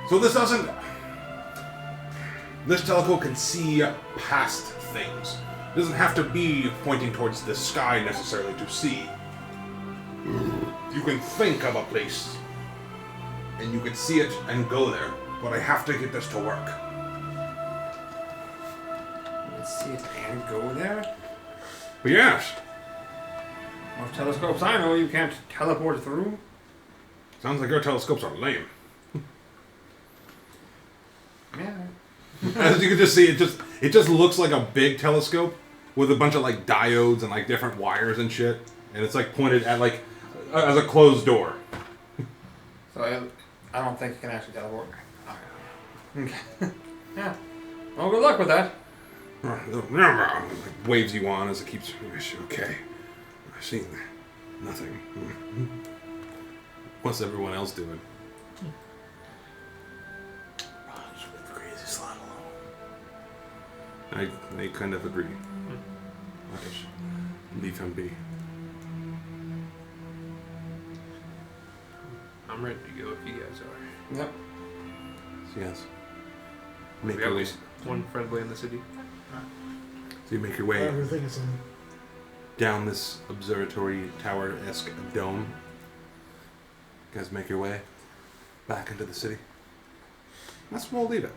Speaker 1: So this doesn't... This telescope can see past things. It doesn't have to be pointing towards the sky necessarily to see. You can think of a place, and you can see it and go there, but I have to get this to work.
Speaker 2: Let's see it and go there.
Speaker 1: But yes,
Speaker 2: Most telescopes I know you can't teleport through.
Speaker 1: sounds like your telescopes are lame.
Speaker 2: Yeah.
Speaker 1: As you can just see, it just looks like a big telescope with a bunch of like diodes and like different wires and shit, and it's like pointed at like as a closed door.
Speaker 2: So I don't think you can actually teleport. Okay. Yeah. Well, good luck with that.
Speaker 1: Waves you on as it keeps. Okay, I see nothing. What's everyone else doing?
Speaker 3: Just leave the crazy slot alone.
Speaker 1: I kind of agree. I just leave him be.
Speaker 5: I'm ready to go if you guys are.
Speaker 2: Yep.
Speaker 1: Yes.
Speaker 5: We
Speaker 1: Make
Speaker 5: have
Speaker 1: your
Speaker 5: at
Speaker 1: way.
Speaker 5: least one friendly in the city.
Speaker 1: So you make your way
Speaker 3: Everything is in.
Speaker 1: down this observatory tower-esque dome. You guys make your way back into the city. That's where we'll leave it.